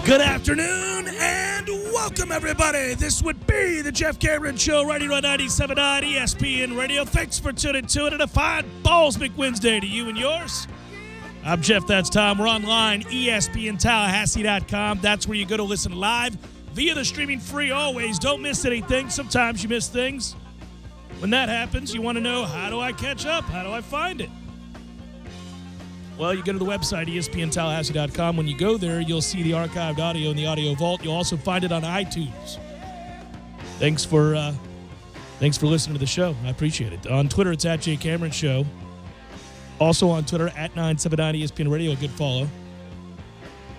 Good afternoon and welcome, everybody. This would be the Jeff Cameron Show right here on 97.9 ESPN Radio. Thanks for tuning to it, and a fine Ballsmick Wednesday to you and yours. I'm Jeff, that's Tom. We're online, ESPNTallahassee.com. That's where you go to listen live via the streaming free always. Don't miss anything. Sometimes you miss things. When that happens, you want to know, how do I catch up? How do I find it? Well, you go to the website, ESPNTallahassee.com. When you go there, you'll see the archived audio in the audio vault. You'll also find it on iTunes. Thanks for listening to the show. I appreciate it. On Twitter, it's at @JCameron Show. Also on Twitter, at 979 ESPN Radio, a good follow.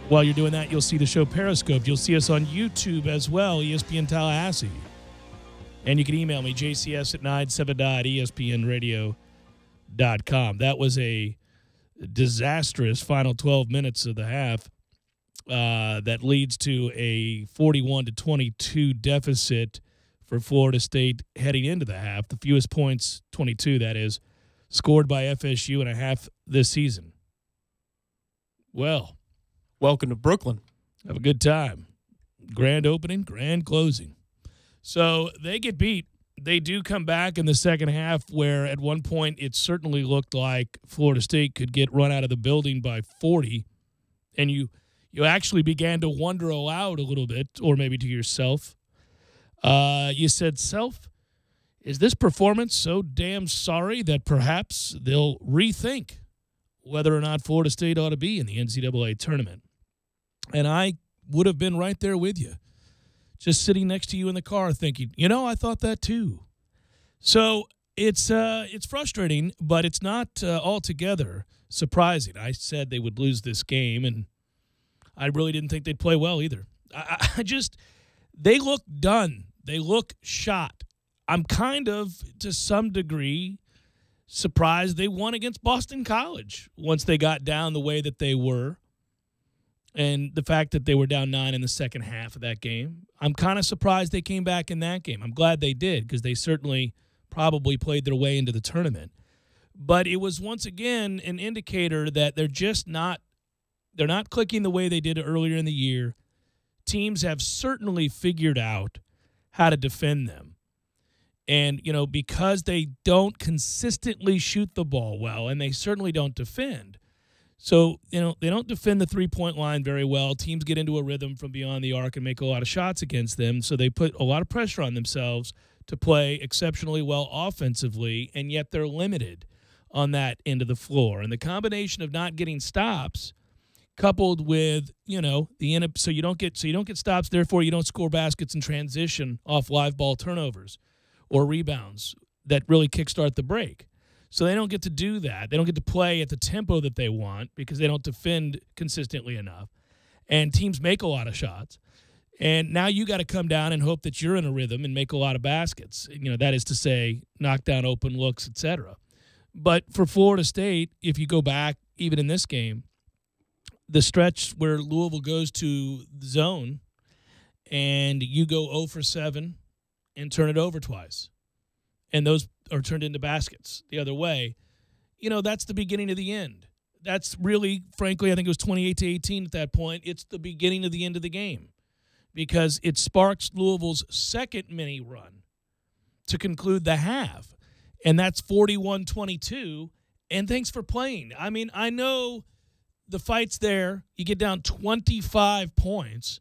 While you're doing that, you'll see the show Periscope. You'll see us on YouTube as well, ESPN Tallahassee. And you can email me, jcs@979ESPNradio.com. That was a disastrous final 12 minutes of the half that leads to a 41-22 deficit for Florida State heading into the half. The fewest points, 22 that is, scored by FSU in a half this season. Well, welcome to Brooklyn. Have a good time. Grand opening, grand closing. So they get beat. They do come back in the second half, where at one point it certainly looked like Florida State could get run out of the building by 40, and you actually began to wonder aloud a little bit, or maybe to yourself. You said, is this performance so damn sorry that perhaps they'll rethink whether or not Florida State ought to be in the NCAA tournament? And I would have been right there with you, just sitting next to you in the car thinking, I thought that too. So it's frustrating, but it's not altogether surprising. I said they would lose this game, and I really didn't think they'd play well either. They look done. They look shot. I'm kind of, to some degree, surprised they won against Boston College once they got down the way that they were. And the fact that they were down 9 in the second half of that game, I'm kind of surprised they came back in that game. I'm glad they did, because they certainly probably played their way into the tournament. But it was once again an indicator that they're not clicking the way they did earlier in the year. Teams have certainly figured out how to defend them. And, because they don't consistently shoot the ball well, and they certainly don't defend. So, they don't defend the three-point line very well. Teams get into a rhythm from beyond the arc and make a lot of shots against them. So they put a lot of pressure on themselves to play exceptionally well offensively, and yet they're limited on that end of the floor. And the combination of not getting stops, coupled with, so you don't get stops, therefore you don't score baskets in transition off live ball turnovers or rebounds that really kickstart the break. So they don't get to do that. They don't get to play at the tempo that they want because they don't defend consistently enough. And teams make a lot of shots. And now you got to come down and hope that you're in a rhythm and make a lot of baskets. That is to say, knock down open looks, etc. But for Florida State, if you go back, even in this game, the stretch where Louisville goes to the zone and you go 0 for 7 and turn it over twice, and those are turned into baskets the other way, that's the beginning of the end. That's really, frankly, I think it was 28-18 at that point. It's the beginning of the end of the game, because it sparks Louisville's second mini run to conclude the half, and that's 41-22, and thanks for playing. I mean, I know the fight's there. You get down 25 points,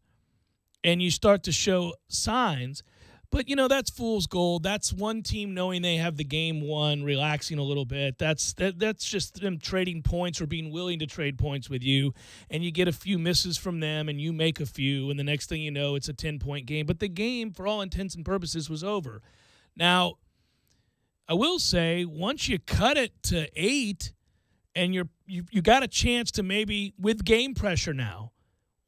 and you start to show signs. But, that's fool's gold. That's one team knowing they have the game won, relaxing a little bit. That's just them trading points or being willing to trade points with you, and you get a few misses from them, and you make a few, and the next thing you know, it's a 10-point game. But the game, for all intents and purposes, was over. Now, I will say, once you cut it to 8, and you got a chance to maybe, with game pressure now,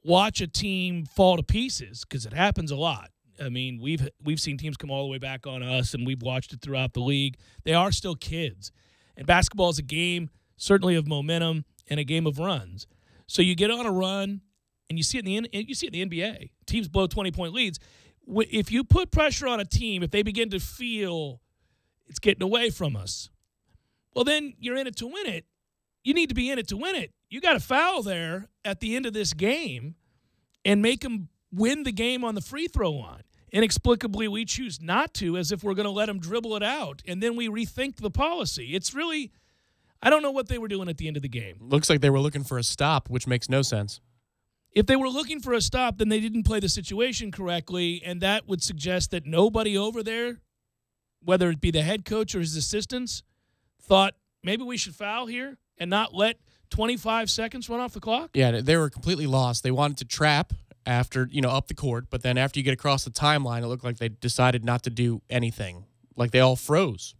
watch a team fall to pieces, because it happens a lot. I mean, we've seen teams come all the way back on us, and we've watched it throughout the league. They are still kids. And basketball is a game, certainly, of momentum and a game of runs. So you get on a run, and you see it in the NBA. Teams blow 20-point leads. If you put pressure on a team, if they begin to feel it's getting away from us, well, then you're in it to win it. You need to be in it to win it. You got a foul there at the end of this game, and make them win the game on the free throw line. Inexplicably, we choose not to, as if we're going to let them dribble it out, and then we rethink the policy. It's really, I don't know what they were doing at the end of the game. Looks like they were looking for a stop, which makes no sense. If they were looking for a stop, then they didn't play the situation correctly, and that would suggest that nobody over there, whether it be the head coach or his assistants, thought maybe we should foul here and not let 25 seconds run off the clock? Yeah, they were completely lost. They wanted to trap after, up the court, but then after you get across the timeline, it looked like they decided not to do anything. Like they all froze.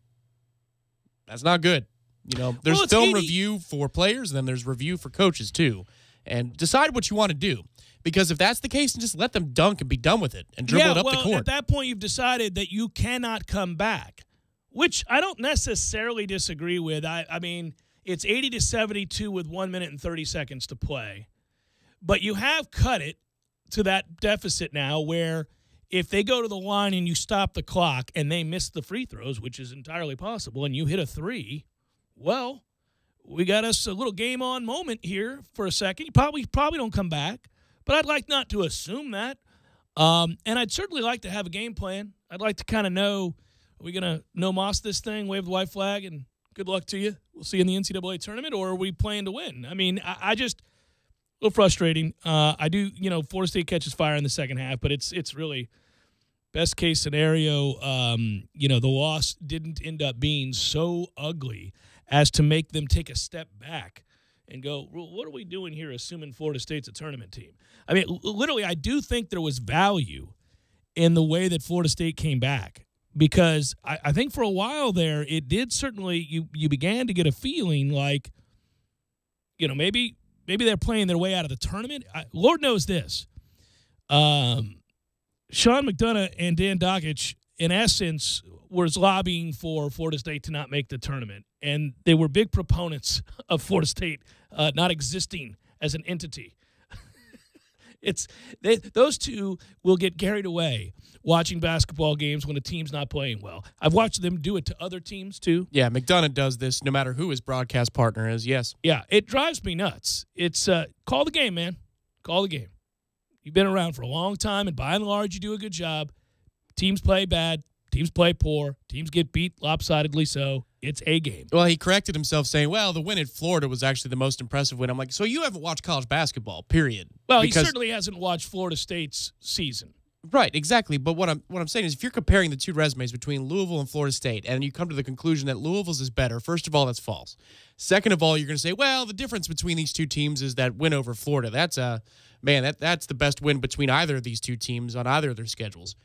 That's not good. There's film review for players, and then there's review for coaches too. And decide what you want to do. Because if that's the case, then just let them dunk and be done with it and dribble it up the court. At that point, you've decided that you cannot come back, which I don't necessarily disagree with. I mean, it's 80-72 with 1 minute and 30 seconds to play. But you have cut it to that deficit now where if they go to the line and you stop the clock and they miss the free throws, which is entirely possible, and you hit a three, well, we got us a little game on moment here for a second. You probably don't come back, but I'd like not to assume that. And I'd certainly like to have a game plan. I'd like to kind of know, are we going to no-moss this thing, wave the white flag, and good luck to you? We'll see you in the NCAA tournament, or are we playing to win? I mean, I just – a little frustrating. I do, Florida State catches fire in the second half, but it's really best case scenario. The loss didn't end up being so ugly as to make them take a step back and go, well, what are we doing here assuming Florida State's a tournament team? I mean, literally, I do think there was value in the way that Florida State came back because I think for a while there, it did certainly, you began to get a feeling like, maybe they're playing their way out of the tournament. Lord knows this. Sean McDonough and Dan Dakich, in essence, was lobbying for Florida State to not make the tournament. And they were big proponents of Florida State not existing as an entity. Those two will get carried away watching basketball games when a team's not playing well. I've watched them do it to other teams too. Yeah, McDonough does this no matter who his broadcast partner is, yes. Yeah, it drives me nuts. It's call the game, man. Call the game. You've been around for a long time, and by and large, you do a good job. Teams play bad. Teams play poor. Teams get beat lopsidedly so. It's a game. Well, he corrected himself saying, well, the win in Florida was actually the most impressive win. I'm like, so you haven't watched college basketball, period. Well, he certainly hasn't watched Florida State's season. Right, exactly. But what I'm saying is if you're comparing the two resumes between Louisville and Florida State and you come to the conclusion that Louisville's is better, first of all, that's false. Second of all, you're going to say, well, the difference between these two teams is that win over Florida. That's that's the best win between either of these two teams on either of their schedules.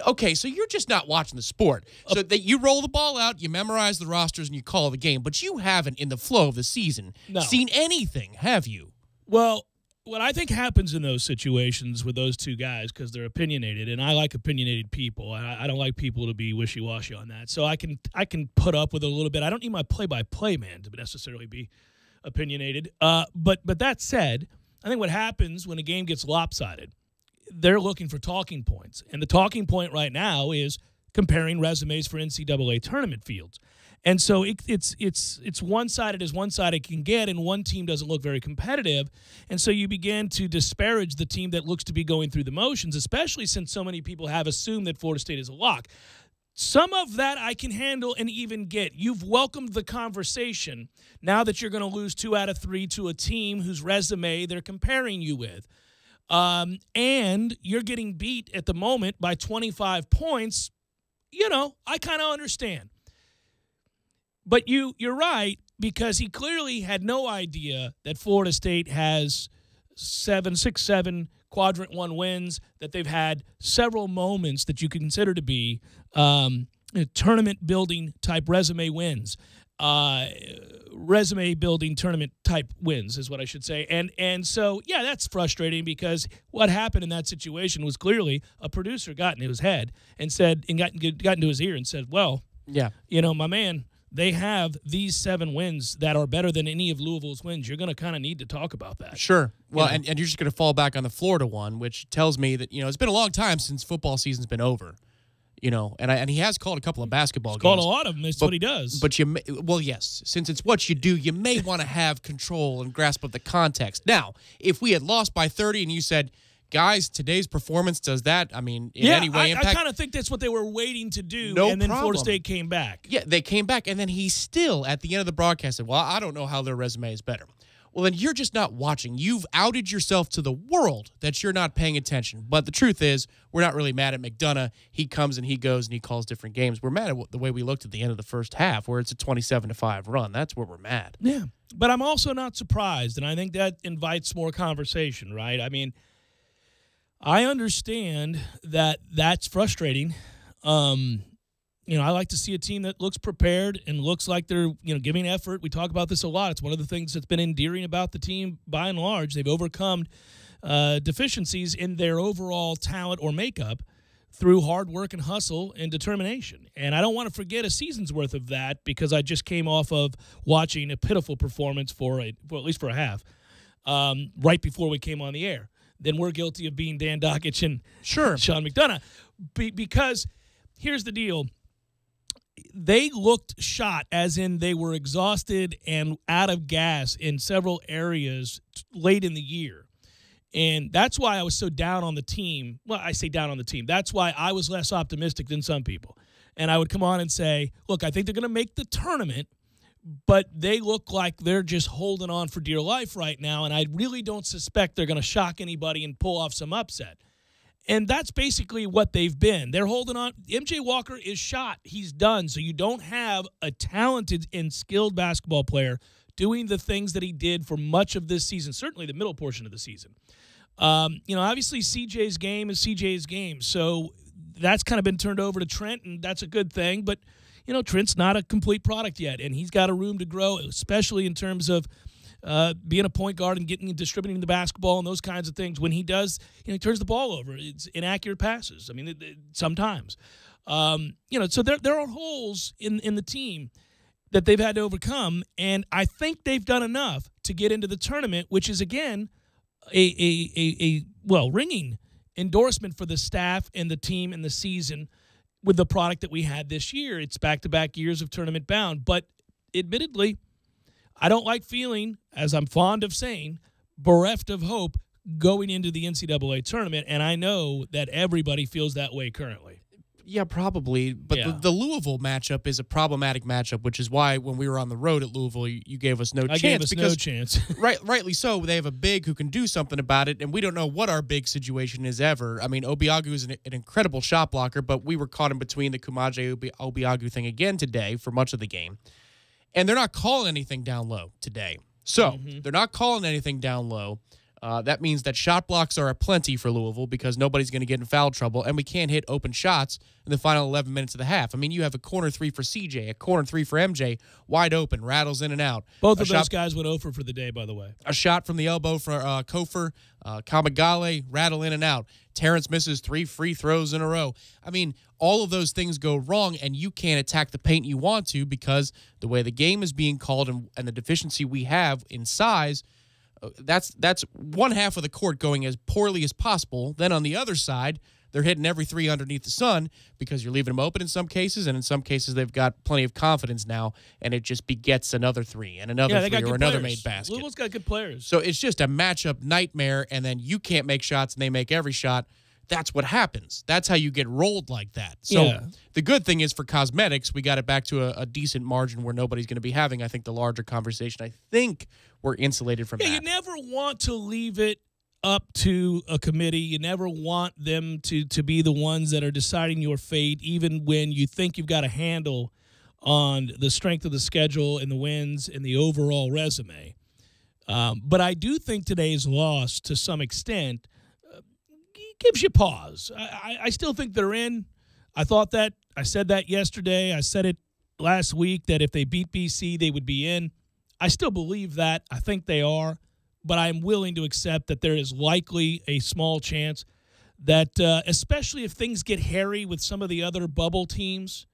Okay, so you're just not watching the sport. So that you roll the ball out, you memorize the rosters, and you call the game. But you haven't, in the flow of the season, seen anything, have you? Well, what I think happens in those situations with those two guys, because they're opinionated, and I like opinionated people. I don't like people to be wishy-washy on that. So I can put up with it a little bit. I don't need my play-by-play man to necessarily be opinionated. But that said, I think what happens when a game gets lopsided, they're looking for talking points. And the talking point right now is comparing resumes for NCAA tournament fields. And so it's one-sided as one-sided can get, and one team doesn't look very competitive. And so you begin to disparage the team that looks to be going through the motions, especially since so many people have assumed that Florida State is a lock. Some of that I can handle and even get. You've welcomed the conversation now that you're going to lose 2 out of 3 to a team whose resume they're comparing you with. And you're getting beat at the moment by 25 points. I kind of understand. But you're right, because he clearly had no idea that Florida State has 6-7 quadrant 1 wins, that they've had several moments that you can consider to be tournament building type resume wins. Resume building tournament type wins is what I should say. And so, yeah, that's frustrating, because what happened in that situation was clearly a producer got into his head and said, and got into his ear and said, well, yeah, my man, they have these 7 wins that are better than any of Louisville's wins. You're going to kind of need to talk about that. Sure. Well, and you're just going to fall back on the Florida one, which tells me that, it's been a long time since football season's been over. And he has called a couple of basketball games. Called a lot of them. That's what he does. But yes, since it's what you do, you may want to have control and grasp of the context. Now, if we had lost by 30 and you said, guys, today's performance does that, I mean, in any way impact? I kind of think that's what they were waiting to do, No and then problem. Florida State came back. Yeah, they came back, and then he still, at the end of the broadcast, said, well, I don't know how their resume is better. Well, then you're just not watching. You've outed yourself to the world that you're not paying attention. But the truth is, we're not really mad at McDonough. He comes and he goes and he calls different games. We're mad at the way we looked at the end of the first half, where it's a 27-5 run. That's where we're mad. Yeah, but I'm also not surprised, and I think that invites more conversation, right? I mean, I understand that that's frustrating. I like to see a team that looks prepared and looks like they're, giving effort. We talk about this a lot. It's one of the things that's been endearing about the team by and large. They've overcome deficiencies in their overall talent or makeup through hard work and hustle and determination. And I don't want to forget a season's worth of that because I just came off of watching a pitiful performance for at least for a half right before we came on the air. Then we're guilty of being Dan Dockich and Sean McDonough because here's the deal. They looked shot, as in they were exhausted and out of gas in several areas late in the year. And that's why I was so down on the team. Well, I say down on the team. That's why I was less optimistic than some people. And I would come on and say, look, I think they're going to make the tournament, but they look like they're just holding on for dear life right now, and I really don't suspect they're going to shock anybody and pull off some upset. And that's basically what they've been. They're holding on. MJ Walker is shot. He's done. So you don't have a talented and skilled basketball player doing the things that he did for much of this season, certainly the middle portion of the season. Obviously CJ's game is CJ's game. So that's kind of been turned over to Trent, and that's a good thing. But, Trent's not a complete product yet, and he's got a room to grow, especially in terms of being a point guard and getting and distributing the basketball and those kinds of things. When he does, he turns the ball over. It's inaccurate passes. I mean, sometimes. So there are holes in the team that they've had to overcome, and I think they've done enough to get into the tournament, which is, again, a ringing endorsement for the staff and the team and the season with the product that we had this year. It's back-to-back years of tournament bound, but admittedly, I don't like feeling, as I'm fond of saying, bereft of hope going into the NCAA tournament, and I know that everybody feels that way currently. Yeah, probably. But the Louisville matchup is a problematic matchup, which is why when we were on the road at Louisville, you gave us no chance. I gave us no chance. Rightly so. They have a big who can do something about it, and we don't know what our big situation is ever. I mean, Obiagu is an incredible shot blocker, but we were caught in between the Kumaje Obiagu thing again today for much of the game. And they're not calling anything down low today. So they're not calling anything down low. That means that shot blocks are aplenty for Louisville because nobody's going to get in foul trouble, and we can't hit open shots in the final 11 minutes of the half. I mean, you have a corner three for CJ, a corner three for MJ, wide open, rattles in and out. Both of those guys went 0 for the day, by the way. A shot from the elbow for Kofor, Kamagale, rattle in and out. Terrence misses 3 free throws in a row. I mean, all of those things go wrong, and you can't attack the paint you want to because the way the game is being called and the deficiency we have in size, that's one half of the court going as poorly as possible. Then on the other side, they're hitting every three underneath the sun because you're leaving them open in some cases, and in some cases they've got plenty of confidence now, and it just begets another three and another three or another made basket. Louisville's got good players. So it's just a matchup nightmare, and then you can't make shots and they make every shot. That's what happens. That's how you get rolled like that. So the good thing is for cosmetics, we got it back to a decent margin where nobody's going to be having, I think, the larger conversation. I think we're insulated from that. You never want to leave it up to a committee. You never want them to be the ones that are deciding your fate, even when you think you've got a handle on the strength of the schedule and the wins and the overall resume. But I do think today's loss, to some extent, gives you pause. I still think they're in. I said that yesterday. I said it last week that if they beat BC, they would be in. I still believe that. I think they are. But I'm willing to accept that there is likely a small chance that, especially if things get hairy with some of the other bubble teams,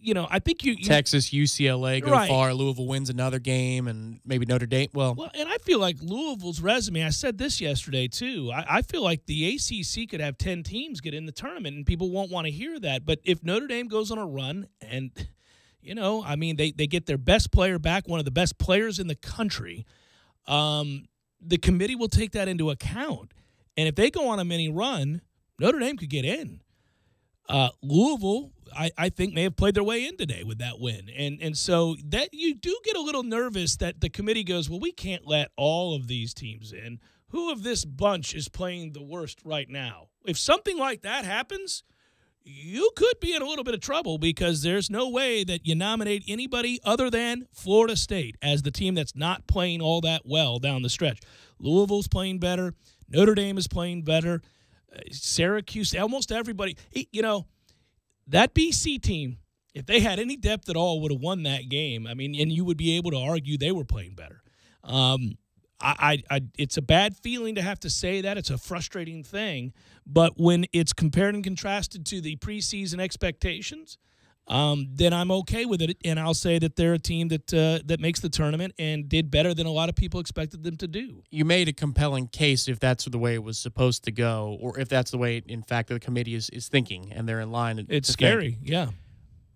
I think you Texas, UCLA go far. Louisville wins another game, and maybe Notre Dame. Well, and I feel like Louisville's resume, I said this yesterday too, I feel like the ACC could have 10 teams get in the tournament, and people won't want to hear that. But if Notre Dame goes on a run and, they get their best player back, one of the best players in the country, the committee will take that into account. And if they go on a mini run, Notre Dame could get in. Louisville, I think, may have played their way in today with that win. And so that you do get a little nervous that the committee goes, well, we can't let all of these teams in. Who of this bunch is playing the worst right now? If something like that happens, you could be in a little bit of trouble because there's no way that you nominate anybody other than Florida State as the team that's not playing all that well down the stretch. Louisville's playing better. Notre Dame is playing better. Syracuse, almost everybody. You know, that BC team, if they had any depth at all, would have won that game. I mean, and you would be able to argue they were playing better. It's a bad feeling to have to say that. It's a frustrating thing. But when it's compared and contrasted to the preseason expectations, then I'm okay with it. And I'll say that they're a team that makes the tournament and did better than a lot of people expected them to do. You made a compelling case if that's the way it was supposed to go, or if that's the way, in fact, the committee is thinking and they're in line. It's scary, yeah.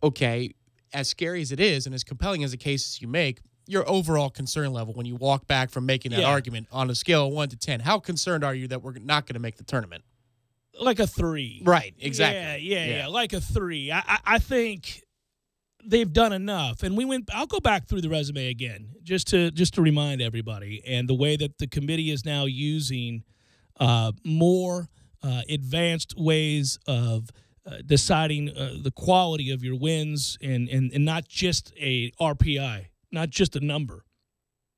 Okay, as scary as it is and as compelling as a case as you make, your overall concern level when you walk back from making that argument on a scale of 1 to 10, how concerned are you that we're not going to make the tournament? Like a 3. Right, exactly. Yeah, like a 3. I think they've done enough. And I'll go back through the resume again just to remind everybody, and the way that the committee is now using more advanced ways of deciding the quality of your wins and not just a RPI. Not just a number,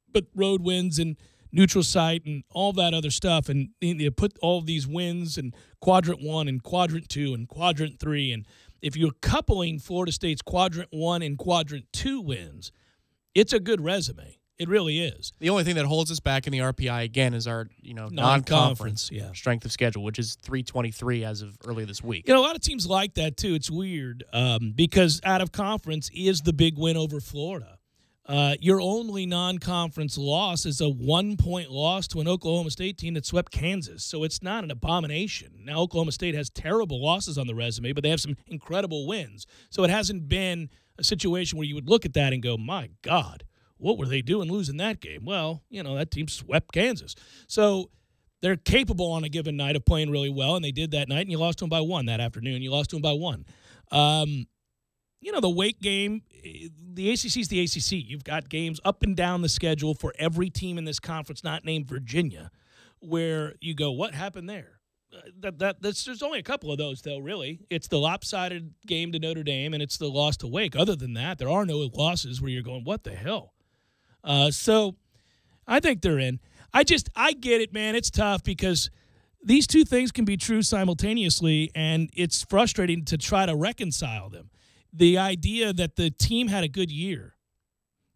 but road wins and neutral site and all that other stuff. And you put all of these wins in quadrant 1 and quadrant 2 and quadrant 3. And if you're coupling Florida State's quadrant 1 and quadrant 2 wins, it's a good resume. It really is. The only thing that holds us back in the RPI, again, is our non-conference strength of schedule, which is 323 as of early this week. You know, a lot of teams like that, too. It's weird because out of conference is the big win over Florida. Your only non-conference loss is a 1-point loss to an Oklahoma State team that swept Kansas. So it's not an abomination. Now, Oklahoma State has terrible losses on the resume, but they have some incredible wins. So it hasn't been a situation where you would look at that and go, my God, what were they doing losing that game? Well, you know, that team swept Kansas. So they're capable on a given night of playing really well, and they did that night, and you lost to them by 1 that afternoon. You lost to them by 1. You know, the Wake game, the ACC is the ACC. You've got games up and down the schedule for every team in this conference not named Virginia where you go, what happened there? There's only a couple of those, though, really. It's the lopsided game to Notre Dame, and it's the loss to Wake. Other than that, there are no losses where you're going, what the hell? So I think they're in. I get it, man. It's tough because these two things can be true simultaneously, and it's frustrating to try to reconcile them. The idea that the team had a good year.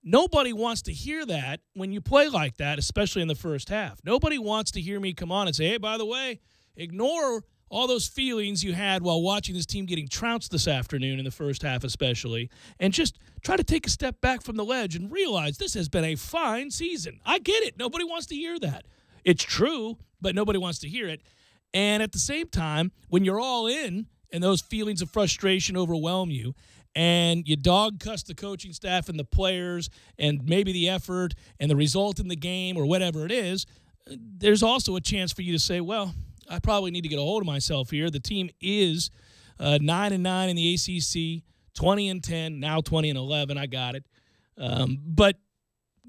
Nobody wants to hear that when you play like that, especially in the first half. Nobody wants to hear me come on and say, hey, by the way, ignore all those feelings you had while watching this team getting trounced this afternoon in the first half especially, and just try to take a step back from the ledge and realize this has been a fine season. I get it. Nobody wants to hear that. It's true, but nobody wants to hear it. And at the same time, when you're all in, and those feelings of frustration overwhelm you, and you dog cuss the coaching staff and the players and maybe the effort and the result in the game or whatever it is, there's also a chance for you to say, well, I probably need to get a hold of myself here. The team is 9-9 in the ACC, 20-10, now 20-11. I got it. But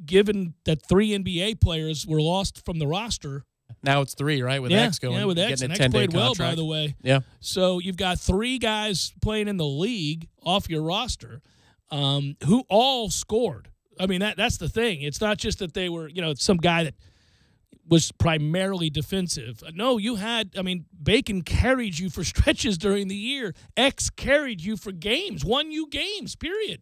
given that 3 NBA players were lost from the roster, now it's 3, right? With X going. Yeah, with X. And X played well, by the way. Yeah. So you've got 3 guys playing in the league off your roster who all scored. I mean, that's the thing. It's not just that they were, some guy that was primarily defensive. No, Bacon carried you for stretches during the year. X carried you for games, won you games, period.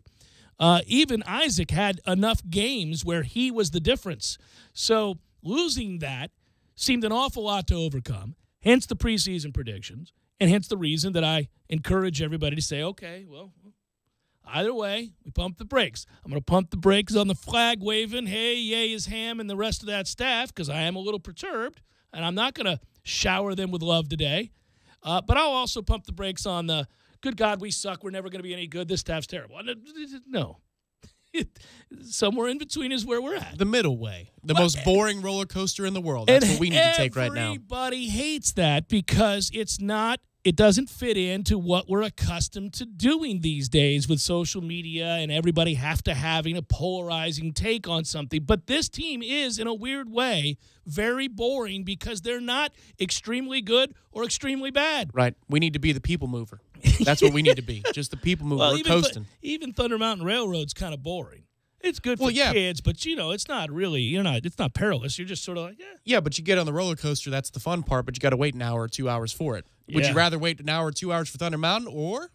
Even Isaac had enough games where he was the difference. So losing that seemed an awful lot to overcome, hence the preseason predictions, and hence the reason that I encourage everybody to say, okay, well, either way, we pump the brakes. I'm going to pump the brakes on the flag waving, hey, yay is Ham and the rest of that staff, because I am a little perturbed, and I'm not going to shower them with love today. But I'll also pump the brakes on the, good God, we suck, we're never going to be any good, this staff's terrible. No. Somewhere in between is where we're at. The middle way. The most boring roller coaster in the world. That's what we need to take right now. Everybody hates that because it doesn't fit into what we're accustomed to doing these days with social media and everybody having a polarizing take on something. But this team is, in a weird way, very boring because they're not extremely good or extremely bad. Right. We need to be the people mover. That's what we need to be. Just the people mover. We're coasting. Even Thunder Mountain Railroad's kind of boring. It's good for kids, but it's not really. It's not perilous. You're just sort of like, yeah. Yeah, but you get on the roller coaster. That's the fun part. But you got to wait an hour or 2 hours for it. Would you rather wait an hour or 2 hours for Thunder Mountain, or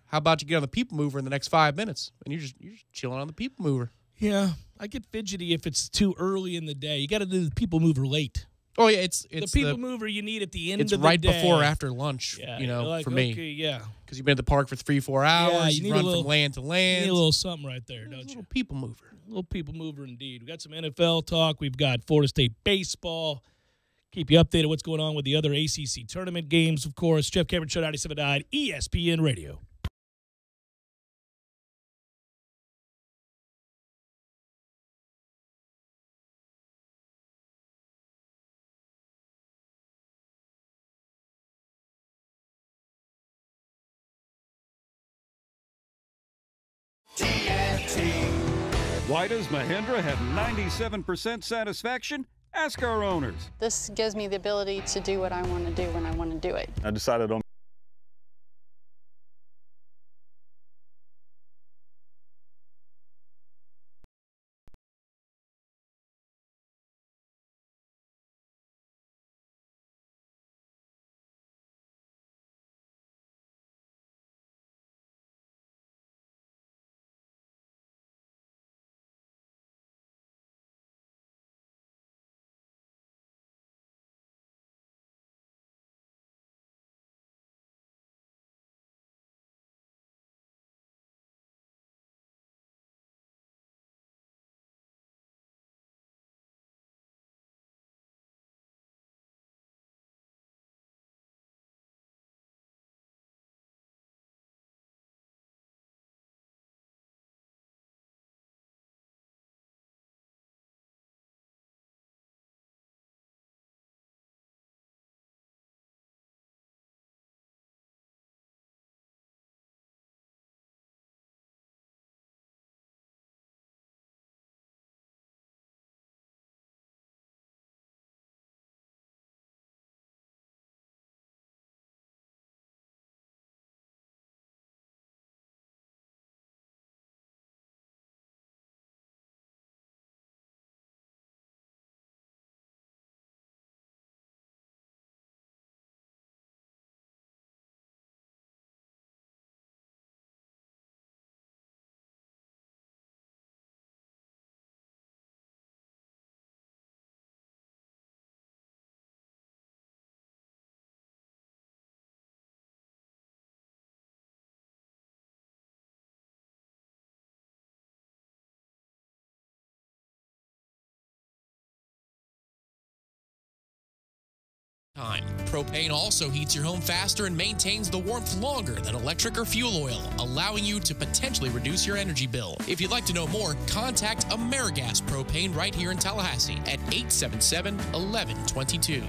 how about you get on the people mover in the next 5 minutes and you're just chilling on the people mover? Yeah, I get fidgety if it's too early in the day. You got to do the people mover late. Oh yeah, it's the people mover you need at the end of the day. It's right before or after lunch. Yeah, for me. Okay, yeah. Because you've been at the park for 3-4 hours. Yeah, you run from land to land. You need a little something right there, don't you? A little people mover. A little people mover indeed. We got some NFL talk. We've got Florida State baseball. Keep you updated what's going on with the other ACC tournament games, of course. Jeff Cameron Show 97.9 ESPN Radio. Why does Mahindra have 97% satisfaction? Ask our owners. This gives me the ability to do what I want to do when I want to do it. I decided on time. Propane also heats your home faster and maintains the warmth longer than electric or fuel oil, allowing you to potentially reduce your energy bill. If you'd like to know more, contact AmeriGas Propane right here in Tallahassee at 877-1122.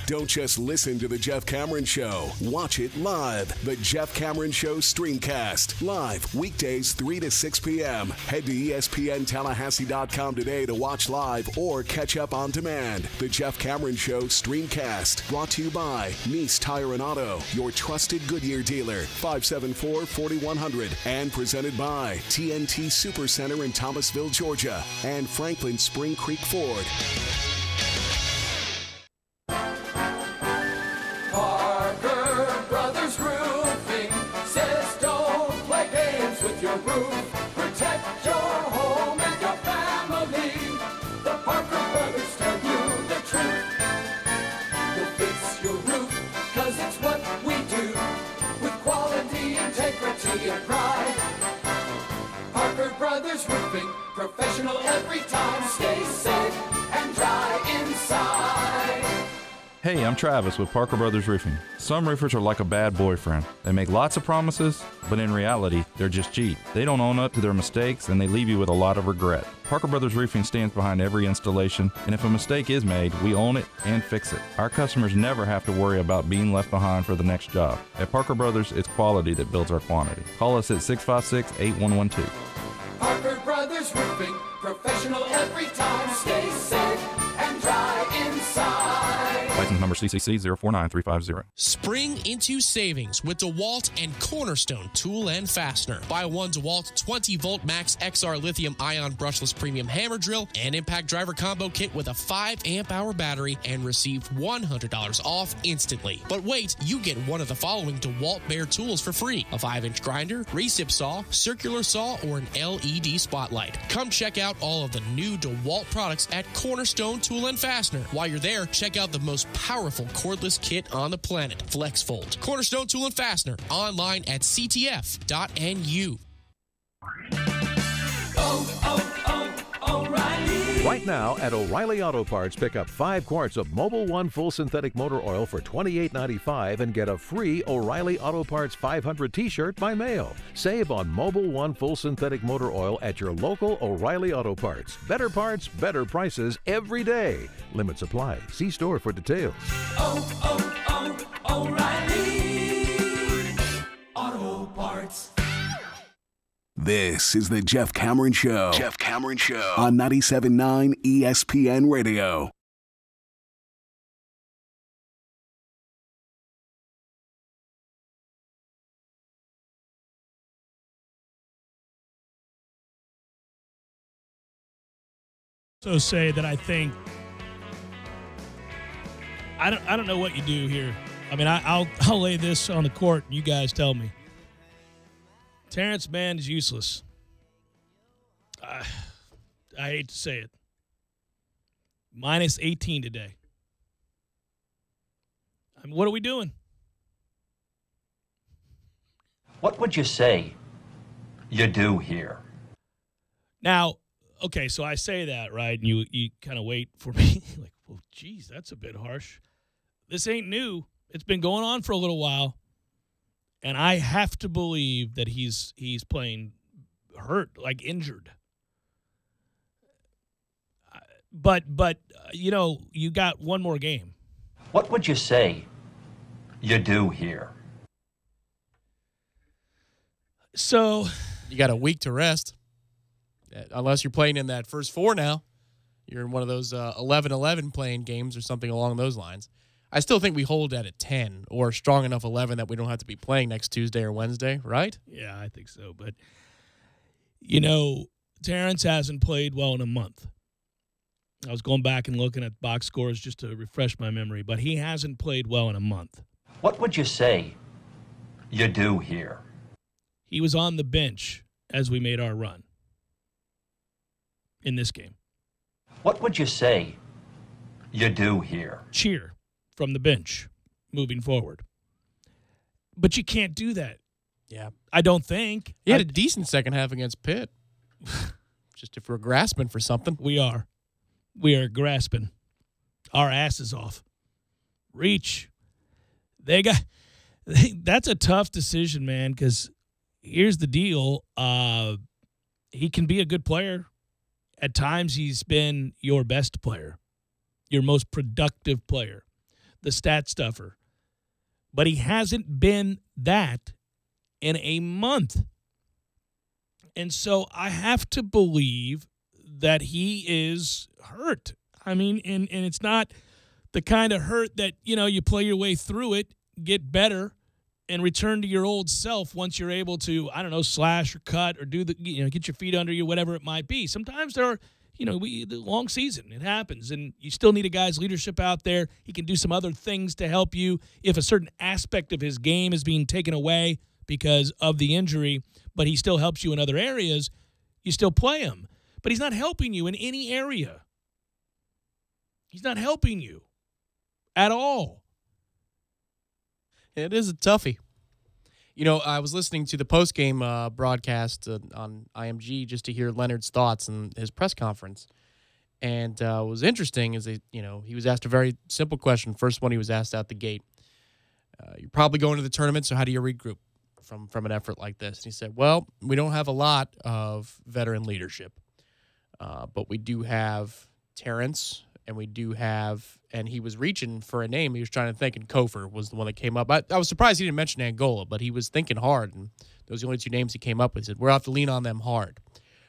Don't just listen to The Jeff Cameron Show. Watch it live. The Jeff Cameron Show Streamcast. Live weekdays 3 to 6 p.m. Head to ESPNTallahassee.com today to watch live or catch up on demand. The Jeff Cameron Show Streamcast. Brought to you by Nice Tire and Auto, your trusted Goodyear dealer. 574-4100. And presented by TNT Supercenter in Thomasville, Georgia. And Franklin Spring Creek Ford. Protect your home and your family. The Parker Brothers tell you the truth. We'll fix your roof, 'cause it's what we do. With quality, integrity, and pride. Parker Brothers Roofing, professional every time. Stay safe and dry inside. Hey, I'm Travis with Parker Brothers Roofing. Some roofers are like a bad boyfriend. They make lots of promises, but in reality, they're just cheap. They don't own up to their mistakes, and they leave you with a lot of regret. Parker Brothers Roofing stands behind every installation, and if a mistake is made, we own it and fix it. Our customers never have to worry about being left behind for the next job. At Parker Brothers, it's quality that builds our quantity. Call us at 656-8112. Parker Brothers Roofing, professional every time. Stay safe and dry inside. License number CCC 049350. Spring into savings with DeWalt and Cornerstone Tool and Fastener. Buy one DeWalt 20-volt Max XR lithium-ion brushless premium hammer drill and impact driver combo kit with a 5-amp-hour battery and receive $100 off instantly. But wait, you get one of the following DeWalt Bear tools for free: a 5-inch grinder, recip saw, circular saw, or an LED spotlight. Come check out all of the new DeWalt products at Cornerstone Tool and Fastener. While you're there, check out the most powerful cordless kit on the planet, FlexFold. Cornerstone Tool and Fastener, online at ctf.nu. O'Reilly. Right now at O'Reilly Auto Parts, pick up 5 quarts of Mobil 1 full synthetic motor oil for $28.95 and get a free O'Reilly Auto Parts 500 t-shirt by mail. Save on Mobil 1 full synthetic motor oil at your local O'Reilly Auto Parts. Better parts, better prices every day. Limits apply. See store for details. O'Reilly Auto Parts. This is the Jeff Cameron Show. Jeff Cameron Show on 97.9 ESPN Radio. So say that I think I don't know what you do here. I mean, I'll lay this on the court and you guys tell me. Terrence Mann is useless. I hate to say it. Minus 18 today. I mean, what are we doing? What would you say you do here? Now, okay, so I say that, right? And you kind of wait for me. Like, well, geez, that's a bit harsh. This ain't new. It's been going on for a little while. And I have to believe that he's playing hurt, like injured. But you know, you got one more game. What would you say you do here? So You got a week to rest. Unless you're playing in that first 4 now. You're in one of those 11-11 playing games or something along those lines. I still think we hold at a 10 or strong enough 11 that we don't have to be playing next Tuesday or Wednesday, right? Yeah, I think so. But, you know, Terrence hasn't played well in a month. I was going back and looking at box scores just to refresh my memory, but he hasn't played well in a month. What would you say you do here? He was on the bench as we made our run in this game. What would you say you do here? Cheer from the bench moving forward. But you can't do that. Yeah. I don't think. He had a decent second half against Pitt. Just if we're grasping for something. We are. We are grasping our asses off. Reach. That's a tough decision, man, because here's the deal. He can be a good player. At times, he's been your best player, your most productive player, the stat stuffer. But he hasn't been that in a month. And so I have to believe that he is hurt. I mean, and it's not the kind of hurt that, you know, you play your way through it, get better, and return to your old self once you're able to, I don't know, slash or cut or do the, you know, get your feet under you, whatever it might be. Sometimes there are, you know, the long season, it happens, and you still need a guy's leadership out there. He can do some other things to help you if a certain aspect of his game is being taken away because of the injury, but he still helps you in other areas. You still play him, but he's not helping you in any area. He's not helping you at all. It is a toughie. You know, I was listening to the post-game broadcast on IMG just to hear Leonard's thoughts and his press conference. And what was interesting is he was asked a very simple question. First one he was asked out the gate. You're probably going to the tournament, so how do you regroup from an effort like this? And he said, well, we don't have a lot of veteran leadership, but we do have Terrence, and we do have, and he was reaching for a name. He was trying to think, and Kofor was the one that came up. I was surprised he didn't mention Angola, but he was thinking hard, and those are the only two names he came up with. He said, we'll have to lean on them hard.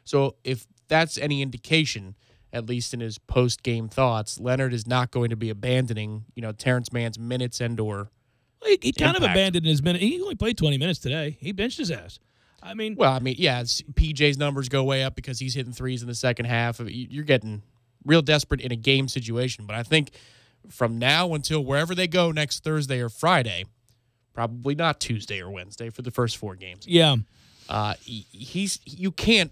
So if that's any indication, at least in his post-game thoughts, Leonard is not going to be abandoning, Terrence Mann's minutes and/or he kind of abandoned his minute. He only played 20 minutes today. He benched his ass. PJ's numbers go way up because he's hitting threes in the second half. You're getting real desperate in a game situation. But I think from now until wherever they go next Thursday or Friday, probably not Tuesday or Wednesday for the first 4 games. Yeah, you can't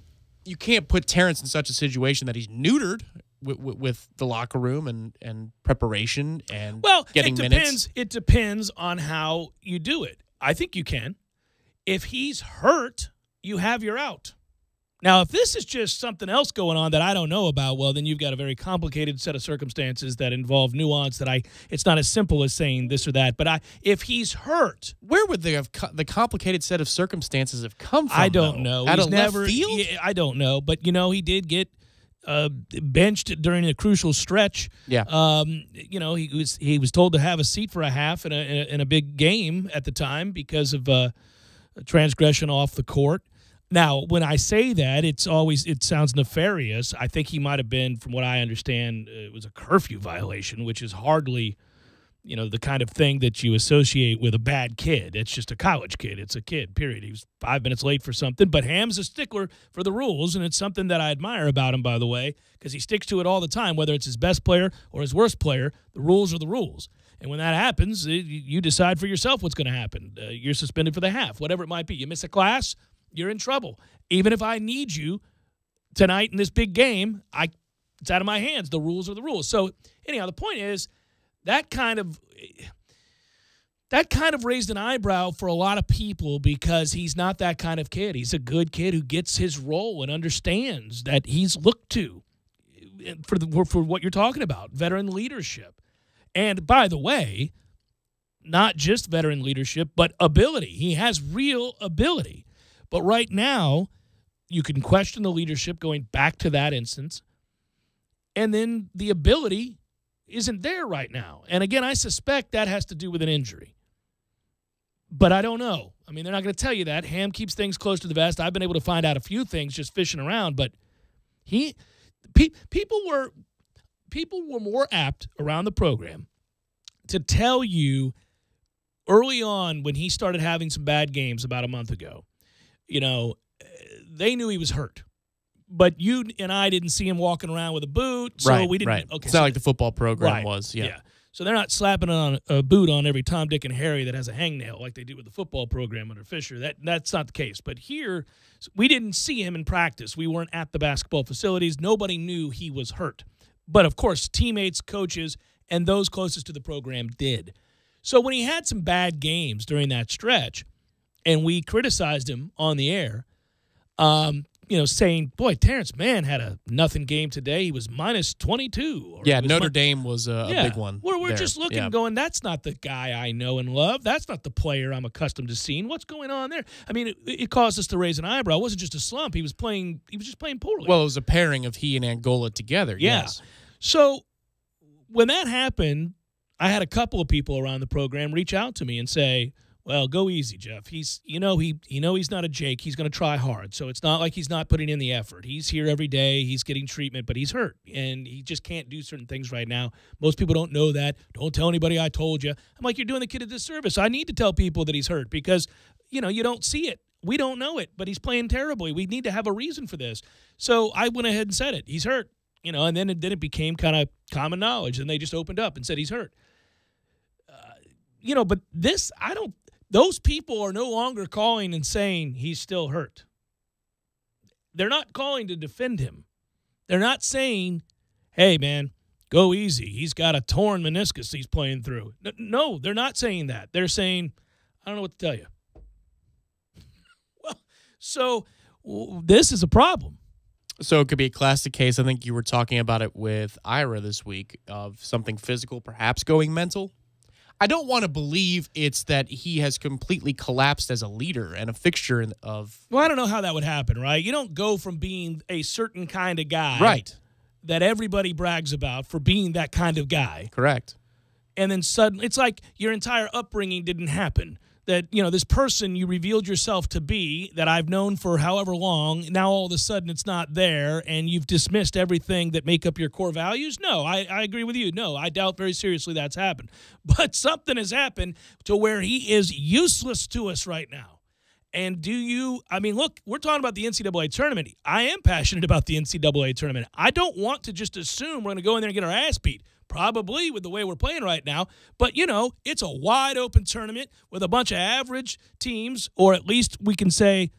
put Terrence in such a situation that he's neutered with the locker room and preparation and getting minutes. It depends on how you do it. I think you can. If he's hurt, you have your out. Now, if this is just something else going on that I don't know about, well, then you've got a very complicated set of circumstances that involve nuance that it's not as simple as saying this or that. But if he's hurt, where would the complicated set of circumstances have come from? I don't know. Out of left field? I don't know. But, he did get benched during a crucial stretch. Yeah. He was told to have a seat for a half in a big game at the time because of a transgression off the court. Now, when I say that, it sounds nefarious. I think he might have been, from what I understand, it was a curfew violation, which is hardly, the kind of thing that you associate with a bad kid. It's just a college kid. It's a kid, period. He was 5 minutes late for something. But Ham's a stickler for the rules, and it's something that I admire about him, by the way, because he sticks to it all the time, whether it's his best player or his worst player. The rules are the rules. And when that happens, you decide for yourself what's going to happen. You're suspended for the half, whatever it might be. You miss a class, you're in trouble. Even if I need you tonight in this big game, it's out of my hands. The rules are the rules. So anyhow, the point is that kind of raised an eyebrow for a lot of people because he's not that kind of kid. He's a good kid who gets his role and understands that he's looked to for what you're talking about, veteran leadership. And by the way, not just veteran leadership, but ability. He has real ability. But right now, you can question the leadership going back to that instance. And then the ability isn't there right now. And again, I suspect that has to do with an injury. But I don't know. I mean, they're not going to tell you that. Ham keeps things close to the vest. I've been able to find out a few things just fishing around. But people were more apt around the program to tell you early on when he started having some bad games about a month ago, they knew he was hurt. But you and I didn't see him walking around with a boot, so we didn't. Right. Okay, it's not like the football program was. Yeah. So they're not slapping on a boot on every Tom, Dick, and Harry that has a hangnail like they do with the football program under Fisher. That's not the case. But here, we didn't see him in practice. We weren't at the basketball facilities. Nobody knew he was hurt. But, of course, teammates, coaches, and those closest to the program did. So when he had some bad games during that stretch, and we criticized him on the air, saying, boy, Terrence Mann had a nothing game today. He was minus 22. Notre Dame was a big one. We're just looking going, that's not the guy I know and love. That's not the player I'm accustomed to seeing. What's going on there? I mean, it caused us to raise an eyebrow. It wasn't just a slump. He was just playing poorly. Well, it was a pairing of he and Angola together, yes. So when that happened, I had a couple of people around the program reach out to me and say, well, go easy, Jeff. He's he's not a Jake. He's going to try hard. So it's not like he's not putting in the effort. He's here every day. He's getting treatment, but he's hurt, and he just can't do certain things right now. Most people don't know that. Don't tell anybody I told you. I'm like, you're doing the kid a disservice. I need to tell people that he's hurt because, you don't see it. We don't know it, but he's playing terribly. We need to have a reason for this. So I went ahead and said it. He's hurt, and then it became kind of common knowledge, and they just opened up and said he's hurt. But this, those people are no longer calling and saying he's still hurt. They're not calling to defend him. They're not saying, hey, man, go easy. He's got a torn meniscus he's playing through. No, they're not saying that. They're saying, I don't know what to tell you. Well, so this is a problem. So it could be a classic case. I think you were talking about it with Ira this week of something physical perhaps going mental. I don't want to believe it's that he has completely collapsed as a leader and a fixture of... Well, I don't know how that would happen, right? You don't go from being a certain kind of guy right. that everybody brags about for being that kind of guy. Correct. And then suddenly, it's like your entire upbringing didn't happen. That, you know, this person you revealed yourself to be that I've known for however long, now all of a sudden it's not there and you've dismissed everything that make up your core values? No, I agree with you. No, I doubt very seriously that's happened. But something has happened to where he is useless to us right now. And look, we're talking about the NCAA tournament. I am passionate about the NCAA tournament. I don't want to just assume we're going to go in there and get our ass beat. Probably with the way we're playing right now. But, you know, it's a wide-open tournament with a bunch of average teams, or at least we can say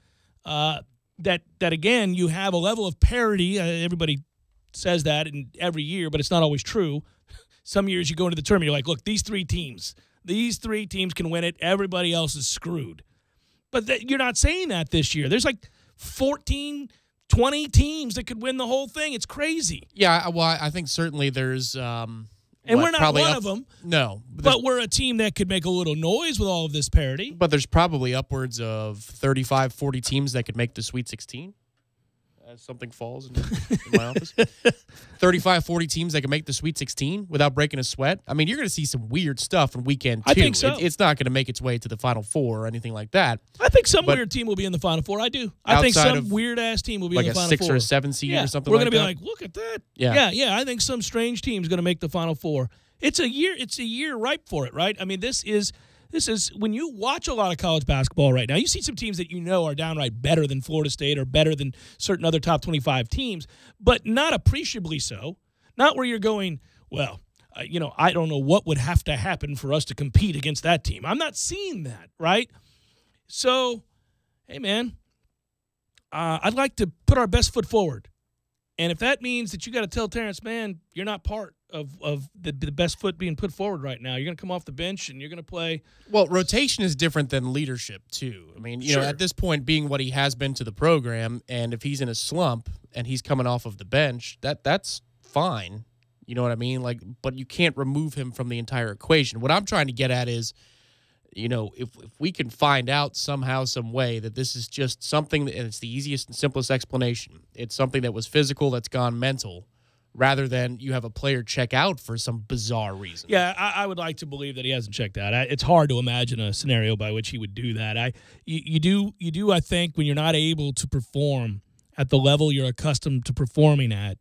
that again, you have a level of parity. Everybody says that every year, but it's not always true. Some years you go into the tournament, you're like, look, these three teams can win it. Everybody else is screwed. But you're not saying that this year. There's like 14 20 teams that could win the whole thing. It's crazy. Yeah, well, I think certainly there's and we're not one of them. No. But we're a team that could make a little noise with all of this parity. But there's probably upwards of 35, 40 teams that could make the Sweet 16. As something falls in my office. 35, 40 teams that can make the Sweet 16 without breaking a sweat. I mean, you're going to see some weird stuff in weekend 2. I think so. It's not going to make its way to the Final Four or anything like that. I think some weird team will be in the Final Four. I do. I think some weird-ass team will be in the Final Four. Like a 6 or a 7 seed or something like that. We're going to be like, look at that. Yeah. I think some strange team is going to make the Final Four. It's a year ripe for it, right? I mean, this is when you watch a lot of college basketball right now, you see some teams that you know are downright better than Florida State or better than certain other top 25 teams, but not appreciably so. Not where you're going, well, I don't know what would have to happen for us to compete against that team. I'm not seeing that, right? So, hey, man, I'd like to put our best foot forward. And if that means that you got to tell Terrence Mann you're not part of the best foot being put forward right now, you're going to come off the bench and you're going to play. Well, rotation is different than leadership, too. I mean, you know, at this point, being what he has been to the program, and if he's in a slump and he's coming off of the bench, that's fine. You know what I mean? Like, but you can't remove him from the entire equation. What I'm trying to get at is, you know, if we can find out somehow, some way that this is just something, and it's the easiest and simplest explanation. It's something that was physical that's gone mental, rather than you have a player check out for some bizarre reason. Yeah, I would like to believe that he hasn't checked out. It's hard to imagine a scenario by which he would do that. You do, I think, when you're not able to perform at the level you're accustomed to performing at,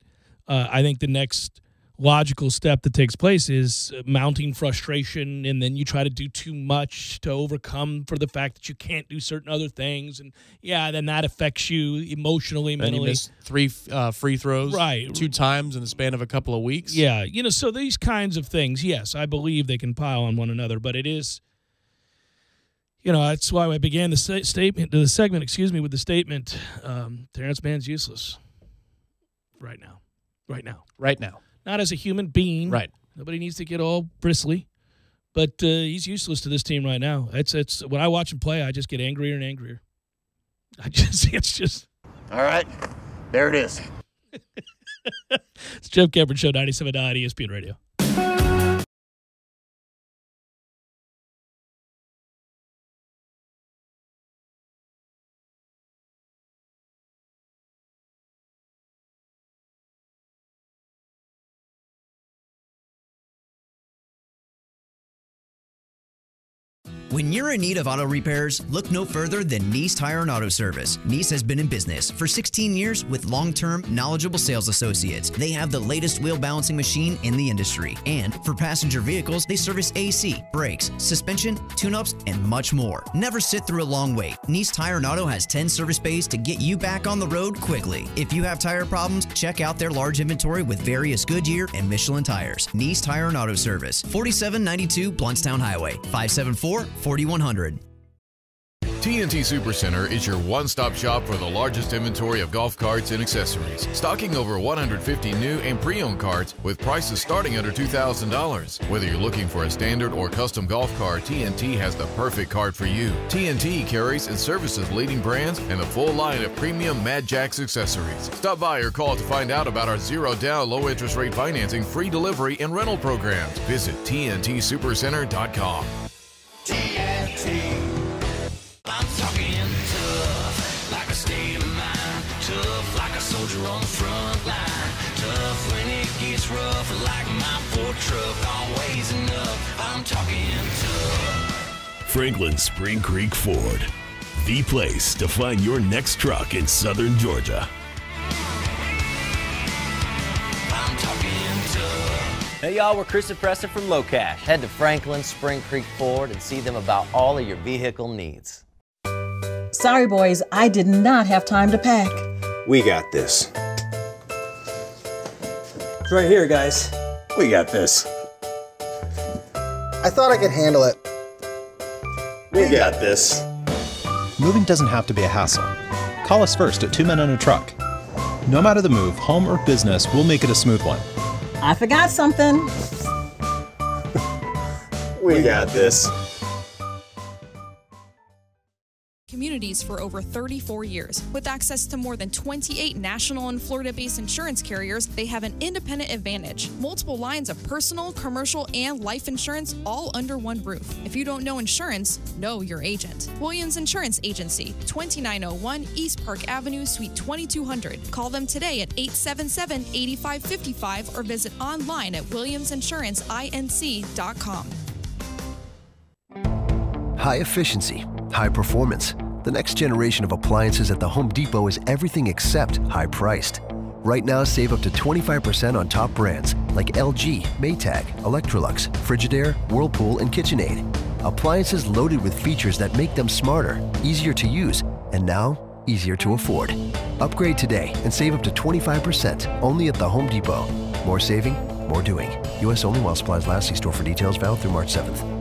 I think the next logical step that takes place is mounting frustration, and then you try to do too much to overcome for the fact that you can't do certain other things, and then that affects you emotionally, mentally. And you miss 3 free throws, right, 2 times in the span of a couple of weeks. Yeah, so these kinds of things, yes, I believe they can pile on one another, but it is, that's why I began the segment, with the statement, Terrence Mann's useless right now. Not as a human being. Right. Nobody needs to get all bristly. But he's useless to this team right now. It's when I watch him play, I just get angrier and angrier. It's just. All right. There it is. It's Jeff Cameron Show, 97.9 ESPN Radio. When you're in need of auto repairs, look no further than Nice Tire and Auto Service. Nice has been in business for 16 years with long-term, knowledgeable sales associates. They have the latest wheel balancing machine in the industry. And for passenger vehicles, they service AC, brakes, suspension, tune-ups, and much more. Never sit through a long wait. Nice Tire and Auto has 10 service bays to get you back on the road quickly. If you have tire problems, check out their large inventory with various Goodyear and Michelin tires. Nice Tire and Auto Service, 4792 Bluntstown Highway, 574-4100. TNT Supercenter is your one-stop shop for the largest inventory of golf carts and accessories, stocking over 150 new and pre-owned carts with prices starting under $2,000. Whether you're looking for a standard or custom golf cart, TNT has the perfect cart for you. TNT carries and services leading brands and a full line of premium Mad Jacks accessories. Stop by or call to find out about our zero-down, low-interest rate financing, free delivery, and rental programs. Visit TNTSupercenter.com. TNT. I'm talking tough, like a state of mind. Tough like a soldier on the front line. Tough when it gets rough, like my Ford truck. Always enough. I'm talking tough. Franklin Spring Creek Ford, the place to find your next truck in southern Georgia. I'm talking tough. Hey y'all, we're Chris and Preston from Low Cash. Head to Franklin Spring Creek Ford and see them about all of your vehicle needs. Sorry, boys, I did not have time to pack. We got this. It's right here, guys. We got this. I thought I could handle it. We got this. Moving doesn't have to be a hassle. Call us first at 2 Men on a Truck. No matter the move, home or business, we'll make it a smooth one. I forgot something. We got this. Communities for over 34 years. With access to more than 28 national and Florida-based insurance carriers, they have an independent advantage. Multiple lines of personal, commercial, and life insurance all under one roof. If you don't know insurance, know your agent. Williams Insurance Agency, 2901 East Park Avenue, Suite 2200. Call them today at 877-8555 or visit online at williamsinsurancinc.com. High efficiency, high performance. The next generation of appliances at the Home Depot is everything except high priced. Right now, save up to 25% on top brands like LG, Maytag, Electrolux, Frigidaire, Whirlpool, and KitchenAid. Appliances loaded with features that make them smarter, easier to use, and now, easier to afford. Upgrade today and save up to 25% only at the Home Depot. More saving, more doing. U.S. only while supplies last. See store for details. Valid through March 7th.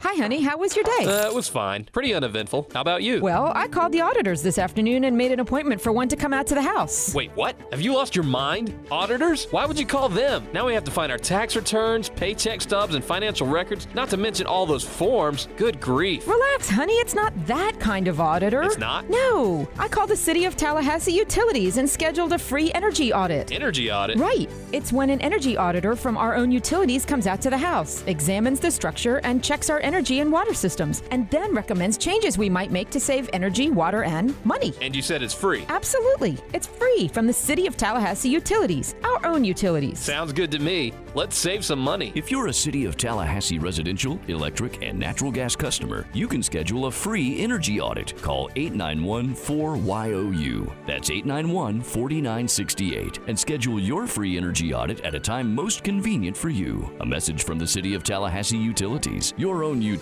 Hi, honey. How was your day? It was fine. Pretty uneventful. How about you? Well, I called the auditors this afternoon and made an appointment for one to come out to the house. Wait, what? Have you lost your mind? Auditors? Why would you call them? Now we have to find our tax returns, paycheck stubs, and financial records, not to mention all those forms. Good grief. Relax, honey. It's not that kind of auditor. It's not? No. I called the City of Tallahassee Utilities and scheduled a free energy audit. Energy audit? Right. It's when an energy auditor from our own utilities comes out to the house, examines the structure, and checks our energy and water systems, and then recommends changes we might make to save energy, water, and money. And you said it's free? Absolutely. It's free from the City of Tallahassee Utilities, our own utilities. Sounds good to me. Let's save some money. If you're a City of Tallahassee residential, electric, and natural gas customer, you can schedule a free energy audit. Call 891-4YOU. That's 891-4968. And schedule your free energy audit at a time most convenient for you. A message from the City of Tallahassee Utilities, your own utilities.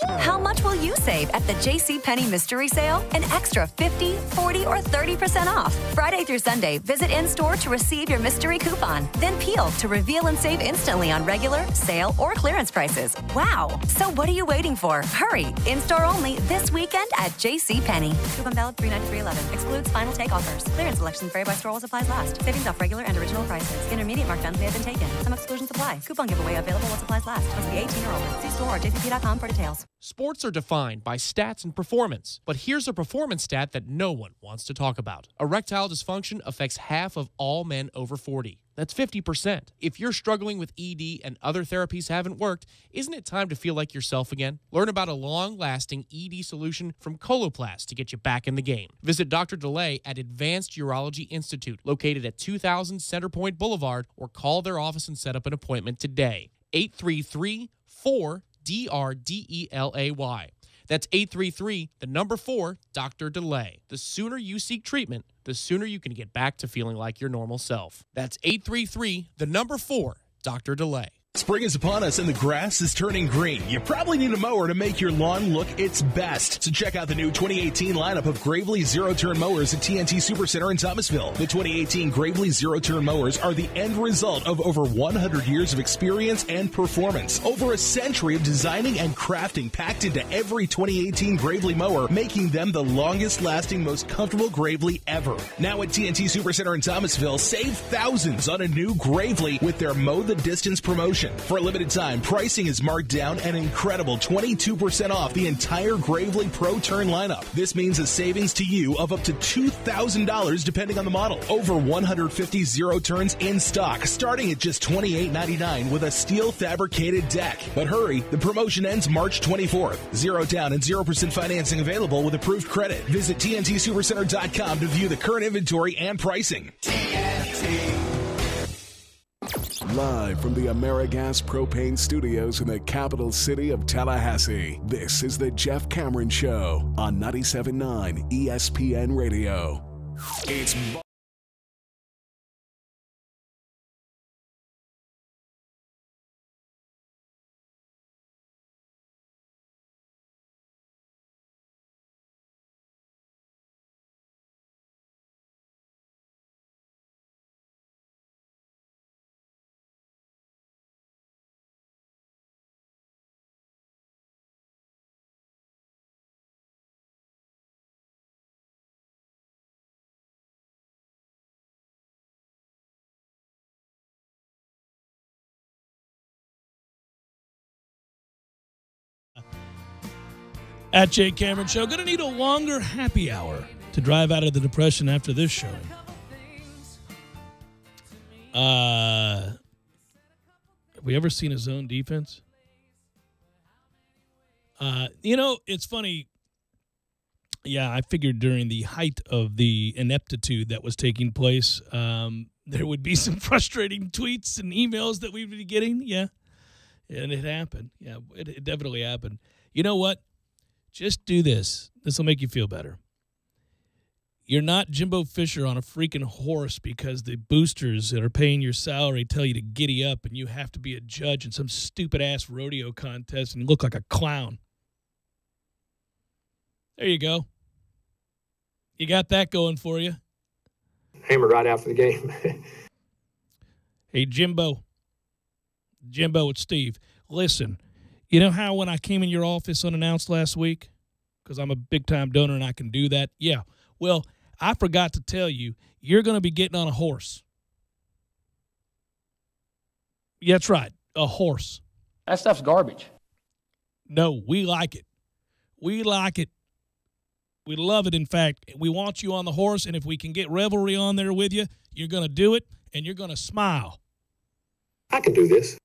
How much will you save at the JCPenney Mystery Sale? An extra 50, 40, or 30% off. Friday through Sunday, visit in-store to receive your mystery coupon. Then peel to reveal and save instantly on regular, sale, or clearance prices. Wow! So what are you waiting for? Hurry! In-store only this weekend at JCPenney. Coupon valid 3/93/11. Excludes final take offers. Clearance selections vary by store while supplies last. Savings off regular and original prices. Intermediate markdowns may have been taken. Some exclusions apply. Coupon giveaway available while supplies last. Must be 18 or older. See store or jcp.com for details. Sports are defined by stats and performance, but here's a performance stat that no one wants to talk about. Erectile dysfunction affects half of all men over 40. That's 50%. If you're struggling with ED and other therapies haven't worked, isn't it time to feel like yourself again? Learn about a long-lasting ED solution from Coloplast to get you back in the game. Visit Dr. DeLay at Advanced Urology Institute, located at 2000 Centerpoint Boulevard, or call their office and set up an appointment today. 833-4DRDELAY. That's 833-4, Dr. DeLay. The sooner you seek treatment, the sooner you can get back to feeling like your normal self. That's 833-4, Dr. DeLay. Spring is upon us and the grass is turning green. You probably need a mower to make your lawn look its best. So check out the new 2018 lineup of Gravely zero-turn mowers at TNT Supercenter in Thomasville. The 2018 Gravely zero-turn mowers are the end result of over 100 years of experience and performance. Over a century of designing and crafting packed into every 2018 Gravely mower, making them the longest-lasting, most comfortable Gravely ever. Now at TNT Supercenter in Thomasville, save thousands on a new Gravely with their Mow the Distance promotion. For a limited time, pricing is marked down an incredible 22% off the entire Gravely Pro Turn lineup. This means a savings to you of up to $2,000 depending on the model. Over 150 zero turns in stock, starting at just $28.99 with a steel fabricated deck. But hurry, the promotion ends March 24th. Zero down and 0% financing available with approved credit. Visit TNTSupercenter.com to view the current inventory and pricing. Live from the AmeriGas Propane Studios in the capital city of Tallahassee, this is the Jeff Cameron Show on 97.9 ESPN Radio. It's at Jay Cameron Show. Going to need a longer happy hour to drive out of the depression after this show. Have we ever seen a zone defense? It's funny. Yeah, I figured during the height of the ineptitude that was taking place, there would be some frustrating tweets and emails that we'd be getting. Yeah, and it happened. Yeah, it definitely happened. You know what? Just do this. This will make you feel better. You're not Jimbo Fisher on a freaking horse because the boosters that are paying your salary tell you to giddy up and you have to be a judge in some stupid-ass rodeo contest and look like a clown. There you go. You got that going for you. Hammer right after the game. Hey, Jimbo. Jimbo, it's Steve. Listen. You know how when I came in your office unannounced last week, because I'm a big-time donor and I can do that? Yeah. Well, I forgot to tell you, you're going to be getting on a horse. Yeah, that's right, a horse. That stuff's garbage. No, we like it. We like it. We love it, in fact. We want you on the horse, and if we can get Revelry on there with you, you're going to do it, and you're going to smile. I can do this.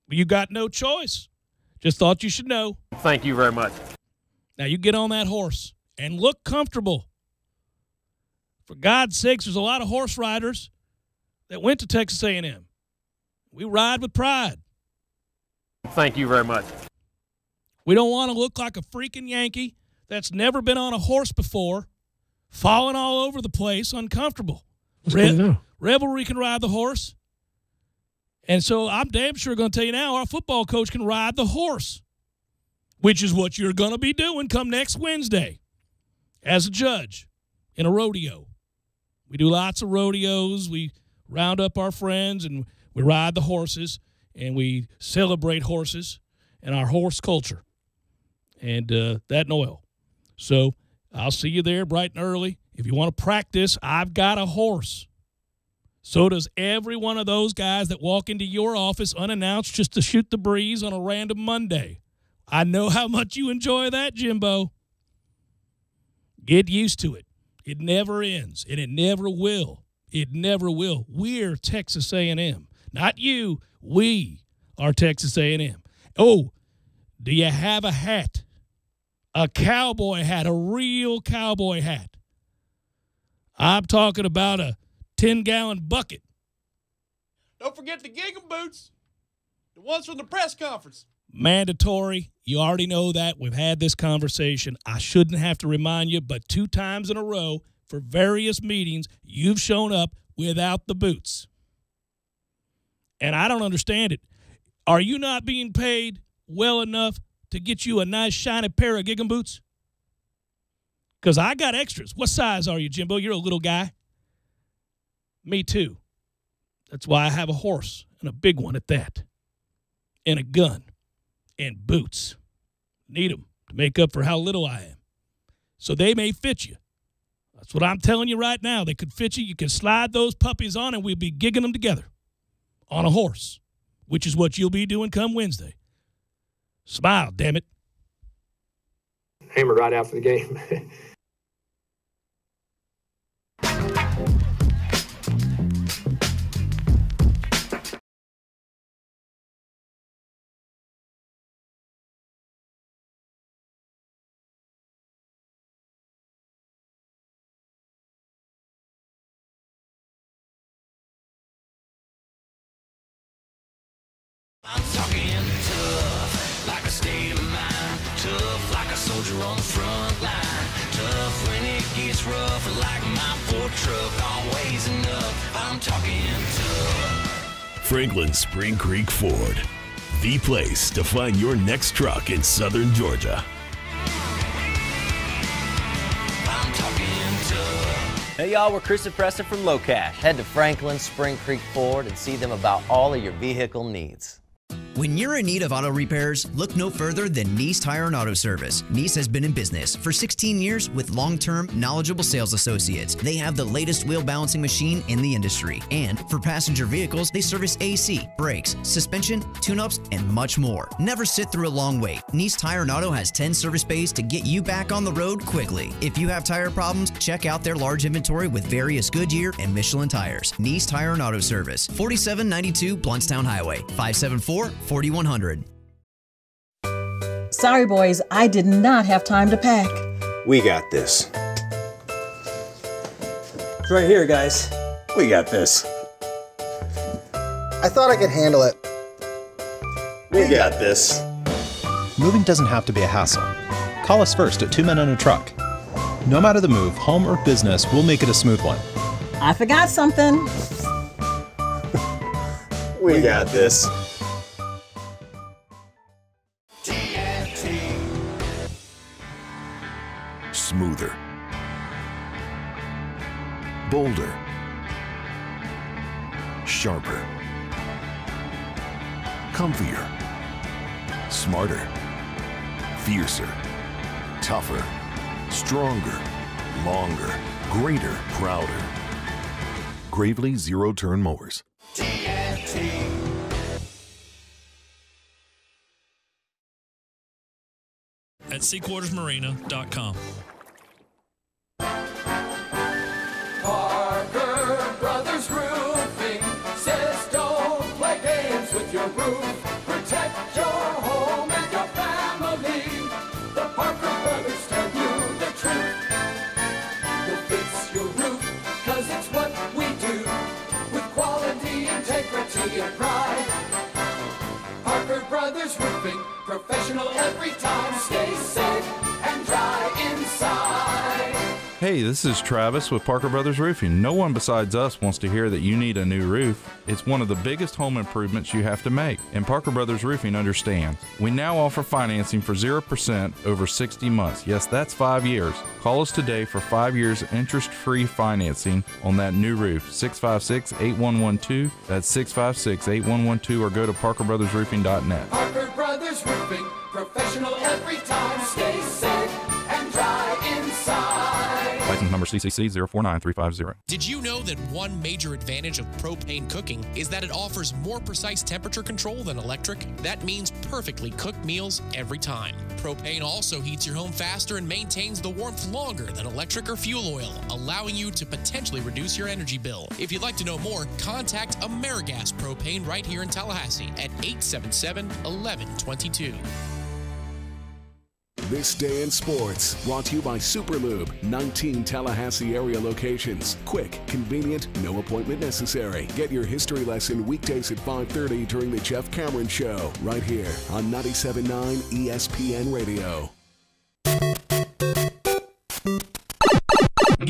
You got no choice. Just thought you should know. Thank you very much. Now you get on that horse and look comfortable. For God's sakes, there's a lot of horse riders that went to Texas A&M. We ride with pride. Thank you very much. We don't want to look like a freaking Yankee that's never been on a horse before, falling all over the place, uncomfortable. Revelry can ride the horse. And so I'm damn sure going to tell you now, our football coach can ride the horse, which is what you're going to be doing come next Wednesday as a judge in a rodeo. We do lots of rodeos. We round up our friends, and we ride the horses, and we celebrate horses and our horse culture and that and oil. So I'll see you there bright and early. If you want to practice, I've got a horse. So does every one of those guys that walk into your office unannounced just to shoot the breeze on a random Monday. I know how much you enjoy that, Jimbo. Get used to it. It never ends, and it never will. It never will. We're Texas A&M. Not you. We are Texas A&M. Oh, do you have a hat? A cowboy hat, a real cowboy hat. I'm talking about a 10-gallon bucket. Don't forget the gingham boots. The ones from the press conference. Mandatory. You already know that. We've had this conversation. I shouldn't have to remind you, but 2 times in a row for various meetings, you've shown up without the boots. And I don't understand it. Are you not being paid well enough to get you a nice shiny pair of Gig 'em boots? Because I got extras. What size are you, Jimbo? You're a little guy. Me too. That's why I have a horse, and a big one at that, and a gun, and boots. Need them to make up for how little I am. So they may fit you. That's what I'm telling you right now. They could fit you. You can slide those puppies on, and we'll be gigging them together on a horse, which is what you'll be doing come Wednesday. Smile, damn it. Hammered right after the game. I'm talking tough, like a state of mind. Tough, like a soldier on the front line. Tough when it gets rough, like my Ford truck, always enough. I'm talking tough. Franklin Spring Creek Ford, the place to find your next truck in southern Georgia. I'm talking tough. Hey y'all, we're Chris and Preston from Low Cash. Head to Franklin Spring Creek Ford and see them about all of your vehicle needs. When you're in need of auto repairs, look no further than Nice Tire and Auto Service. Nice has been in business for 16 years with long-term, knowledgeable sales associates. They have the latest wheel balancing machine in the industry. And for passenger vehicles, they service AC, brakes, suspension, tune-ups, and much more. Never sit through a long wait. Nice Tire and Auto has 10 service bays to get you back on the road quickly. If you have tire problems, check out their large inventory with various Goodyear and Michelin tires. Nice Tire and Auto Service, 4792 Bluntstown Highway, 574-4100. Sorry, boys, I did not have time to pack. We got this. It's right here, guys. We got this. I thought I could handle it. We got this. Moving doesn't have to be a hassle. Call us first at 2 Men and a Truck. No matter the move, home or business, we'll make it a smooth one. I forgot something. We got this. Smoother, bolder, sharper, comfier, smarter, fiercer, tougher, stronger, longer, greater, prouder. Gravely Zero-Turn Mowers. At SeaQuartersMarina.com. Parker Brothers Roofing says don't play games with your roof. Protect your home and your family. The Parker Brothers tell you the truth. We'll fix your roof, cause it's what we do. With quality, integrity, and pride. Parker Brothers Roofing, professional every time. Stay safe and dry inside. Hey, this is Travis with Parker Brothers Roofing. No one besides us wants to hear that you need a new roof. It's one of the biggest home improvements you have to make, and Parker Brothers Roofing understands. We now offer financing for 0% over 60 months. Yes, that's 5 years. Call us today for 5 years interest-free financing on that new roof. 656-8112. That's 656-8112, or go to parkerbrothersroofing.net. Parker Brothers Roofing, professional every time. Stay safe and dry inside. License number CCC 049350. Did you know that one major advantage of propane cooking is that it offers more precise temperature control than electric? That means perfectly cooked meals every time. Propane also heats your home faster and maintains the warmth longer than electric or fuel oil, allowing you to potentially reduce your energy bill. If you'd like to know more, contact AmeriGas Propane right here in Tallahassee at 877-1122. This Day in Sports, brought to you by Superlube, 19 Tallahassee area locations. Quick, convenient, no appointment necessary. Get your history lesson weekdays at 5:30 during the Jeff Cameron Show, right here on 97.9 ESPN Radio.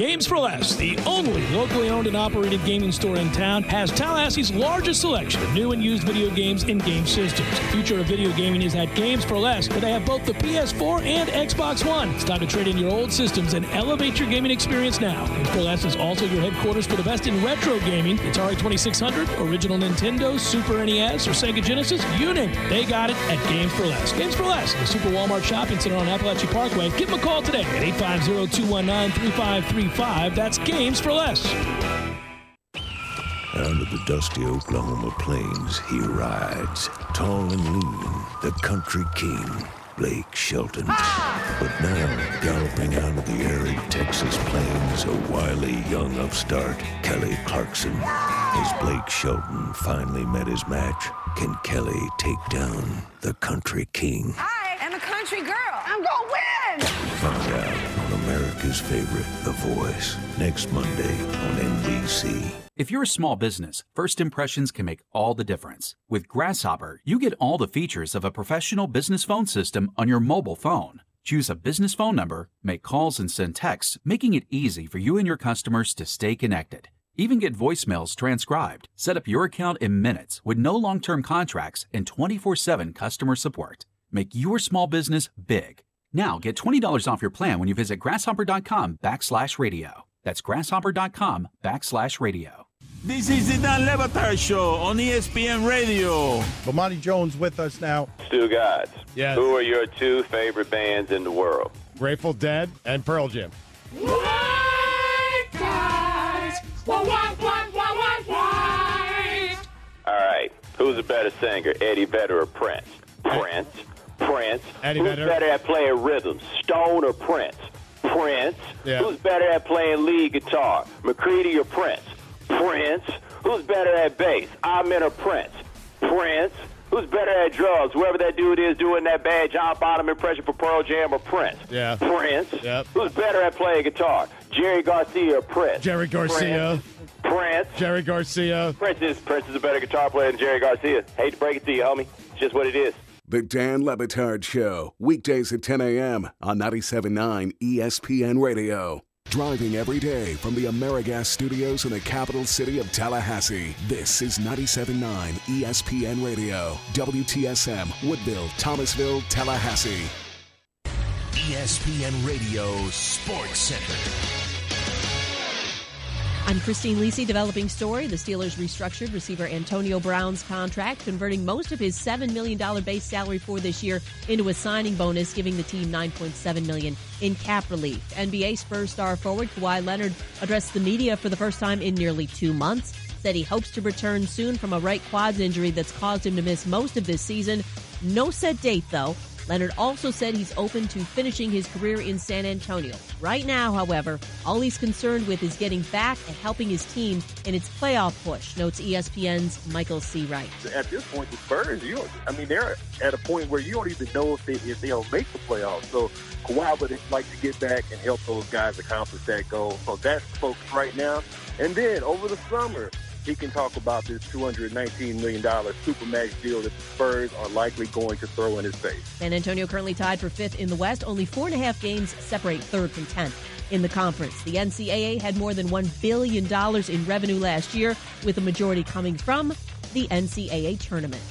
Games for Less, the only locally owned and operated gaming store in town, has Tallahassee's largest selection of new and used video games and game systems. The future of video gaming is at Games for Less, where they have both the PS4 and Xbox One. It's time to trade in your old systems and elevate your gaming experience now. Games for Less is also your headquarters for the best in retro gaming. Atari 2600, original Nintendo, Super NES, or Sega Genesis, you name it. They got it at Games for Less. Games for Less, the Super Walmart Shopping Center on Appalachia Parkway. Give them a call today at 850-219-3535. That's Games for Less. Out of the dusty Oklahoma plains, he rides, tall and lean, the country king, Blake Shelton. But now, galloping out of the arid Texas plains, a wily young upstart, Kelly Clarkson. Has Blake Shelton finally met his match? Can Kelly take down the country king? I am a country girl. I'm gonna win! Find out on America's favorite, The Voice, next Monday on NBC. If you're a small business, first impressions can make all the difference. With Grasshopper, you get all the features of a professional business phone system on your mobile phone. Choose a business phone number, make calls and send texts, making it easy for you and your customers to stay connected. Even get voicemails transcribed. Set up your account in minutes with no long-term contracts and 24/7 customer support. Make your small business big. Now get $20 off your plan when you visit grasshopper.com/radio. That's grasshopper.com/radio. This is the Dan Le Batard Show on ESPN Radio. Bomani Jones with us now. Stu Gods. Yes. Who are your two favorite bands in the world? Grateful Dead and Pearl Jam. White guys. White. All right. Who's a better singer, Eddie Vedder or Prince? Prince. Eddie Who's Vedder. better at playing rhythms, Stone or Prince? Prince. Yeah. Who's better at playing lead guitar, McCready or Prince? Prince. Who's better at bass, Amen or Prince? Prince. Who's better at drugs, whoever that dude is doing that bad John Bonham impression for Pearl Jam or Prince? Yeah. Prince. Yep. Who's better at playing guitar, Jerry Garcia or Prince? Jerry Garcia. Prince. Jerry Garcia. Prince is a better guitar player than Jerry Garcia. Hate to break it to you, homie. It's just what it is. The Dan Le Batard Show, weekdays at 10 a.m. on 97.9 ESPN Radio. Driving every day from the AmeriGas studios in the capital city of Tallahassee. This is 97.9 ESPN Radio, WTSM, Woodville, Thomasville, Tallahassee. ESPN Radio Sports Center. I'm Christine Lisi, developing story. The Steelers restructured receiver Antonio Brown's contract, converting most of his $7 million base salary for this year into a signing bonus, giving the team $9.7 million in cap relief. NBA Spurs star forward Kawhi Leonard addressed the media for the first time in nearly 2 months, said he hopes to return soon from a right quads injury that's caused him to miss most of this season. No set date, though. Leonard also said he's open to finishing his career in San Antonio. Right now, however, all he's concerned with is getting back and helping his team in its playoff push, notes ESPN's Michael C. Wright. At this point, the Spurs, they're at a point where you don't even know if they'll make the playoffs. So Kawhi would like to get back and help those guys accomplish that goal. So that's the focus right now. And then over the summer, he can talk about this $219 million Supermax deal that the Spurs are likely going to throw in his face. San Antonio currently tied for 5th in the West. Only 4.5 games separate 3rd from 10th in the conference. The NCAA had more than $1 billion in revenue last year, with the majority coming from the NCAA tournament.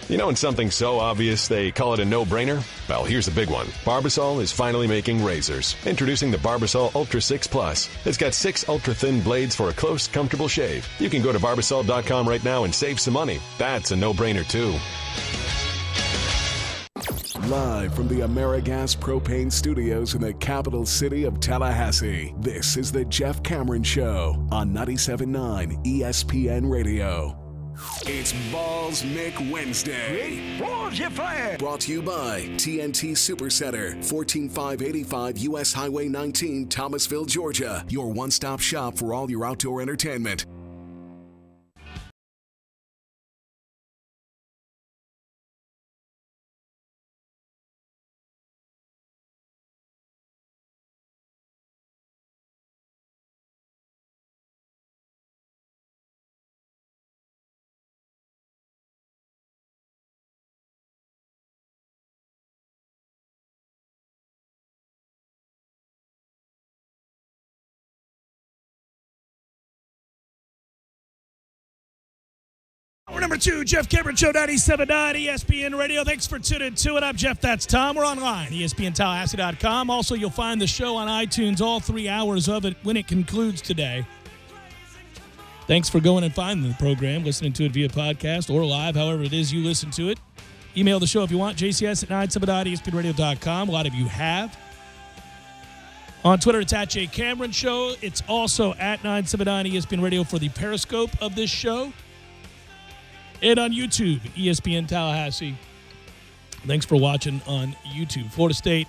You know, when something's so obvious they call it a no-brainer? Well, here's the big one. Barbasol is finally making razors. Introducing the Barbasol Ultra 6 Plus. It's got 6 ultra-thin blades for a close, comfortable shave. You can go to Barbasol.com right now and save some money. That's a no-brainer, too. Live from the AmeriGas Propane Studios in the capital city of Tallahassee, this is the Jeff Cameron Show on 97.9 ESPN Radio. It's Balls Mick Wednesday. Balls you fire. Brought to you by TNT Supercenter, 14585 U.S. Highway 19, Thomasville, Georgia. Your one-stop shop for all your outdoor entertainment. number 2, Jeff Cameron Show, 97.9 ESPN Radio. Thanks for tuning to it. I'm Jeff, that's Tom. We're online, ESPNTallahassee.com. Also, you'll find the show on iTunes, all 3 hours of it when it concludes today. Thanks for going and finding the program, listening to it via podcast or live, however it is you listen to it. Email the show if you want, jcs at 979ESPNradio.com. A lot of you have. On Twitter, it's at J Cameron Show. It's also at 979 ESPN Radio for the Periscope of this show. And on YouTube, ESPN Tallahassee. Thanks for watching on YouTube. Florida State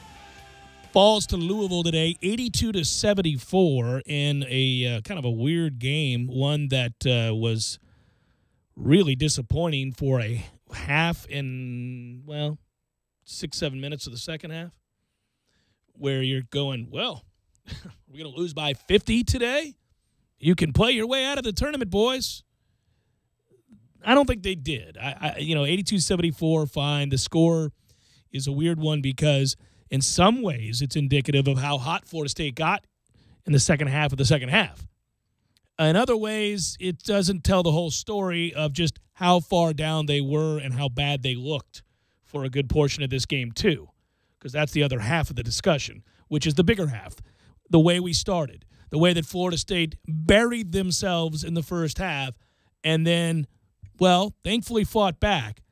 falls to Louisville today, 82-74 in a kind of a weird game, one that was really disappointing for a half in, 6-7 minutes of the second half, where you're going, well, we're going to lose by 50 today? You can play your way out of the tournament, boys. I don't think they did. 82-74, fine. The score is a weird one because in some ways it's indicative of how hot Florida State got in the second half of the second half. In other ways, it doesn't tell the whole story of just how far down they were and how bad they looked for a good portion of this game, too, because that's the other half of the discussion, which is the bigger half, the way we started, the way that Florida State buried themselves in the first half and then, thankfully fought back,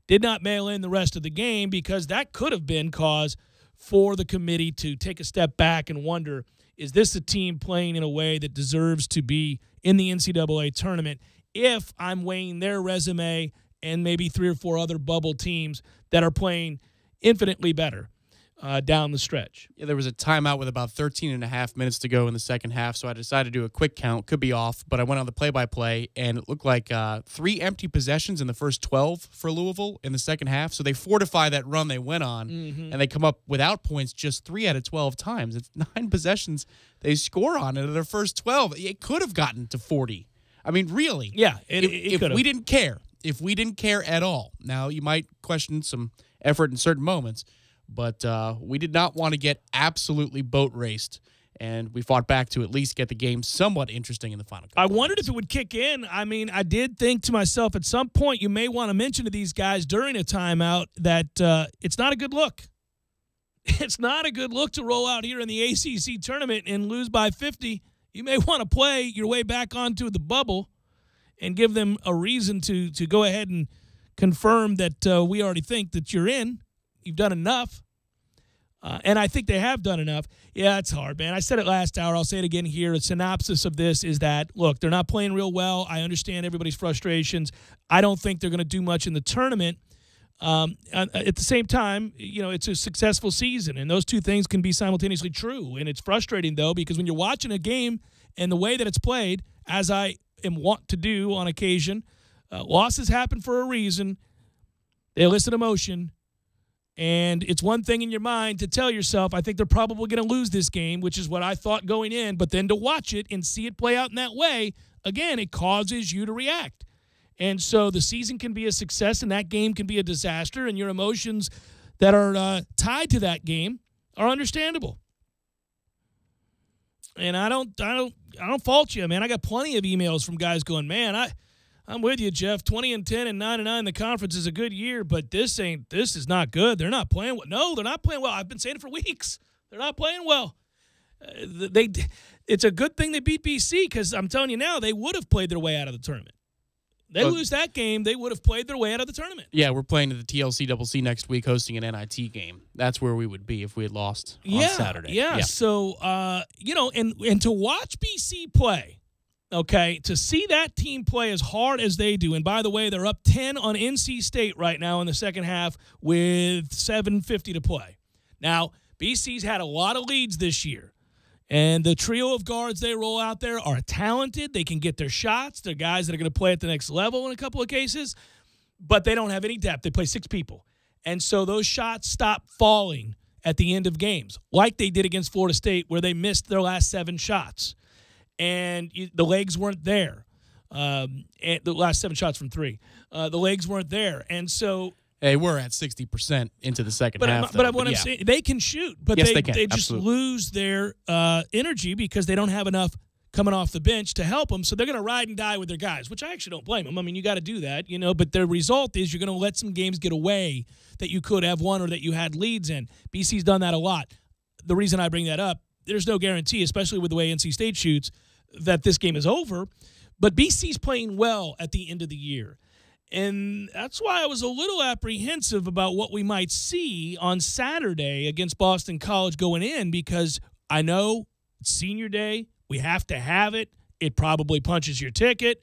did not mail in the rest of the game because that could have been cause for the committee to take a step back and wonder, is this a team playing in a way that deserves to be in the NCAA tournament if I'm weighing their resume and maybe 3 or 4 other bubble teams that are playing infinitely better down the stretch? Yeah, there was a timeout with about 13 and a half minutes to go in the second half, so I decided to do a quick count. Could be off, but I went on the play-by-play, and it looked like 3 empty possessions in the first 12 for Louisville in the second half, so they fortify that run they went on, and they come up without points just 3 out of 12 times. It's 9 possessions they score on in their first 12. It could have gotten to 40. I mean, really. Yeah, if we didn't care at all. Now, you might question some effort in certain moments, but we did not want to get absolutely boat raced, and we fought back to at least get the game somewhat interesting in the final. I wondered if it would kick in. I mean, I did think to myself at some point you may want to mention to these guys during a timeout that it's not a good look. It's not a good look to roll out here in the ACC tournament and lose by 50. You may want to play your way back onto the bubble and give them a reason to go ahead and confirm that we already think that you're in. You've done enough. And I think they have done enough. Yeah, it's hard, man. I said it last hour. I'll say it again here. A synopsis of this is that, look, they're not playing real well. I understand everybody's frustrations. I don't think they're going to do much in the tournament. At the same time, it's a successful season, and those two things can be simultaneously true. And it's frustrating, though, because when you're watching a game and the way that it's played, as I am wont to do on occasion, losses happen for a reason. They elicit emotion. And it's one thing in your mind to tell yourself, I think they're probably going to lose this game, which is what I thought going in. But then to watch it and see it play out in that way, again, it causes you to react. And so the season can be a success and that game can be a disaster, and your emotions that are tied to that game are understandable. And I don't fault you, man. I got plenty of emails from guys going, man, I'm with you, Jeff. 20-10 and 9-9 in the conference is a good year, but this is not good. They're not playing well. No, they're not playing well. I've been saying it for weeks. They're not playing well. It's a good thing they beat BC because I'm telling you now, they would have played their way out of the tournament. They lose that game, they would have played their way out of the tournament. Yeah, we're playing at the TLC next week, hosting an NIT game. That's where we would be if we had lost on Saturday. Yeah. So, and to watch BC play, okay, to see that team play as hard as they do, and by the way, they're up 10 on NC State right now in the second half with 7:50 to play. Now, BC's had a lot of leads this year. And the trio of guards they roll out there are talented. They can get their shots. They're guys that are going to play at the next level in a couple of cases, but they don't have any depth. They play 6 people. And so those shots stop falling at the end of games, like they did against Florida State where they missed their last 7 shots. And the legs weren't there. And the last 7 shots from 3. The legs weren't there. And so Hey, we're at 60% into the second half. But what I'm saying, they can shoot, but yes, they can. just lose their energy because they don't have enough coming off the bench to help them. So they're going to ride and die with their guys, which I actually don't blame them. I mean, you got to do that, but the result is you're going to let some games get away that you could have won or that you had leads in. BC's done that a lot. The reason I bring that up, there's no guarantee, especially with the way NC State shoots, that this game is over. But BC's playing well at the end of the year. And that's why I was a little apprehensive about what we might see on Saturday against Boston College going in, because I know it's senior day. We have to have it. It probably punches your ticket.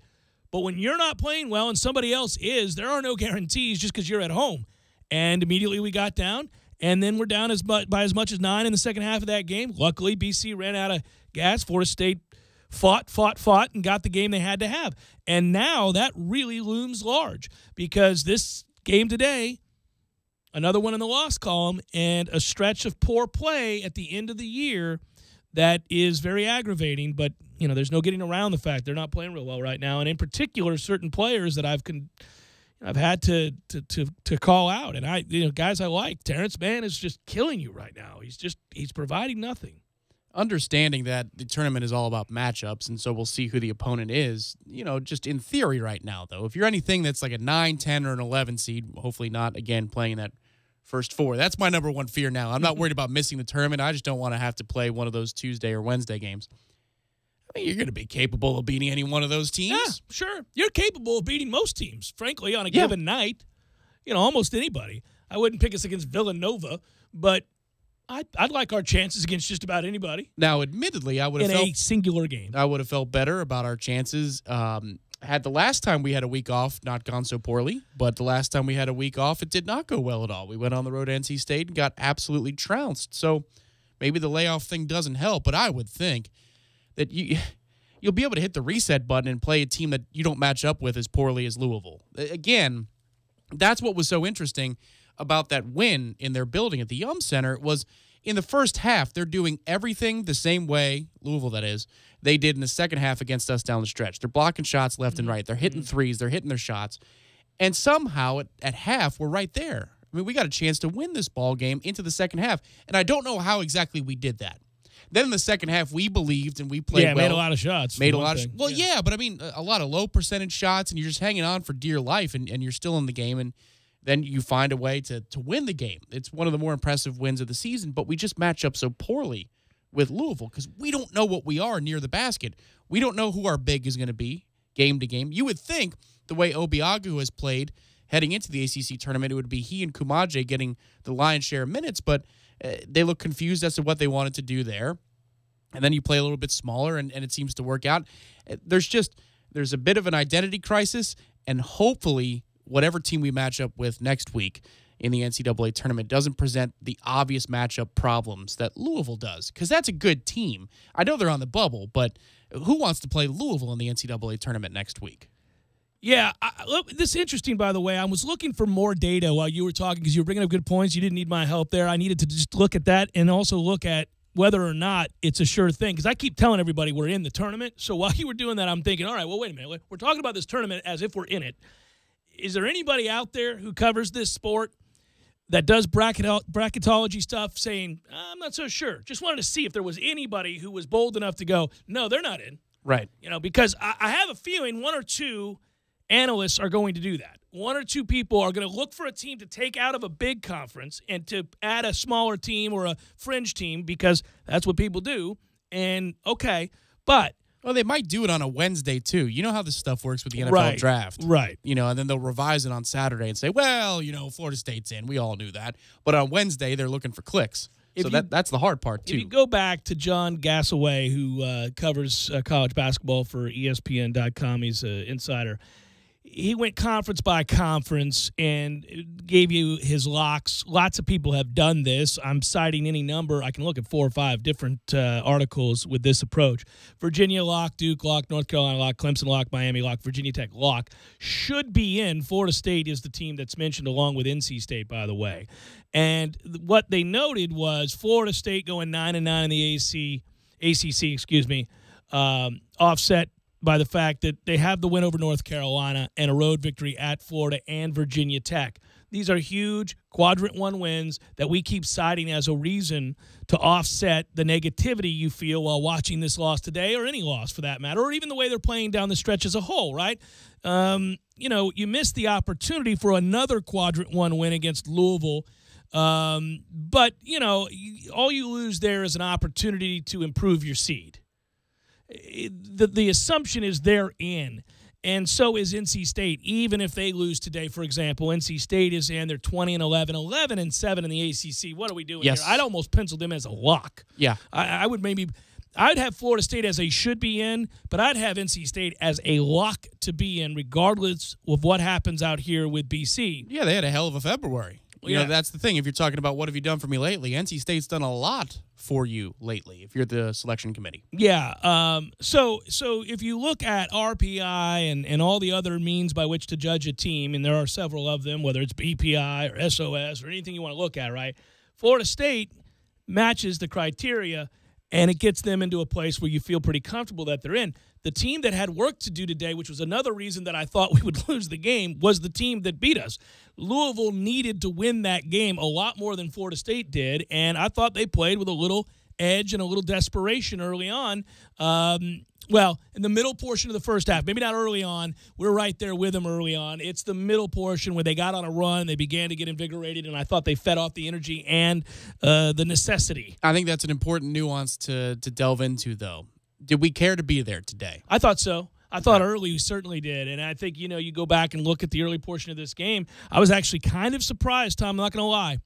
But when you're not playing well and somebody else is, there are no guarantees just because you're at home. And immediately we got down, and then we're down by as much as 9 in the second half of that game. Luckily, BC ran out of gas. Florida State fought, and got the game they had to have. And now that really looms large, because this game today, another one in the loss column, and a stretch of poor play at the end of the year that is very aggravating. But, there's no getting around the fact they're not playing real well right now. And in particular, certain players that I've had to call out. And guys I like, Terrence Mann is just killing you right now. He's providing nothing. Understanding that the tournament is all about matchups, and so we'll see who the opponent is, just in theory right now, though. If you're anything that's like a 9, 10, or an 11 seed, hopefully not, again, playing in that first 4. That's my number one fear now. I'm not worried about missing the tournament. I just don't want to have to play one of those Tuesday or Wednesday games. I mean, you're going to be capable of beating any one of those teams. Yeah, sure. You're capable of beating most teams, frankly, on a given night. Almost anybody. I wouldn't pick us against Villanova, but I'd like our chances against just about anybody. Now, admittedly, I would have felt in a singular game. I would have felt better about our chances had the last time we had a week off not gone so poorly. But the last time we had a week off, it did not go well at all. We went on the road to NC State and got absolutely trounced. So maybe the layoff thing doesn't help. But I would think that you'll be able to hit the reset button and play a team that you don't match up with as poorly as Louisville. Again, that's what was so interesting about that win in their building at the Yum Center. Was in the first half, they're doing everything the same way, Louisville that is, they did in the second half against us down the stretch. They're blocking shots left and right. They're hitting threes. They're hitting their shots. And somehow at half, we're right there. I mean, we got a chance to win this ball game into the second half, and I don't know how exactly we did that. Then in the second half, we believed and we played well. Made a lot of shots. Made a lot of well, yeah, but I mean, a lot of low percentage shots, and you're just hanging on for dear life, and you're still in the game, and then you find a way to win the game. It's one of the more impressive wins of the season, but we just match up so poorly with Louisville because we don't know what we are near the basket. We don't know who our big is going to be game to game. You would think the way Obiagu has played heading into the ACC tournament, it would be he and Kumaje getting the lion's share of minutes, but they look confused as to what they wanted to do there. And then you play a little bit smaller, and it seems to work out. There's a bit of an identity crisis, and hopefully whatever team we match up with next week in the NCAA tournament doesn't present the obvious matchup problems that Louisville does, because that's a good team. I know they're on the bubble, but who wants to play Louisville in the NCAA tournament next week? Yeah, look, this is interesting, by the way. I was looking for more data while you were talking because you were bringing up good points. You didn't need my help there. I needed to just look at that and also look at whether or not it's a sure thing, because I keep telling everybody we're in the tournament. So while you were doing that, I'm thinking, all right, well, wait a minute. We're talking about this tournament as if we're in it. Is there anybody out there who covers this sport that does bracketology stuff saying, I'm not so sure? Just wanted to see if there was anybody who was bold enough to go, no, they're not in. Right. Because I have a feeling one or two analysts are going to do that. One or two people are going to look for a team to take out of a big conference and to add a smaller team or a fringe team, because that's what people do. And, okay, but well, they might do it on a Wednesday, too. You know how this stuff works with the NFL draft. Right. And then they'll revise it on Saturday and say, well, Florida State's in. We all knew that. But on Wednesday, they're looking for clicks. That's the hard part, too. If you go back to John Gassaway, who covers college basketball for ESPN.com, he's an insider. He went conference by conference and gave you his locks. Lots of people have done this. I'm citing any number. I can look at 4 or 5 different articles with this approach. Virginia lock, Duke lock, North Carolina lock, Clemson lock, Miami lock, Virginia Tech lock. Should be in. Florida State is the team that's mentioned along with NC State, by the way. And what they noted was Florida State going 9-9 in the ACC, offset by the fact that they have the win over North Carolina and a road victory at Florida and Virginia Tech. These are huge quadrant one wins that we keep citing as a reason to offset the negativity you feel while watching this loss today, or any loss for that matter, or even the way they're playing down the stretch as a whole, right? You missed the opportunity for another quadrant one win against Louisville. But all you lose there is an opportunity to improve your seed. The assumption is they're in. And so is NC State. Even if they lose today, for example, NC State is in. They're 20-11, 11-7 in the ACC. What are we doing here? I'd almost pencil them as a lock. Yeah. I'd have Florida State as a should be in, but I'd have NC State as a lock to be in regardless of what happens out here with BC. Yeah, they had a hell of a February. That's the thing. If you're talking about what have you done for me lately, NC State's done a lot for you lately if you're the selection committee. Yeah. So if you look at RPI and all the other means by which to judge a team, and there are several of them, whether it's BPI or SOS or anything you want to look at, right? Florida State matches the criteria, and it gets them into a place where you feel pretty comfortable that they're in. The team that had work to do today, which was another reason that I thought we would lose the game, was the team that beat us. Louisville needed to win that game a lot more than Florida State did, and I thought they played with a little edge and a little desperation early on. In the middle portion of the first half, maybe not early on. We're right there with them early on. It's the middle portion where they got on a run, they began to get invigorated, and I thought they fed off the energy and the necessity. I think that's an important nuance to delve into, though. Did we care to be there today? I thought so. I thought early we certainly did. And I think, you go back and look at the early portion of this game. I was actually kind of surprised, Tom, I'm not going to lie.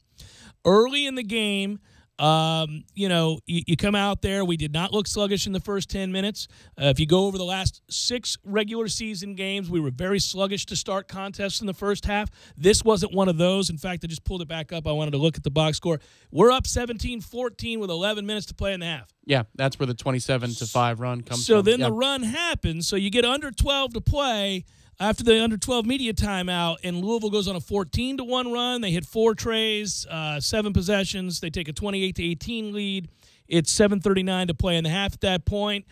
Early in the game, you come out there. We did not look sluggish in the first 10 minutes. If you go over the last 6 regular season games, we were very sluggish to start contests in the first half. This wasn't one of those. In fact, I just pulled it back up. I wanted to look at the box score. We're up 17-14 with 11 minutes to play in the half. Yeah, that's where the 27-5 run comes from. So then the run happens. So you get under 12 to play after the under 12 media timeout, and Louisville goes on a 14-1 run. They hit 4 trays, 7 possessions. They take a 28-18 lead. It's 7:39 to play in the half at that point.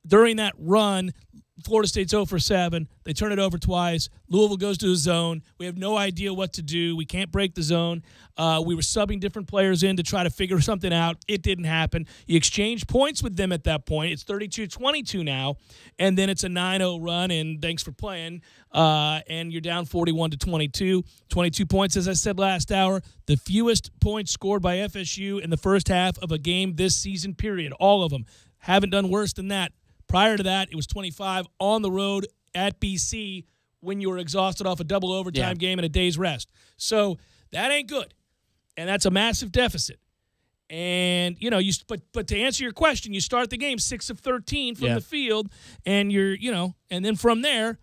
During that run, Florida State's 0 for 7. They turn it over twice. Louisville goes to the zone. We have no idea what to do. We can't break the zone. We were subbing different players in to try to figure something out. It didn't happen. You exchange points with them at that point. It's 32-22 now, and then it's a 9-0 run, and thanks for playing. And you're down 41-22. 22 points, as I said last hour, the fewest points scored by FSU in the first half of a game this season, period. All of them. Haven't done worse than that. Prior to that, it was 25 on the road at BC when you were exhausted off a double overtime game and a day's rest. So that ain't good, and that's a massive deficit. And but to answer your question, you start the game 6 of 13 from the field, and and then from there.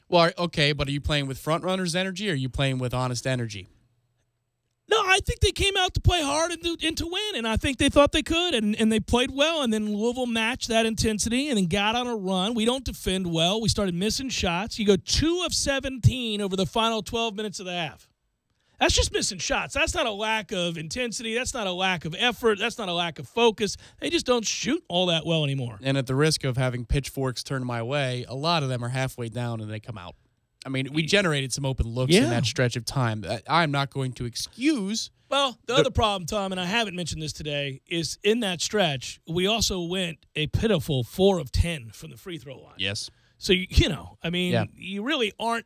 Well, okay, but are you playing with front runners energy, or are you playing with honest energy? No, I think they came out to play hard and to win, and I think they thought they could, and they played well, and then Louisville matched that intensity and then got on a run. We don't defend well. We started missing shots. You go 2 of 17 over the final 12 minutes of the half. That's just missing shots. That's not a lack of intensity. That's not a lack of effort. That's not a lack of focus. They just don't shoot all that well anymore. And at the risk of having pitchforks turned my way, a lot of them are halfway down and they come out. I mean, we generated some open looks in that stretch of time. I'm not going to excuse. Well, the other problem, Tom, and I haven't mentioned this today, is in that stretch, we also went a pitiful 4 of 10 from the free throw line. Yes. So, you really aren't.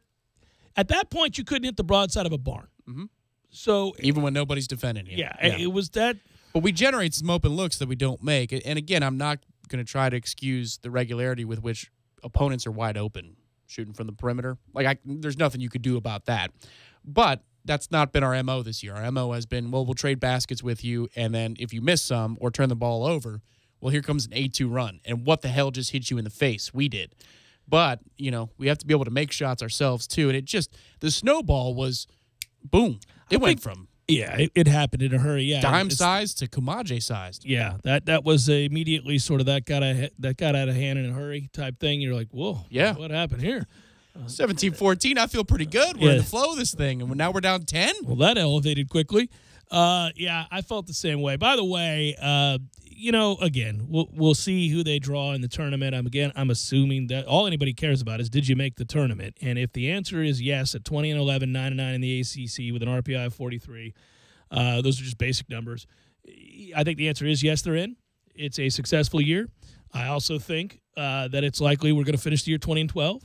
At that point, you couldn't hit the broadside of a barn. Mm-hmm. So even when nobody's defending you. Yeah, it was that. But we generate some open looks that we don't make. And again, I'm not going to try to excuse the regularity with which opponents are wide open shooting from the perimeter. There's nothing you could do about that. But that's not been our MO this year. Our MO has been, we'll trade baskets with you, and then if you miss some or turn the ball over, well, here comes an 8-2 run. And what the hell just hit you in the face? We did. But, we have to be able to make shots ourselves, too. And the snowball was, boom. It went from... Yeah, it happened in a hurry. Yeah, dime-sized to Kumaje-sized. Yeah, that was immediately sort of that got out of hand in a hurry type thing. You're like, whoa, what happened here? 17-14, I feel pretty good. We're in the flow of this thing, and now we're down 10. Well, that elevated quickly. I felt the same way. By the way, again, we'll see who they draw in the tournament. I'm assuming that all anybody cares about is did you make the tournament? And if the answer is yes, at 20-11, 9-9 in the ACC with an RPI of 43, those are just basic numbers. I think the answer is yes, they're in. It's a successful year. I also think that it's likely we're going to finish the year 20-12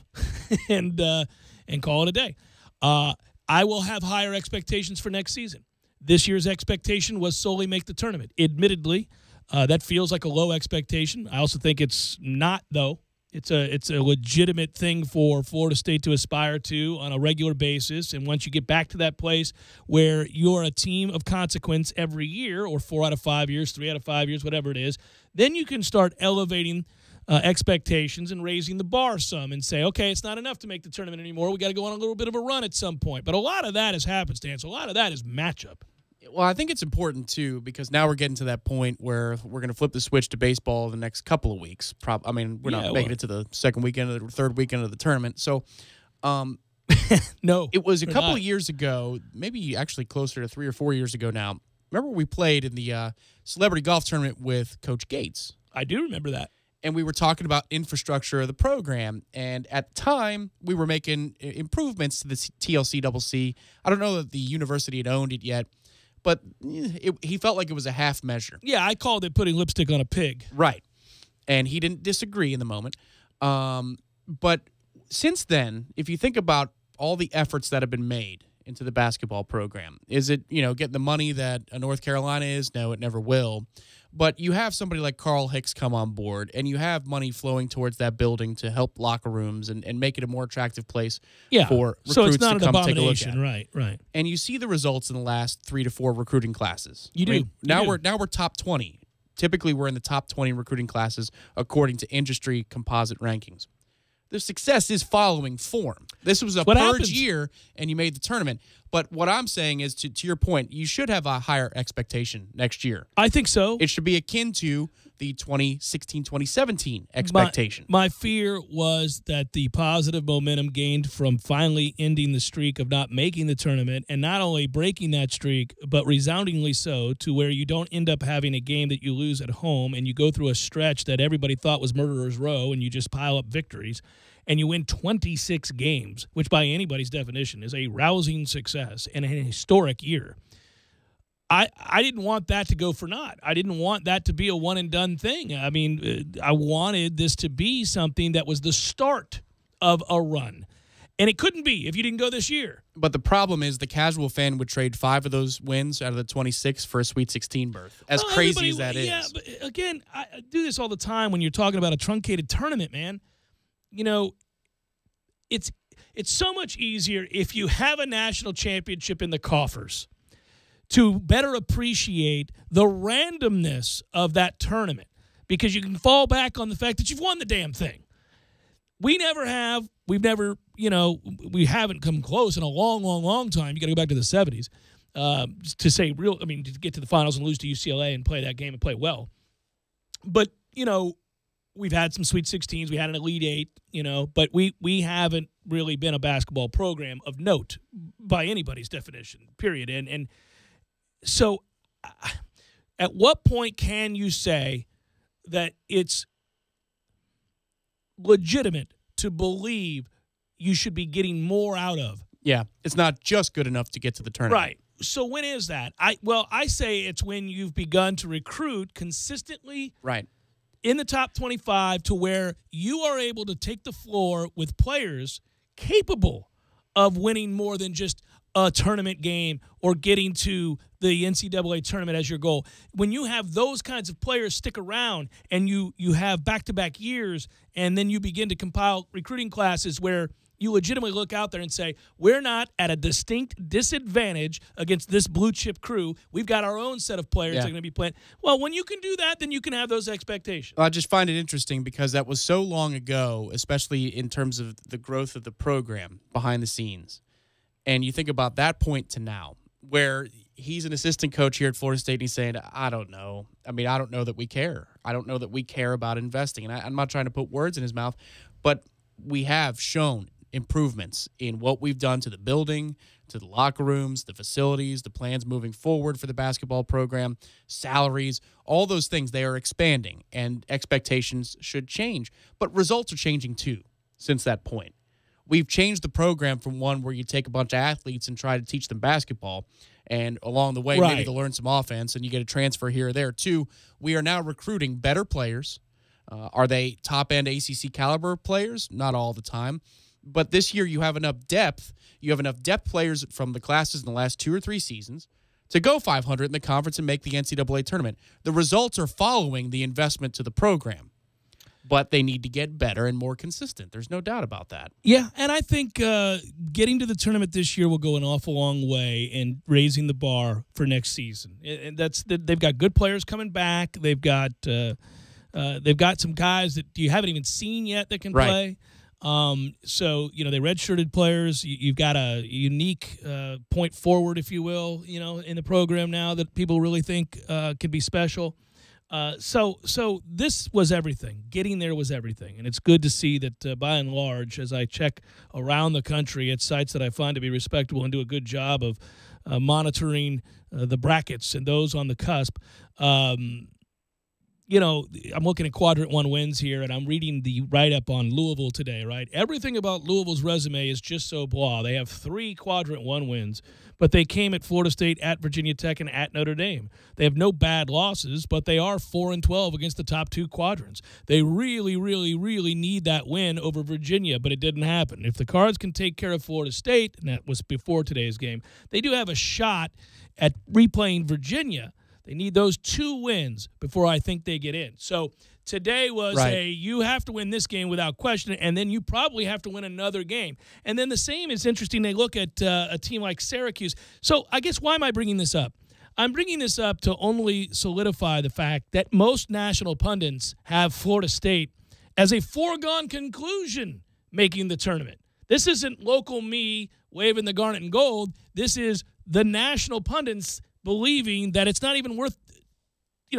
and call it a day. I will have higher expectations for next season. This year's expectation was solely make the tournament. Admittedly, that feels like a low expectation. I also think it's not, though. It's a legitimate thing for Florida State to aspire to on a regular basis. And once you get back to that place where you're a team of consequence every year, or 4 out of 5 years, 3 out of 5 years, whatever it is, then you can start elevating expectations and raising the bar some and say, okay, it's not enough to make the tournament anymore. We got to go on a little bit of a run at some point. But a lot of that is happenstance. A lot of that is matchup. Well, I think it's important, too, because now we're getting to that point where we're going to flip the switch to baseball the next couple of weeks. We're not making it to the second weekend or the third weekend of the tournament. So, no. It was a couple of years ago, maybe actually closer to 3 or 4 years ago now. Remember we played in the celebrity golf tournament with Coach Gates? I do remember that. And we were talking about infrastructure of the program. And at the time, we were making improvements to the TLC-CC. I don't know that the university had owned it yet, but he felt like it was a half measure. Yeah, I called it putting lipstick on a pig. Right. And he didn't disagree in the moment. But since then, if you think about all the efforts that have been made into the basketball program, is it, getting the money that North Carolina is? No, it never will. But you have somebody like Carl Hicks come on board, and you have money flowing towards that building to help locker rooms and make it a more attractive place for recruits so it's not to an come take a look at. abomination, right. And you see the results in the last 3 to 4 recruiting classes. You do. Now we're top 20. Typically, we're in the top 20 recruiting classes according to industry composite rankings. The success is following form. This was a purge year, and you made the tournament. But what I'm saying is, to your point, you should have a higher expectation next year. I think so. It should be akin to the 2016-2017 expectation. My fear was that the positive momentum gained from finally ending the streak of not making the tournament, and not only breaking that streak, but resoundingly so, to where you don't end up having a game that you lose at home and you go through a stretch that everybody thought was murderer's row and you just pile up victories. And you win 26 games, which by anybody's definition is a rousing success and a historic year. I didn't want that to go for naught. I didn't want that to be a one-and-done thing. I mean, I wanted this to be something that was the start of a run. And it couldn't be if you didn't go this year. But the problem is the casual fan would trade 5 of those wins out of the 26 for a Sweet 16 berth, as crazy as that is. Yeah, but again, I do this all the time when you're talking about a truncated tournament, man. It's so much easier if you have a national championship in the coffers to better appreciate the randomness of that tournament, because you can fall back on the fact that you've won the damn thing. We never have. We haven't come close in a long, long, long time. You got to go back to the 70s to say to get to the finals and lose to UCLA and play that game and play well. But, we've had some Sweet 16s. We had an Elite 8, but we haven't really been a basketball program of note by anybody's definition, period. And so at what point can you say that it's legitimate to believe you should be getting more out of? Yeah, it's not just good enough to get to the tournament. Right. So when is that? I say it's when you've begun to recruit consistently. Right. In the top 25, to where you are able to take the floor with players capable of winning more than just a tournament game or getting to the NCAA tournament as your goal. When you have those kinds of players stick around and you have back-to-back years, and then you begin to compile recruiting classes where you legitimately look out there and say, we're not at a distinct disadvantage against this blue-chip crew. We've got our own set of players that are going to be playing. Well, when you can do that, then you can have those expectations. I just find it interesting because that was so long ago, especially in terms of the growth of the program behind the scenes. And you think about that point to now, where he's an assistant coach here at Florida State, and he's saying, I don't know. I don't know that we care. I don't know that we care about investing. And I'm not trying to put words in his mouth, but we have shown improvements in what we've done to the building, to the locker rooms, the facilities, the plans moving forward for the basketball program, salaries, all those things. They are expanding, and expectations should change. But results are changing too since that point. We've changed the program from one where you take a bunch of athletes and try to teach them basketball, and along the way, maybe they'll learn some offense, and you get a transfer here or there. Two, we are now recruiting better players. Are they top-end ACC caliber players? Not all the time. But this year you have enough depth. You have enough depth players from the classes in the last 2 or 3 seasons to go 500 in the conference and make the NCAA tournament. The results are following the investment to the program. But they need to get better and more consistent. There's no doubt about that. Yeah, and I think getting to the tournament this year will go an awful long way in raising the bar for next season. And they've got good players coming back. They've got some guys that you haven't even seen yet that can play. So, they redshirted players. You've got a unique point forward, if you will, in the program now that people really think could be special. So this was everything. Getting there was everything. And it's good to see that by and large, as I check around the country at sites that I find to be respectable and do a good job of monitoring the brackets and those on the cusp, I'm looking at Quadrant 1 wins here, and I'm reading the write-up on Louisville today, right? Everything about Louisville's resume is just so blah. They have 3 Quadrant 1 wins, but they came at Florida State, at Virginia Tech, and at Notre Dame. They have no bad losses, but they are 4-12 against the top 2 quadrants. They really, really, really need that win over Virginia, but it didn't happen. If the Cards can take care of Florida State, and that was before today's game, they do have a shot at replaying Virginia. They need those 2 wins before I think they get in. So today was you have to win this game without question, and then you probably have to win another game. And then the same is interesting. They look at a team like Syracuse. So I guess why am I bringing this up? I'm bringing this up to only solidify the fact that most national pundits have Florida State as a foregone conclusion making the tournament. This isn't local me waving the garnet and gold. This is the national pundits believing that it's not even worth,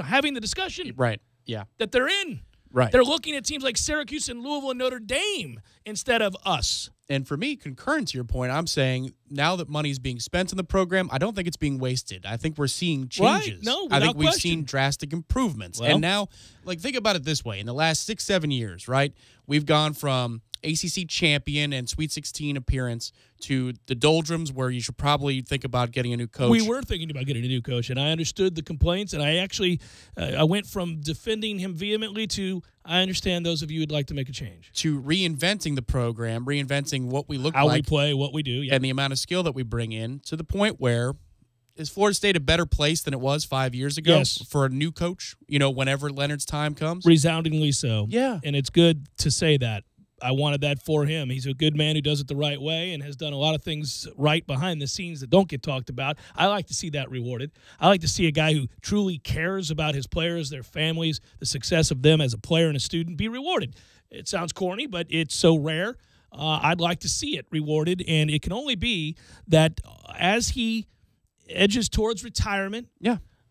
having the discussion. Right. Yeah. That they're in. Right. They're looking at teams like Syracuse and Louisville and Notre Dame instead of us. And for me, concurrent to your point, I'm saying now that money is being spent in the program, I don't think it's being wasted. I think we're seeing changes. Right. No, I think we've question. seen drastic improvements. Well, and now, think about it this way. In the last 6-7 years, right, we've gone from ACC champion and Sweet 16 appearance to the doldrums where you should probably think about getting a new coach. We were thinking about getting a new coach, and I understood the complaints, and I actually I went from defending him vehemently to I understand those of you who'd like to make a change. To reinventing the program, reinventing what we look like. How we play, what we do. Yeah. And the amount of skill that we bring in to the point where is Florida State a better place than it was 5 years ago for a new coach, whenever Leonard's time comes? Resoundingly so. Yeah. And it's good to say that. I wanted that for him. He's a good man who does it the right way and has done a lot of things right behind the scenes that don't get talked about. I like to see that rewarded. I like to see a guy who truly cares about his players, their families, the success of them as a player and a student be rewarded. It sounds corny, but it's so rare. I'd like to see it rewarded, and it can only be that as he edges towards retirement,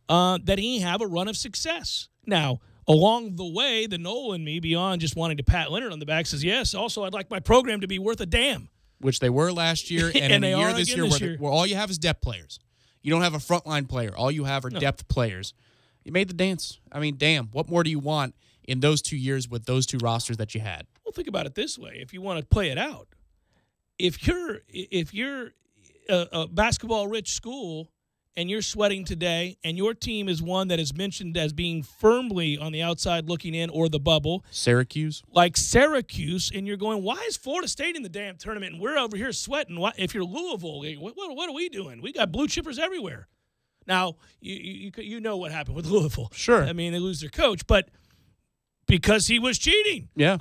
that he have a run of success. Now, along the way, the Noel in me, beyond just wanting to pat Leonard on the back, says, yes, also I'd like my program to be worth a damn. Which they were last year, and in a year this year where all you have is depth players. You don't have a frontline player. All you have are depth players. You made the dance. I mean, damn, what more do you want in those 2 years with those 2 rosters that you had? Well, think about it this way. If you want to play it out, if you're a basketball-rich school and you're sweating today, and your team is one that is mentioned as being firmly on the outside looking in or the bubble. Syracuse. Like Syracuse, and you're going, why is Florida State in the damn tournament, and we're over here sweating? Why, if you're Louisville, what are we doing? We got blue chippers everywhere. Now, you know what happened with Louisville. Sure. I mean, they lose their coach, but because he was cheating. Yeah.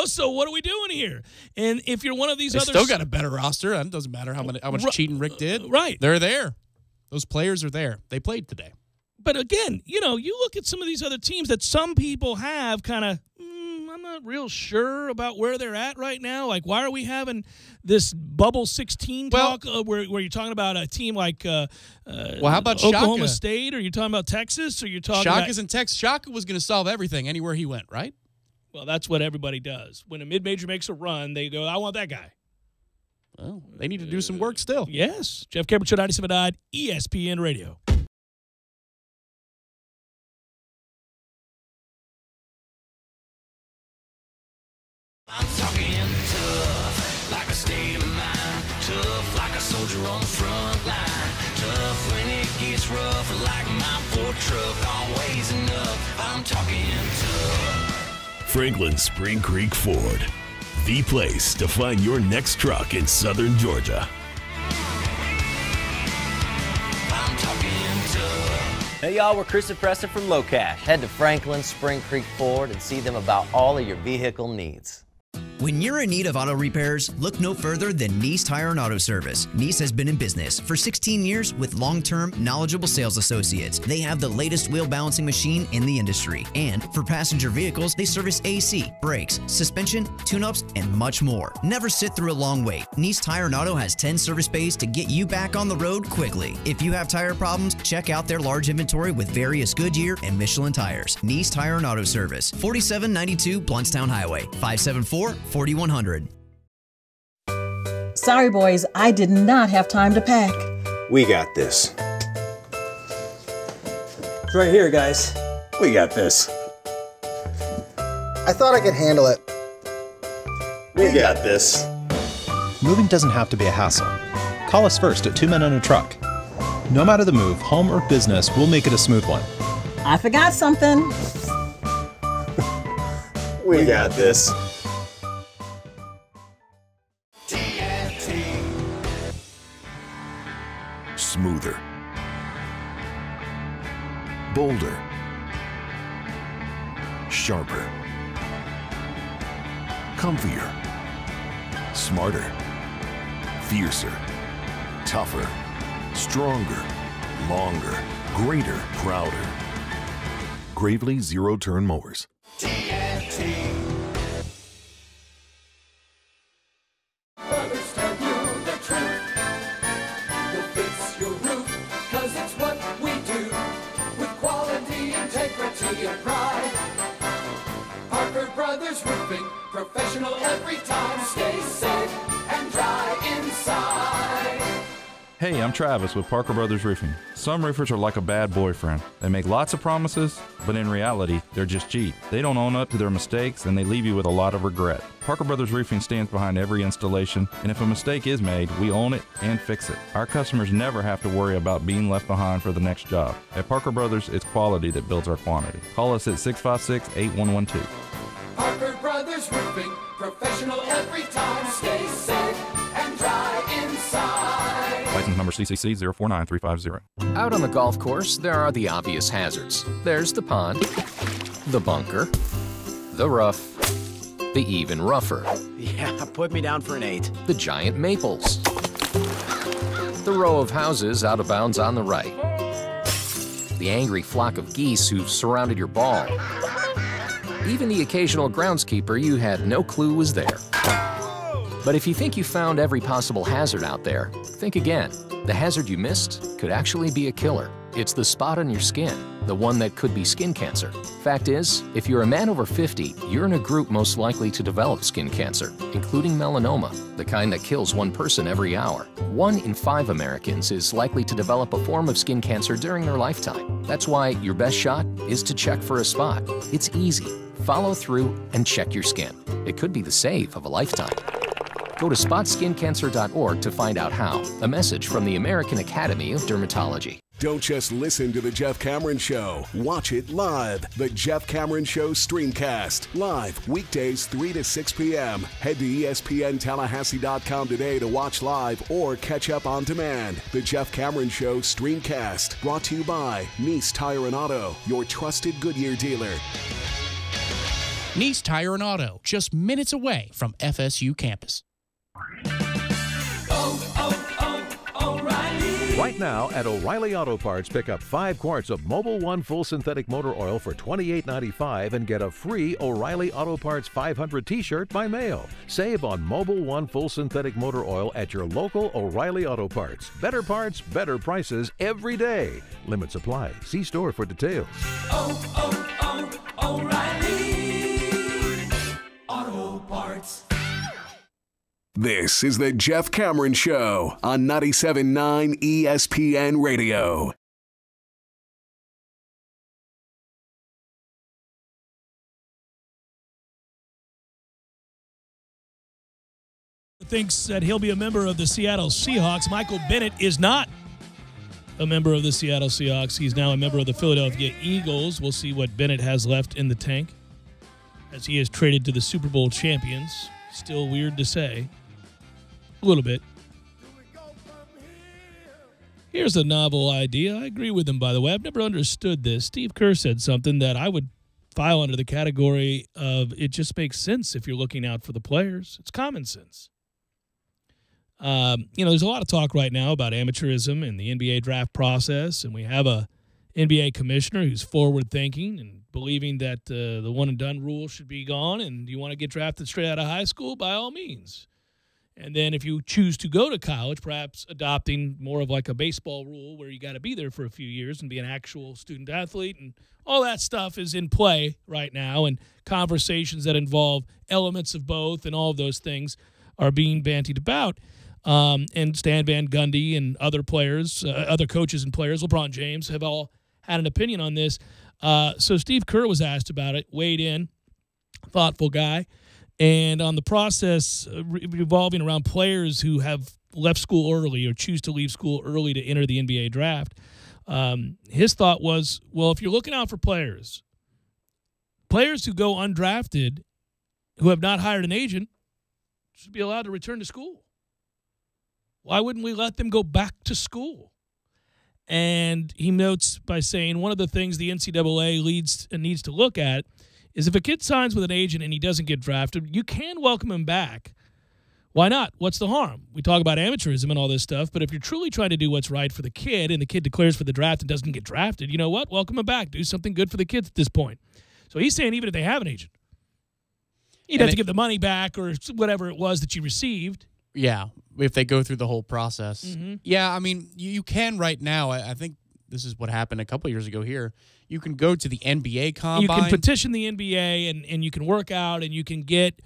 So what are we doing here? And if you're one of these they other... still got a better roster. It doesn't matter how much cheating Rick did. Right. They're there. Those players are there. They played today. But again, you look at some of these other teams that some people have kind of, I'm not real sure about where they're at right now. Like, why are we having this bubble 16 talk where you're talking about a team like how about Oklahoma Shaka? State, or you're talking about Texas, or you're talking Shaka's in Texas. Shaka was going to solve everything anywhere he went, right? Well, that's what everybody does. When a mid-major makes a run, they go, I want that guy. Well, they need to do some work still. Yes. Jeff Cameron Show, 97.9 ESPN Radio. I'm talking tough, like a state of mind. Tough, like a soldier on the front line. Tough when it gets rough, like my Ford truck. Always enough. I'm talking tough. Franklin Spring Creek Ford, the place to find your next truck in southern Georgia. I'm talking tough. Hey y'all, we're Chris and Preston from Low Cash. Head to Franklin Spring Creek Ford and see them about all of your vehicle needs. When you're in need of auto repairs, look no further than Nice Tire and Auto Service. Nice has been in business for 16 years with long-term, knowledgeable sales associates. They have the latest wheel balancing machine in the industry. And for passenger vehicles, they service AC, brakes, suspension, tune-ups, and much more. Never sit through a long wait. Nice Tire and Auto has 10 service bays to get you back on the road quickly. If you have tire problems, check out their large inventory with various Goodyear and Michelin tires. Nice Tire and Auto Service, 4792 Bluntstown Highway, 574-4100. Sorry, boys, I did not have time to pack. We got this. It's right here, guys. We got this. I thought I could handle it. We got this. Moving doesn't have to be a hassle. Call us first at 2 Men and a Truck. No matter the move, home or business, we'll make it a smooth one. I forgot something. We got this. Smoother, bolder, sharper, comfier, smarter, fiercer, tougher, stronger, longer, greater, prouder. Gravely Zero-Turn Mowers. Brothers tell you the truth. We'll fix your roof, 'cause it's what we do. With quality, integrity, and pride. Parker Brothers Roofing, professional every time. Stay safe and dry inside. Hey, I'm Travis with Parker Brothers Roofing. Some roofers are like a bad boyfriend. They make lots of promises, but in reality, they're just cheap. They don't own up to their mistakes, and they leave you with a lot of regret. Parker Brothers Roofing stands behind every installation, and if a mistake is made, we own it and fix it. Our customers never have to worry about being left behind for the next job. At Parker Brothers, it's quality that builds our quantity. Call us at 656-8112. Parker Brothers Roofing, professional every time. Stay safe and dry inside. License number CCC 049350. Out on the golf course, there are the obvious hazards. There's the pond, the bunker, the rough, the even rougher. Yeah, put me down for an 8. The giant maples. The row of houses out of bounds on the right. The angry flock of geese who've surrounded your ball. Even the occasional groundskeeper you had no clue was there. But if you think you found every possible hazard out there, think again. The hazard you missed could actually be a killer. It's the spot on your skin, the one that could be skin cancer. Fact is, if you're a man over 50, you're in a group most likely to develop skin cancer, including melanoma, the kind that kills one person every hour. 1 in 5 Americans is likely to develop a form of skin cancer during their lifetime. That's why your best shot is to check for a spot. It's easy. Follow through and check your skin. It could be the save of a lifetime. Go to spotskincancer.org to find out how. A message from the American Academy of Dermatology. Don't just listen to The Jeff Cameron Show. Watch it live. The Jeff Cameron Show Streamcast. Live weekdays 3 to 6 p.m. Head to ESPNTallahassee.com today to watch live or catch up on demand. The Jeff Cameron Show Streamcast. Brought to you by Nice Tire and Auto, your trusted Goodyear dealer. Nice Tire and Auto, just minutes away from FSU campus. O'Reilly. Right now at O'Reilly Auto Parts, pick up 5 quarts of Mobil 1 Full Synthetic Motor Oil for $28.95 and get a free O'Reilly Auto Parts 500 t-shirt by mail. Save on Mobil 1 Full Synthetic Motor Oil at your local O'Reilly Auto Parts. Better parts, better prices every day. Limits apply. See store for details. O'Reilly. This is the Jeff Cameron Show on 97.9 ESPN Radio. Thinks that he'll be a member of the Seattle Seahawks. Michael Bennett is not a member of the Seattle Seahawks. He's now a member of the Philadelphia Eagles. We'll see what Bennett has left in the tank as he is traded to the Super Bowl champions. Still weird to say. A little bit. Here's a novel idea. I agree with him, by the way. I've never understood this. Steve Kerr said something that I would file under the category of it just makes sense if you're looking out for the players. It's common sense. There's a lot of talk right now about amateurism and the NBA draft process, and we have a NBA commissioner who's forward-thinking and believing that the one-and-done rule should be gone, and you want to get drafted straight out of high school, by all means. And then if you choose to go to college, perhaps adopting more of like a baseball rule where you got to be there for a few years and be an actual student-athlete, and all that stuff is in play right now, and conversations that involve elements of both and all of those things are being bandied about. And Stan Van Gundy and other players, other coaches and players, LeBron James, have all had an opinion on this. So Steve Kerr was asked about it, weighed in, thoughtful guy. And on the process revolving around players who have left school early or choose to leave school early to enter the NBA draft, his thought was, well, if you're looking out for players who go undrafted, who have not hired an agent, should be allowed to return to school. Why wouldn't we let them go back to school? And he notes by saying one of the things the NCAA needs to look at is if a kid signs with an agent and he doesn't get drafted, you can welcome him back. Why not? What's the harm? We talk about amateurism and all this stuff, but if you're truly trying to do what's right for the kid and the kid declares for the draft and doesn't get drafted, you know what? Welcome him back. Do something good for the kids at this point. So he's saying even if they have an agent, you'd have to give the money back or whatever it was that you received. Yeah, if they go through the whole process. Mm-hmm. Yeah, I mean, you can right now. I think this is what happened a couple years ago here. You can go to the NBA Combine. You can petition the NBA, and you can work out, and you can get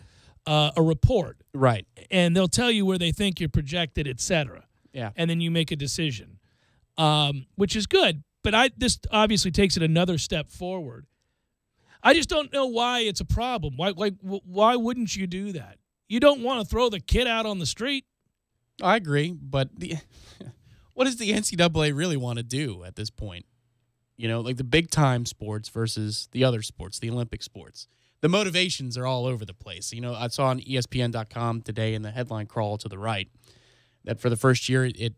a report. Right. And they'll tell you where they think you're projected, et cetera. Yeah. And then you make a decision, which is good. But this obviously takes it another step forward. I just don't know why it's a problem. Why wouldn't you do that? You don't want to throw the kid out on the street. I agree, but what does the NCAA really want to do at this point? You know, like the big-time sports versus the other sports, the Olympic sports. The motivations are all over the place. You know, I saw on ESPN.com today in the headline crawl to the right that for the first year it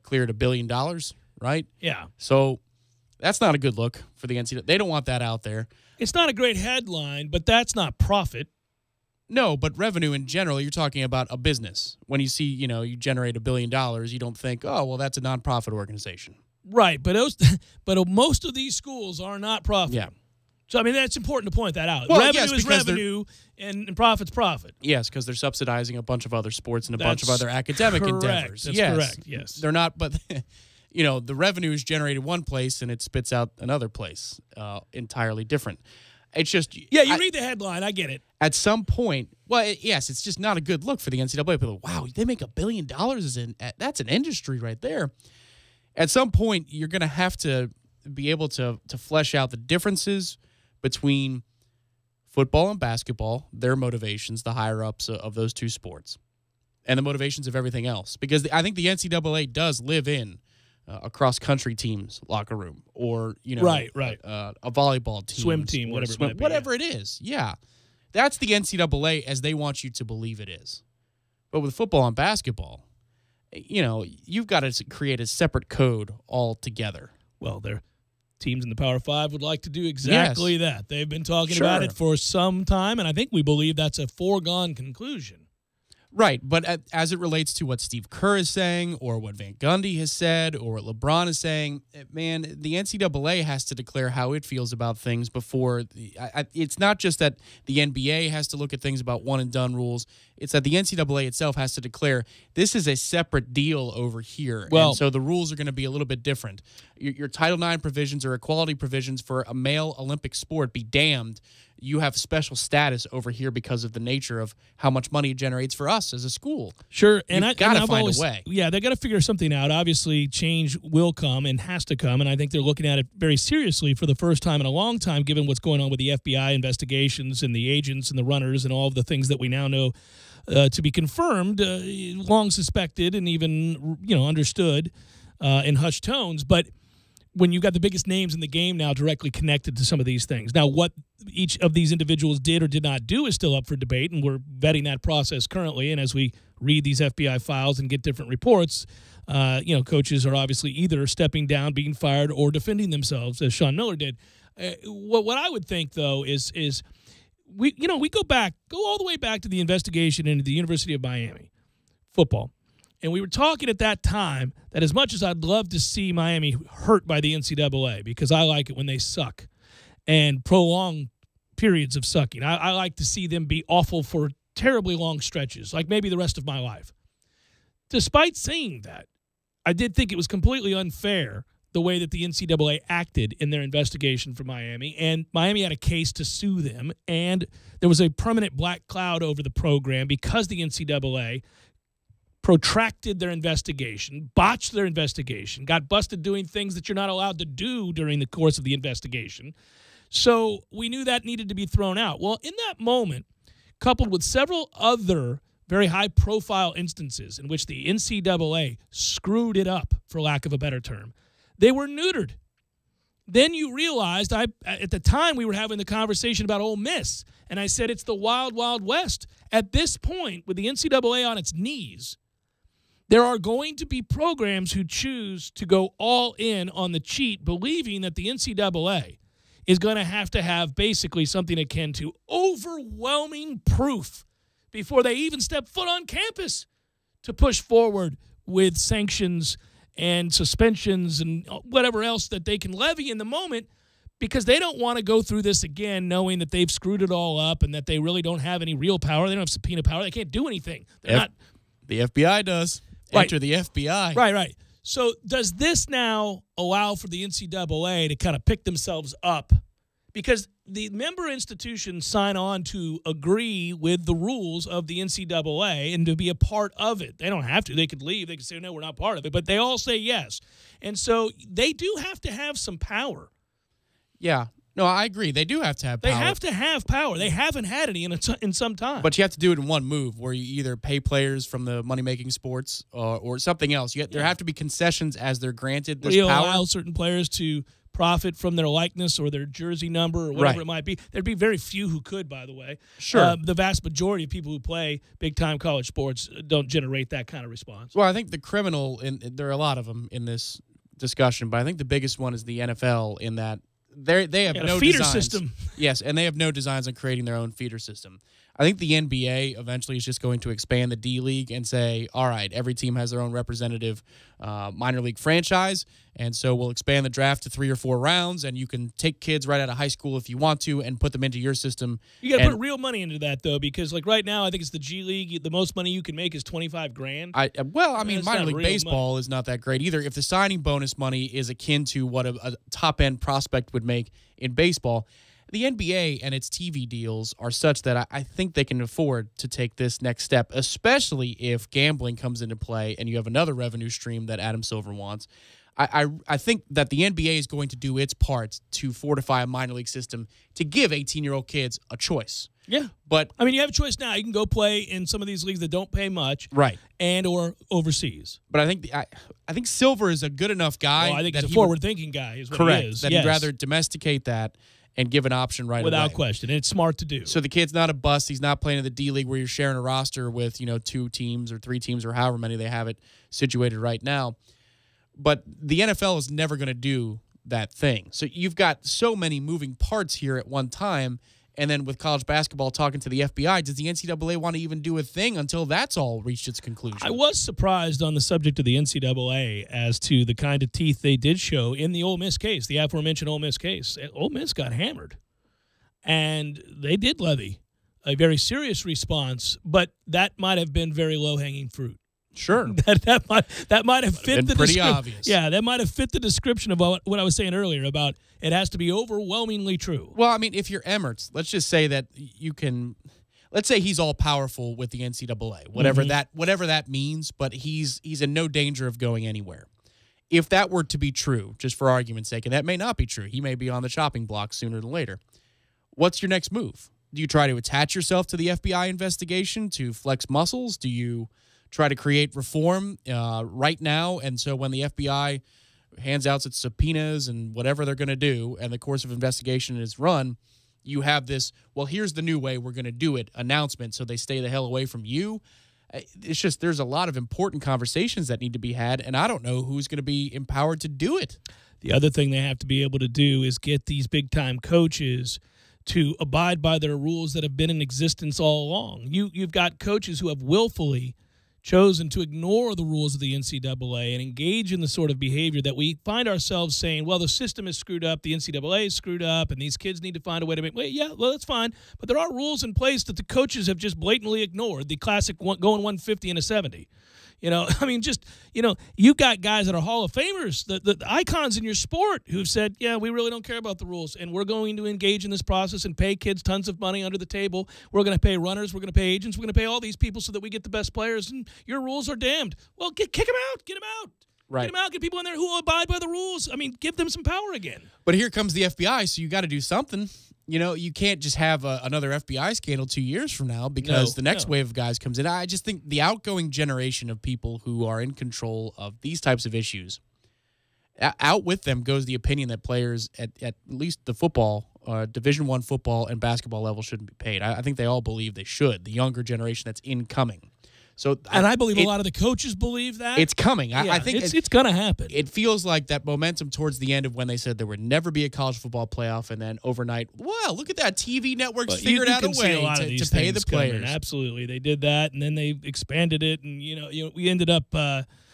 cleared $1 billion, right? Yeah. So that's not a good look for the NCAA. They don't want that out there. It's not a great headline, but that's not profit. No, but revenue in general, you're talking about a business. When you see, you generate $1 billion, you don't think, oh, well, that's a nonprofit organization. Right, but most of these schools are not profit. Yeah. So, I mean, that's important to point that out. Well, revenue yes, is revenue, and profit's profit. Yes, because they're subsidizing a bunch of other sports and a bunch of other academic endeavors. That's yes. correct, yes. They're not, but, the revenue is generated one place and it spits out another place entirely different. It's just... Yeah, you read the headline. I get it. At some point... Well, yes, it's just not a good look for the NCAA. People are, wow, they make $1 billion. That's an industry right there. At some point, you're going to have to be able to flesh out the differences between football and basketball, their motivations, the higher-ups of those two sports, and the motivations of everything else. Because I think the NCAA does live in a cross-country team's locker room, or right. A volleyball team, swim team, whatever it is. Yeah, that's the NCAA as they want you to believe it is. But with football and basketball, you've got to create a separate code altogether. Well, their teams in the Power Five would like to do exactly that. They've been talking about it for some time, and I think we believe that's a foregone conclusion. Right, but as it relates to what Steve Kerr is saying or what Van Gundy has said or what LeBron is saying, man, the NCAA has to declare how it feels about things before. It's not just that the NBA has to look at things about one-and-done rules. It's that the NCAA itself has to declare this is a separate deal over here. Well, and so the rules are going to be a little bit different. your Title IX provisions or equality provisions for a male Olympic sport be damned. You have special status over here because of the nature of how much money it generates for us as a school. Sure, and You've got to find a way. Yeah, they got to figure something out. Obviously, change will come and has to come, and I think they're looking at it very seriously for the first time in a long time, given what's going on with the FBI investigations and the agents and the runners and all of the things that we now know to be confirmed, long suspected and even understood in hushed tones, but when you've got the biggest names in the game now directly connected to some of these things. Now, what each of these individuals did or did not do is still up for debate, and we're vetting that process currently. And as we read these FBI files and get different reports, coaches are obviously either stepping down, being fired, or defending themselves, as Sean Miller did. What I would think, though, is we go all the way back to the investigation into the University of Miami football. And we were talking at that time that as much as I'd love to see Miami hurt by the NCAA, because I like it when they suck and prolong periods of sucking. I like to see them be awful for terribly long stretches, like maybe the rest of my life. Despite saying that, I did think it was completely unfair the way that the NCAA acted in their investigation for Miami, and Miami had a case to sue them, and there was a permanent black cloud over the program because the NCAA protracted their investigation, botched their investigation, got busted doing things that you're not allowed to do during the course of the investigation. So we knew that needed to be thrown out. Well, in that moment, coupled with several other very high-profile instances in which the NCAA screwed it up, for lack of a better term, they were neutered. Then you realized, at the time we were having the conversation about Ole Miss, and I said it's the wild, wild west. At this point, with the NCAA on its knees, there are going to be programs who choose to go all in on the cheat, believing that the NCAA is going to have basically something akin to overwhelming proof before they even step foot on campus to push forward with sanctions and suspensions and whatever else that they can levy in the moment, because they don't want to go through this again knowing that they've screwed it all up and that they really don't have any real power. They don't have subpoena power. They can't do anything. They're not. The FBI does. Right. Enter the FBI. Right. So does this now allow for the NCAA to kind of pick themselves up? Because the member institutions sign on to agree with the rules of the NCAA and to be a part of it. They don't have to. They could leave. They could say, no, we're not part of it. But they all say yes. And so they do have to have some power. Yeah. No, I agree. They do have to have power. They have to have power. They haven't had any in some time. But you have to do it in one move, where you either pay players from the money-making sports or something else. There have to be concessions as they're granted this power. Allow certain players to profit from their likeness or their jersey number or whatever it might be. There'd be very few who could, by the way. Sure. The vast majority of people who play big-time college sports don't generate that kind of response. Well, I think the criminal, there are a lot of them in this discussion, but I think the biggest one is the NFL in that they have no feeder designs. System. Yes, and they have no designs on creating their own feeder system. I think the NBA eventually is just going to expand the D-League and say, all right, every team has their own representative minor league franchise, and so we'll expand the draft to 3 or 4 rounds, and you can take kids right out of high school if you want to and put them into your system. You got to put real money into that, though, because like right now, I think it's the G League. The most money you can make is $25,000. Minor league baseball is not that great either. If the signing bonus money is akin to what a top-end prospect would make in baseball, the NBA and its TV deals are such that I think they can afford to take this next step, especially if gambling comes into play and you have another revenue stream that Adam Silver wants. I think that the NBA is going to do its part to fortify a minor league system to give 18-year-old kids a choice. Yeah. But I mean, you have a choice now. You can go play in some of these leagues that don't pay much. Right. And or overseas. But I think Silver is a good enough guy. Well, I think he's a forward-thinking guy is what correct, he is. That he'd rather domesticate that and give an option right away. Without question. And it's smart to do. So the kid's not a bust. He's not playing in the D-League where you're sharing a roster with, 2 teams or 3 teams or however many they have it situated right now. But the NFL is never going to do that thing. So you've got so many moving parts here at one time. And then with college basketball talking to the FBI, does the NCAA want to even do a thing until that's all reached its conclusion? I was surprised on the subject of the NCAA as to the kind of teeth they did show in the Ole Miss case, the aforementioned Ole Miss case. Ole Miss got hammered, and they did levy a very serious response, but that might have been very low-hanging fruit. Sure. that might have fit the pretty description. obvious. Yeah, that might have fit the description of what I was saying earlier about it has to be overwhelmingly true. Well, I mean, if you're Emirates, let's just say that you can. Let's say he's all powerful with the NCAA, whatever that means. But he's in no danger of going anywhere. If that were to be true, just for argument's sake, and that may not be true, he may be on the chopping block sooner than later. What's your next move? Do you try to attach yourself to the FBI investigation to flex muscles? Do you try to create reform right now? And so when the FBI hands out its subpoenas and whatever they're going to do and the course of investigation is run, you have this, well, here's the new way we're going to do it announcement so they stay the hell away from you. It's just there's a lot of important conversations that need to be had, and I don't know who's going to be empowered to do it. The other thing they have to be able to do is get these big-time coaches to abide by their rules that have been in existence all along. You've got coaches who have willfully chosen to ignore the rules of the NCAA and engage in the sort of behavior that we find ourselves saying, well, the system is screwed up, the NCAA is screwed up, and these kids need to find a way to make – well, that's fine. But there are rules in place that the coaches have just blatantly ignored, the classic going 150 and a 70. I mean, you've got guys that are Hall of Famers, the icons in your sport who've said, yeah, we really don't care about the rules, and we're going to engage in this process and pay kids tons of money under the table. We're going to pay runners. We're going to pay agents. We're going to pay all these people so that we get the best players, and your rules are damned. Well, kick them out. Get them out. Right. Get them out. Get people in there who will abide by the rules. I mean, give them some power again. But here comes the FBI, so you got to do something. You can't just have another FBI scandal 2 years from now because the next wave of guys comes in. I just think the outgoing generation of people who are in control of these types of issues, out with them goes the opinion that players at least the football, Division I football and basketball level shouldn't be paid. I think they all believe they should, the younger generation that's incoming. And I believe a lot of the coaches believe that. It's coming. I think it's going to happen. It feels like that momentum towards the end of when they said there would never be a college football playoff, and then overnight, wow, look at that. TV networks figured out a way to pay the players. Absolutely. They did that, and then they expanded it, and we ended up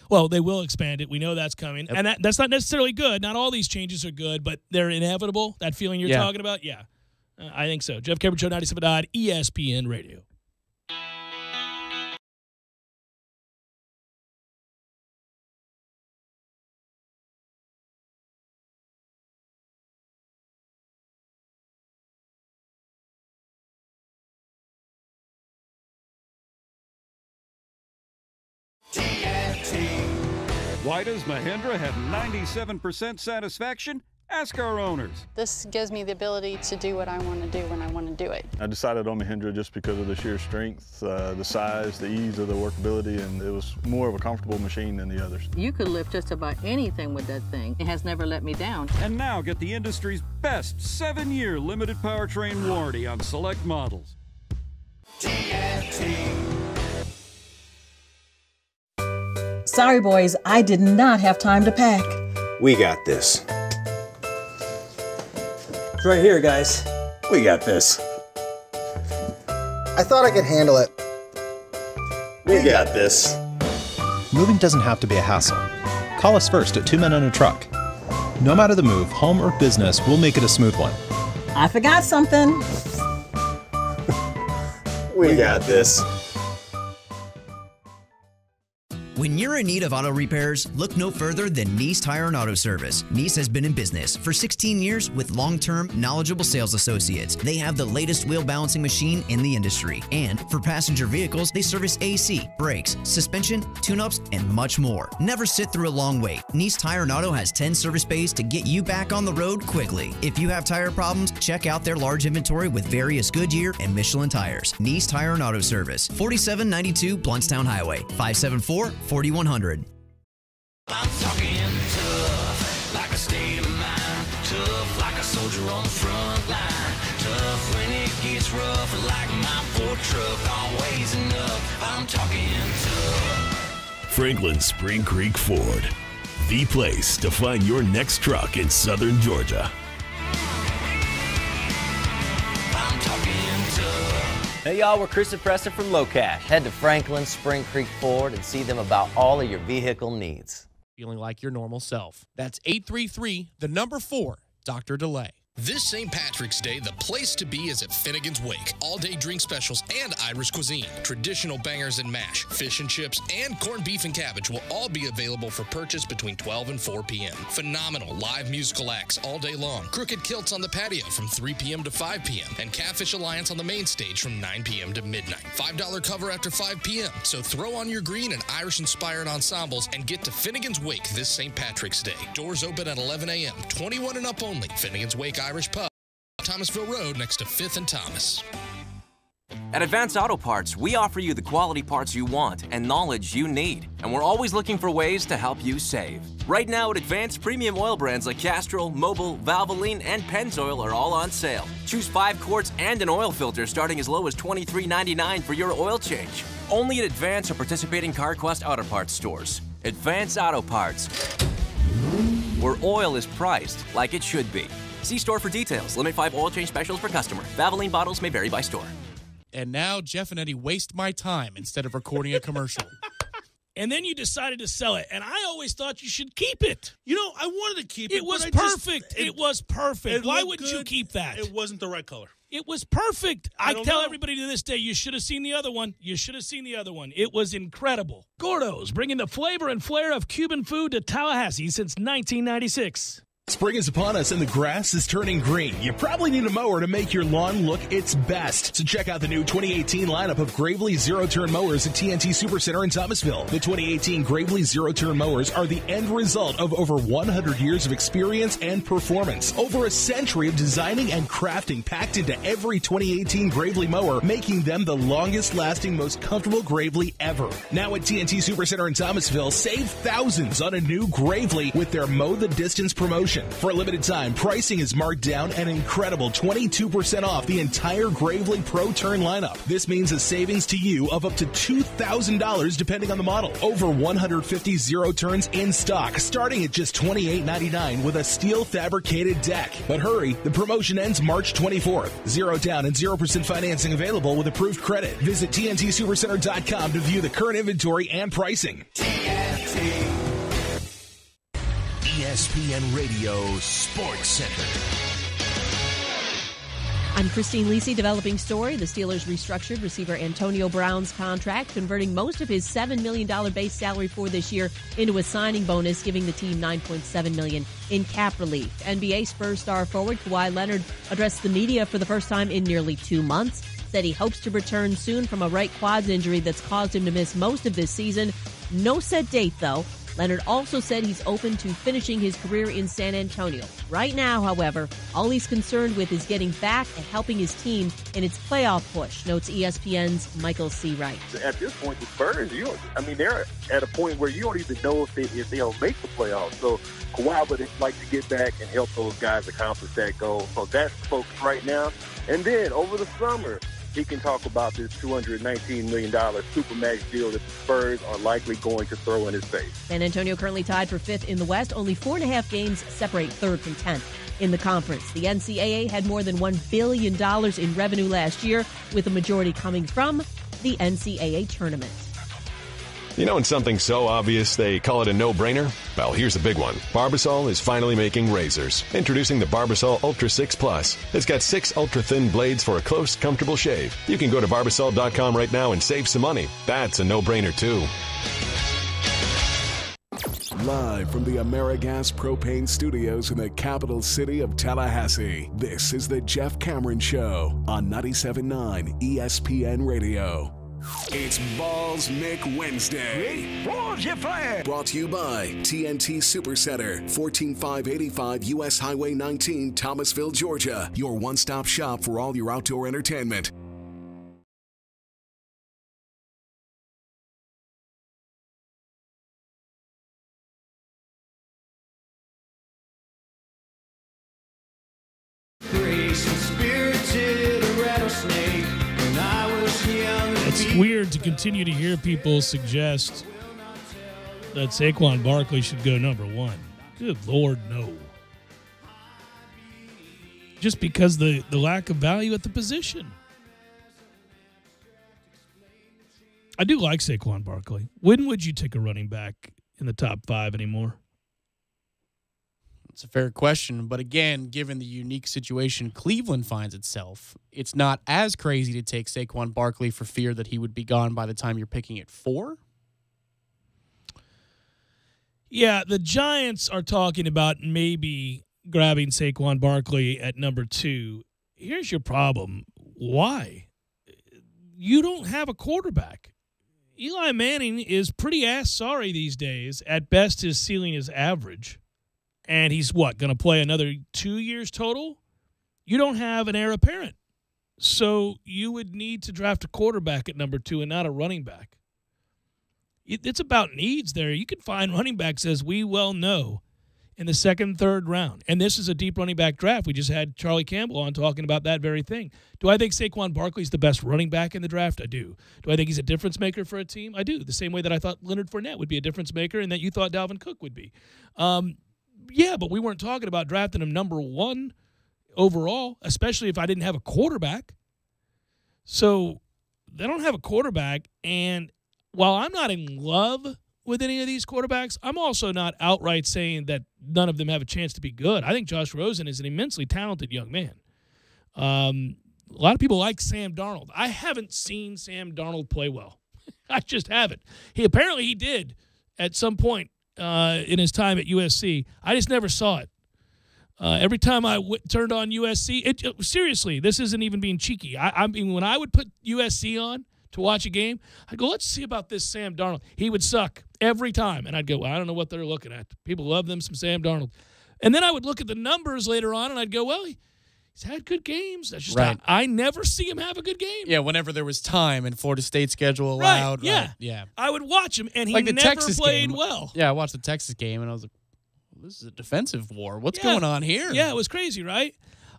well, they will expand it. We know that's coming. Yep. And that's not necessarily good. Not all these changes are good, but they're inevitable. That feeling you're talking about? Yeah. I think so. Jeff Cameron Show, 97.9 ESPN Radio. Why does Mahindra have 97% satisfaction? Ask our owners. This gives me the ability to do what I want to do when I want to do it. I decided on Mahindra just because of the sheer strength, the size, the ease of the workability, and it was more of a comfortable machine than the others. You could lift just about anything with that thing. It has never let me down. And now get the industry's best 7-year limited powertrain warranty on select models. Sorry, boys, I did not have time to pack. We got this. It's right here, guys. We got this. I thought I could handle it. We got this. Moving doesn't have to be a hassle. Call us first at 2 Men and a Truck. No matter the move, home or business, we'll make it a smooth one. I forgot something. We got this. When you're in need of auto repairs, look no further than Nice Tire and Auto Service. Nice has been in business for 16 years with long-term, knowledgeable sales associates. They have the latest wheel balancing machine in the industry. And for passenger vehicles, they service AC, brakes, suspension, tune-ups, and much more. Never sit through a long wait. Nice Tire and Auto has 10 service bays to get you back on the road quickly. If you have tire problems, check out their large inventory with various Goodyear and Michelin tires. Nice Tire and Auto Service, 4792 Bluntstown Highway, 574-4100. I'm talking tough, like a state of mind. Tough, like a soldier on the front line. Tough when it gets rough, like my Ford truck. Always enough, I'm talking tough. Franklin Spring Creek Ford, the place to find your next truck in southern Georgia. I'm talking tough. Hey y'all, we're Chris and Preston from Low Cash. Head to Franklin Spring Creek Ford and see them about all of your vehicle needs. Feeling like your normal self. That's 833, the number 4, Dr. Delay. This St. Patrick's Day, the place to be is at Finnegan's Wake. All-day drink specials and Irish cuisine. Traditional bangers and mash, fish and chips, and corned beef and cabbage will all be available for purchase between 12 and 4 p.m. Phenomenal live musical acts all day long. Crooked Kilts on the patio from 3 p.m. to 5 p.m. And Catfish Alliance on the main stage from 9 p.m. to midnight. $5 cover after 5 p.m. So throw on your green and Irish-inspired ensembles and get to Finnegan's Wake this St. Patrick's Day. Doors open at 11 a.m. 21 and up only. Finnegan's Wake Irish Pub, Thomasville Road next to 5th and Thomas. At Advance Auto Parts, we offer you the quality parts you want and knowledge you need. And we're always looking for ways to help you save. Right now at Advance, premium oil brands like Castrol, Mobil, Valvoline, and Pennzoil are all on sale. Choose 5 quarts and an oil filter starting as low as $23.99 for your oil change. Only at Advance or participating CarQuest Auto Parts stores. Advance Auto Parts, where oil is priced like it should be. See store for details. Limit 5 oil change specials per customer. Valvoline bottles may vary by store. And now Jeff and Eddie waste my time instead of recording a commercial. And then you decided to sell it. And I always thought you should keep it. You know, I wanted to keep it. It was perfect. It was perfect. Why wouldn't you keep that? It wasn't the right color. It was perfect. I tell everybody to this day, you should have seen the other one. You should have seen the other one. It was incredible. Gordo's, bringing the flavor and flair of Cuban food to Tallahassee since 1996. Spring is upon us and the grass is turning green. You probably need a mower to make your lawn look its best. So check out the new 2018 lineup of Gravely zero-turn mowers at TNT Supercenter in Thomasville. The 2018 Gravely zero-turn mowers are the end result of over 100 years of experience and performance. Over a century of designing and crafting packed into every 2018 Gravely mower, making them the longest-lasting, most comfortable Gravely ever. Now at TNT Supercenter in Thomasville, save thousands on a new Gravely with their Mow the Distance promotion. For a limited time, pricing is marked down an incredible 22% off the entire Gravely Pro Turn lineup. This means a savings to you of up to $2,000 depending on the model. Over 150 zero turns in stock, starting at just $28.99 with a steel fabricated deck. But hurry, the promotion ends March 24th. Zero down and 0% financing available with approved credit. Visit TNTSupercenter.com to view the current inventory and pricing. TNT. ESPN Radio Sports Center. I'm Christine Lisi, developing story. The Steelers restructured receiver Antonio Brown's contract, converting most of his $7 million base salary for this year into a signing bonus, giving the team $9.7 million in cap relief. NBA Spurs star forward Kawhi Leonard addressed the media for the first time in nearly 2 months. Said he hopes to return soon from a right quads injury that's caused him to miss most of this season. No set date, though. Leonard also said he's open to finishing his career in San Antonio. Right now, however, all he's concerned with is getting back and helping his team in its playoff push, notes ESPN's Michael C. Wright. At this point, the Spurs, they're at a point where you don't even know if they'll make the playoffs. So Kawhi would like to get back and help those guys accomplish that goal. So that's the focus right now. And then over the summer, he can talk about this $219 million Supermax deal that the Spurs are likely going to throw in his face. San Antonio currently tied for 5th in the West. Only 4.5 games separate 3rd from 10th in the conference. The NCAA had more than $1 billion in revenue last year, with a majority coming from the NCAA tournament. You know, when something's so obvious they call it a no-brainer? Well, here's the big one. Barbasol is finally making razors. Introducing the Barbasol Ultra 6 Plus. It's got 6 ultra-thin blades for a close, comfortable shave. You can go to Barbasol.com right now and save some money. That's a no-brainer, too. Live from the AmeriGas Propane Studios in the capital city of Tallahassee, this is the Jeff Cameron Show on 97.9 ESPN Radio. It's Balls Mick Wednesday. Brought to you by TNT Supercenter, 14585 U.S. Highway 19, Thomasville, Georgia. Your one-stop shop for all your outdoor entertainment. Grace and spirited a rattlesnake when I was young. It's weird to continue to hear people suggest that Saquon Barkley should go number 1. Good Lord, no. Just because the lack of value at the position. I do like Saquon Barkley. When would you take a running back in the top 5 anymore? It's a fair question, but again, given the unique situation Cleveland finds itself, it's not as crazy to take Saquon Barkley for fear that he would be gone by the time you're picking at 4. Yeah, the Giants are talking about maybe grabbing Saquon Barkley at number 2. Here's your problem. Why? You don't have a quarterback. Eli Manning is pretty ass sorry these days. At best, his ceiling is average. And he's what, going to play another 2 years total? You don't have an heir apparent. So you would need to draft a quarterback at number 2 and not a running back. It's about needs there. You can find running backs, as we well know, in the second, third round. And this is a deep running back draft. We just had Charlie Campbell on talking about that very thing. Do I think Saquon Barkley is the best running back in the draft? I do. Do I think he's a difference maker for a team? I do. The same way that I thought Leonard Fournette would be a difference maker and that you thought Dalvin Cook would be. Yeah, but we weren't talking about drafting him number 1 overall, especially if I didn't have a quarterback. So they don't have a quarterback, and while I'm not in love with any of these quarterbacks, I'm also not outright saying that none of them have a chance to be good. I think Josh Rosen is an immensely talented young man. A lot of people like Sam Darnold. I haven't seen Sam Darnold play well. I just haven't. Apparently he did at some point in his time at USC. I just never saw it. Every time I turned on USC, seriously, this isn't even being cheeky. I mean, when I would put USC on to watch a game, I'd go, let's see about this Sam Darnold. He would suck every time. And I'd go, well, I don't know what they're looking at. People love them some Sam Darnold. And then I would look at the numbers later on, and I'd go, well, he's had good games. That's just right. I never see him have a good game. Yeah, whenever there was time and Florida State schedule allowed. Right, yeah. Right, yeah. I would watch him, and he like the never Texas played game. well. Yeah, I watched the Texas game, and I was like, well, this is a defensive war. What's going on here? Yeah, it was crazy, right?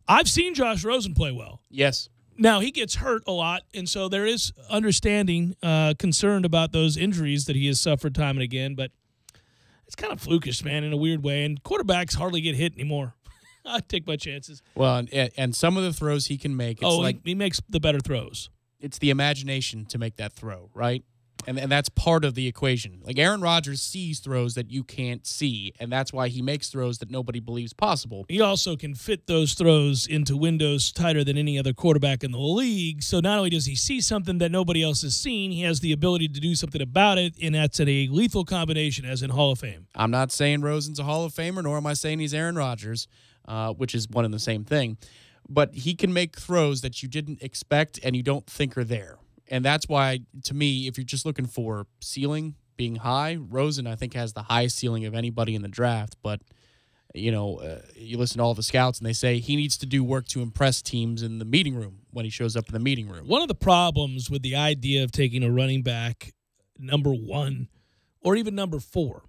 I've seen Josh Rosen play well. Yes. Now, he gets hurt a lot, and so there is understanding, concerned about those injuries that he has suffered time and again, but it's kind of flukish, man, in a weird way, and quarterbacks hardly get hit anymore. I take my chances. Well, and some of the throws he can make, it's he makes the better throws. It's the imagination to make that throw, right? And that's part of the equation. Like Aaron Rodgers sees throws that you can't see, and that's why he makes throws that nobody believes possible. He also can fit those throws into windows tighter than any other quarterback in the league. So not only does he see something that nobody else has seen, he has the ability to do something about it, and that's a lethal combination, as in Hall of Fame. I'm not saying Rosen's a Hall of Famer, nor am I saying he's Aaron Rodgers, which is one and the same thing. But he can make throws that you didn't expect and you don't think are there. And that's why, to me, if you're just looking for ceiling being high, Rosen, I think, has the highest ceiling of anybody in the draft. But, you listen to all the scouts, and they say he needs to do work to impress teams in the meeting room when he shows up in the meeting room. One of the problems with the idea of taking a running back number 1 or even number 4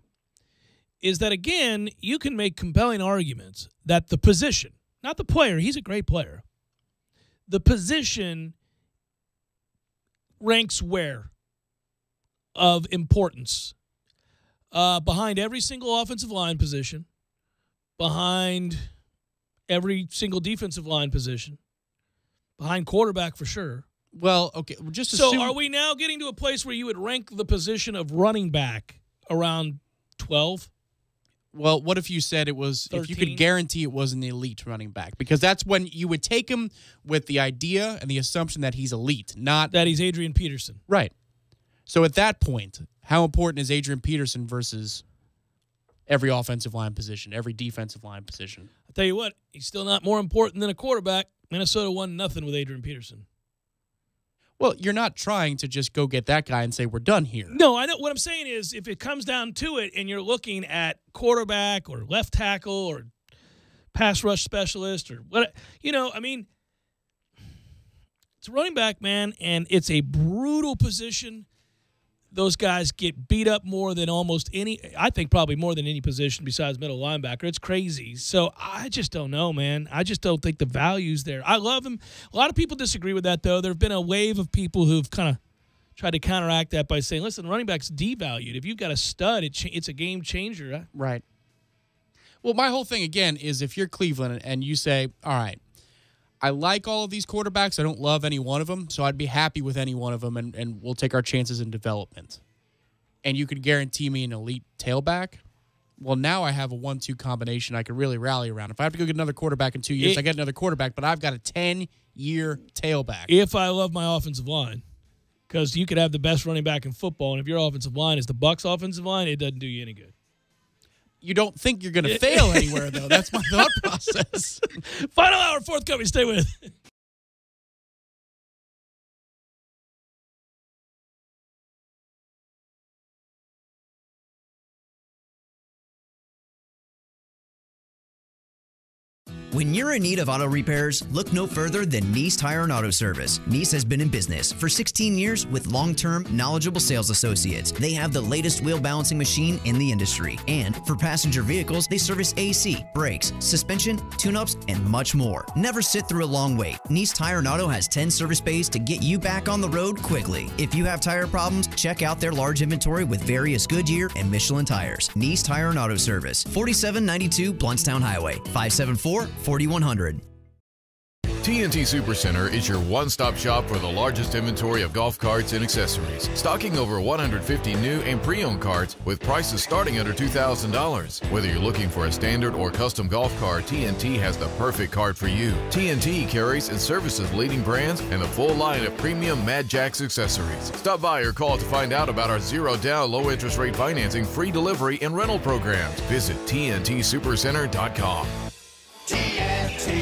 is that, again, you can make compelling arguments that the position, not the player, he's a great player, the position ranks where of importance behind every single offensive line position, behind every single defensive line position, behind quarterback for sure. Well, okay, just assume. So are we now getting to a place where you would rank the position of running back around 12? Well, what if you said it was, 13? if you could guarantee it was an elite running back? Because that's when you would take him with the idea and the assumption that he's elite, not that he's Adrian Peterson. Right. So at that point, how important is Adrian Peterson versus every offensive line position, every defensive line position? I'll tell you what, he's still not more important than a quarterback. Minnesota won nothing with Adrian Peterson. Well, you're not trying to just go get that guy and say we're done here. No, I know. What I'm saying is if it comes down to it and you're looking at quarterback or left tackle or pass rush specialist or what, it's a running back, man, and it's a brutal position. Those guys get beat up more than almost any, I think probably more than any position besides middle linebacker. It's crazy. So I just don't know, man. I just don't think the value's there. I love him. A lot of people disagree with that, though. There have been a wave of people who've kind of tried to counteract that by saying, listen, running back's devalued. If you've got a stud, it's a game changer. Right. Well, my whole thing, again, is if you're Cleveland and you say, all right, I like all of these quarterbacks. I don't love any one of them, so I'd be happy with any one of them, and we'll take our chances in development. And you could guarantee me an elite tailback, well, now I have a 1-2 combination I can really rally around. If I have to go get another quarterback in 2 years, I get another quarterback, but I've got a 10-year tailback. If I love my offensive line, because you could have the best running back in football, and if your offensive line is the Bucs' offensive line, it doesn't do you any good. You don't think you're going to fail anywhere, though. That's my thought process. Final hour, forthcoming. Stay with. When you're in need of auto repairs, look no further than Nice Tire and Auto Service. Nice has been in business for 16 years with long-term, knowledgeable sales associates. They have the latest wheel balancing machine in the industry. And for passenger vehicles, they service AC, brakes, suspension, tune-ups, and much more. Never sit through a long wait. Nice Tire and Auto has 10 service bays to get you back on the road quickly. If you have tire problems, check out their large inventory with various Goodyear and Michelin tires. Nice Tire and Auto Service, 4792 Bluntstown Highway, 574-4100. TNT Supercenter is your one-stop shop for the largest inventory of golf carts and accessories, stocking over 150 new and pre-owned carts with prices starting under $2,000. Whether you're looking for a standard or custom golf cart, TNT has the perfect cart for you. TNT carries and services leading brands and a full line of premium Mad Jacks accessories. Stop by or call to find out about our zero-down, low-interest rate financing, free delivery, and rental programs. Visit TNTSupercenter.com. TNT.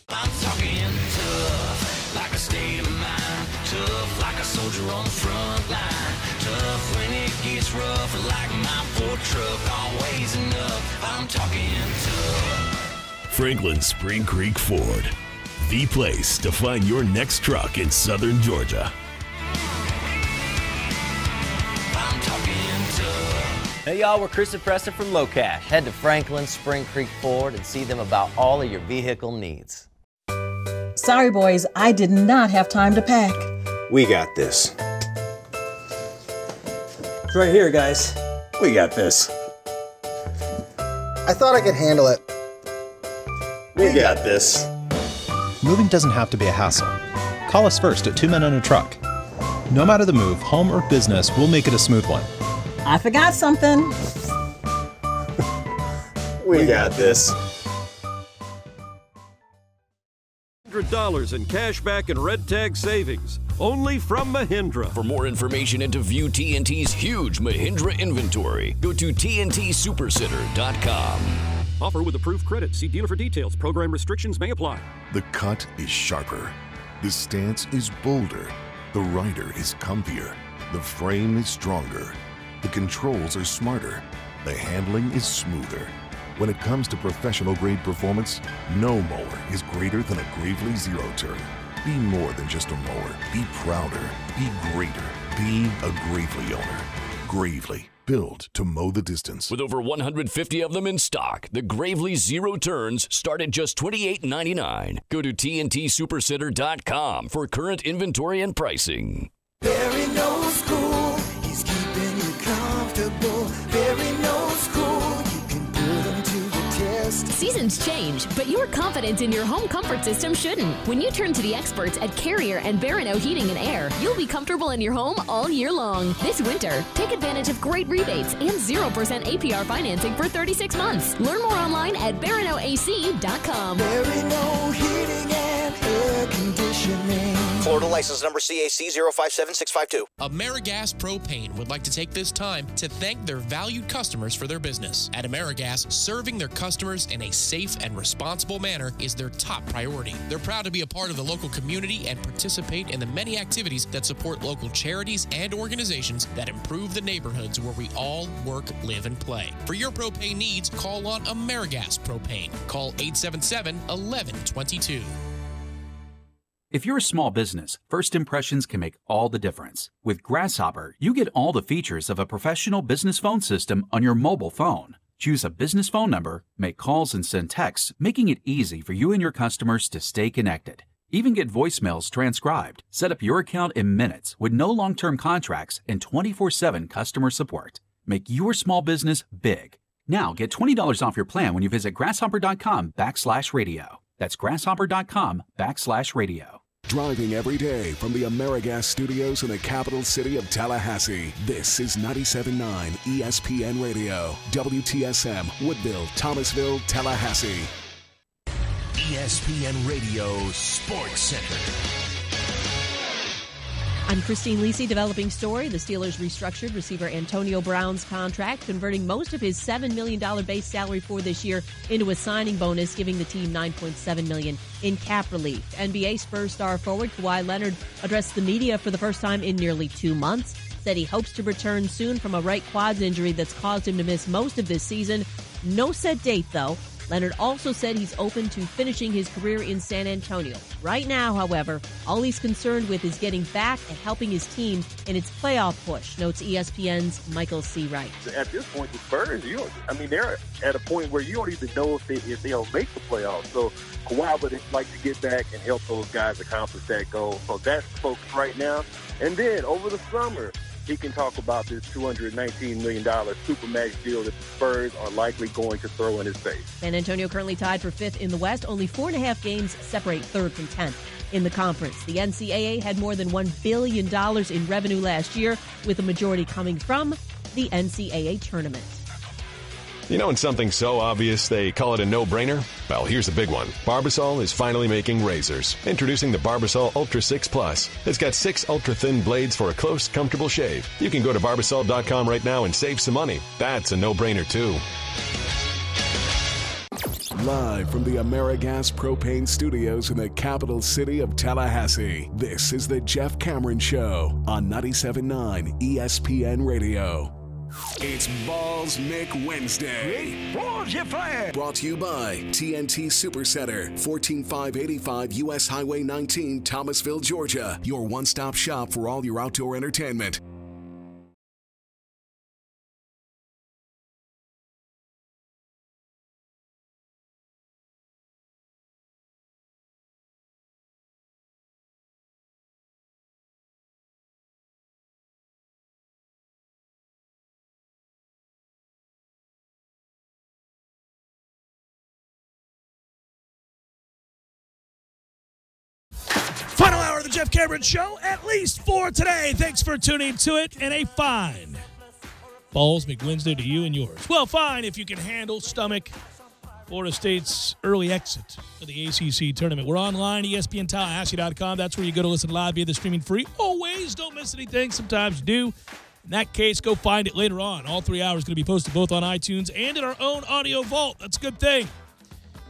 I'm talking tough, like a state of mind. Tough, like a soldier on the front line. Tough when it gets rough, like my Ford truck. Always enough. I'm talking tough. Franklin Spring Creek Ford, the place to find your next truck in southern Georgia. I'm talking tough. Hey y'all, we're Chris and Preston from Low Cash. Head to Franklin Spring Creek Ford and see them about all of your vehicle needs. Sorry, boys, I did not have time to pack. We got this. It's right here, guys. We got this. I thought I could handle it. We got this. Moving doesn't have to be a hassle. Call us first at 2 Men and a Truck. No matter the move, home or business, we'll make it a smooth one. I forgot something. We got this. $100 in cash back and red tag savings, only from Mahindra. For more information and to view TNT's huge Mahindra inventory, go to TNTSupercenter.com. Offer with approved credit. See dealer for details. Program restrictions may apply. The cut is sharper. The stance is bolder. The rider is comfier. The frame is stronger. The controls are smarter. The handling is smoother. When it comes to professional grade performance, no mower is greater than a Gravely Zero Turn. Be more than just a mower. Be prouder. Be greater. Be a Gravely owner. Gravely, built to mow the distance. With over 150 of them in stock, the Gravely Zero Turns start at just $28.99. Go to TNTSupercenter.com for current inventory and pricing. Barry knows cool. He's keeping you comfortable. Barry knows cool. You can put him to the test. Seasons change, but your confidence in your home comfort system shouldn't. When you turn to the experts at Carrier and Barano Heating and Air, you'll be comfortable in your home all year long. This winter, take advantage of great rebates and 0% APR financing for 36 months. Learn more online at BaranoAC.com. Barano Heating and Air Conditioning. Florida license number CAC 057652. AmeriGas Propane would like to take this time to thank their valued customers for their business. At AmeriGas, serving their customers in a safe and responsible manner is their top priority. They're proud to be a part of the local community and participate in the many activities that support local charities and organizations that improve the neighborhoods where we all work, live, and play. For your propane needs, call on AmeriGas Propane. Call 877-1122. If you're a small business, first impressions can make all the difference. With Grasshopper, you get all the features of a professional business phone system on your mobile phone. Choose a business phone number, make calls and send texts, making it easy for you and your customers to stay connected. Even get voicemails transcribed. Set up your account in minutes with no long-term contracts and 24/7 customer support. Make your small business big. Now get $20 off your plan when you visit grasshopper.com/radio. That's grasshopper.com/radio. Driving every day from the AmeriGas studios in the capital city of Tallahassee, this is 97.9 ESPN Radio, WTSM, Woodville, Thomasville, Tallahassee. ESPN Radio Sports Center. I'm Christine Lisi, developing story. The Steelers restructured receiver Antonio Brown's contract, converting most of his $7 million base salary for this year into a signing bonus, giving the team $9.7 million in cap relief. NBA Spurs star forward Kawhi Leonard addressed the media for the first time in nearly 2 months. Said he hopes to return soon from a right quads injury that's caused him to miss most of this season. No set date, though. Leonard also said he's open to finishing his career in San Antonio. Right now, however, all he's concerned with is getting back and helping his team in its playoff push, notes ESPN's Michael C. Wright. At this point, the Spurs, they're at a point where you don't even know if they'll make the playoffs. So Kawhi would like to get back and help those guys accomplish that goal. So that's focused right now. And then over the summer, he can talk about this $219 million Supermax deal that the Spurs are likely going to throw in his face. San Antonio currently tied for 5th in the West. Only 4.5 games separate 3rd from 10th in the conference. The NCAA had more than $1 billion in revenue last year, with the majority coming from the NCAA tournament. You know, when something's so obvious they call it a no-brainer? Well, here's a big one. Barbasol is finally making razors. Introducing the Barbasol Ultra 6 Plus. It's got 6 ultra-thin blades for a close, comfortable shave. You can go to Barbasol.com right now and save some money. That's a no-brainer, too. Live from the AmeriGas Propane Studios in the capital city of Tallahassee, this is the Jeff Cameron Show on 97.9 ESPN Radio. It's Balls Nick Wednesday. Balls you fire. Brought to you by TNT Supercenter, 14585 U.S. Highway 19, Thomasville, Georgia. Your one-stop shop for all your outdoor entertainment. Final hour of the Jeff Cameron Show, at least for today. Thanks for tuning to it, and a fine Balls McWednesday to you and yours. Well, fine if you can handle, stomach Florida State's early exit of the ACC tournament. We're online, ESPNTallahassee.com. That's where you go to listen live via the streaming free. Always don't miss anything. Sometimes you do. In that case, go find it later on. All 3 hours going to be posted both on iTunes and in our own audio vault. That's a good thing.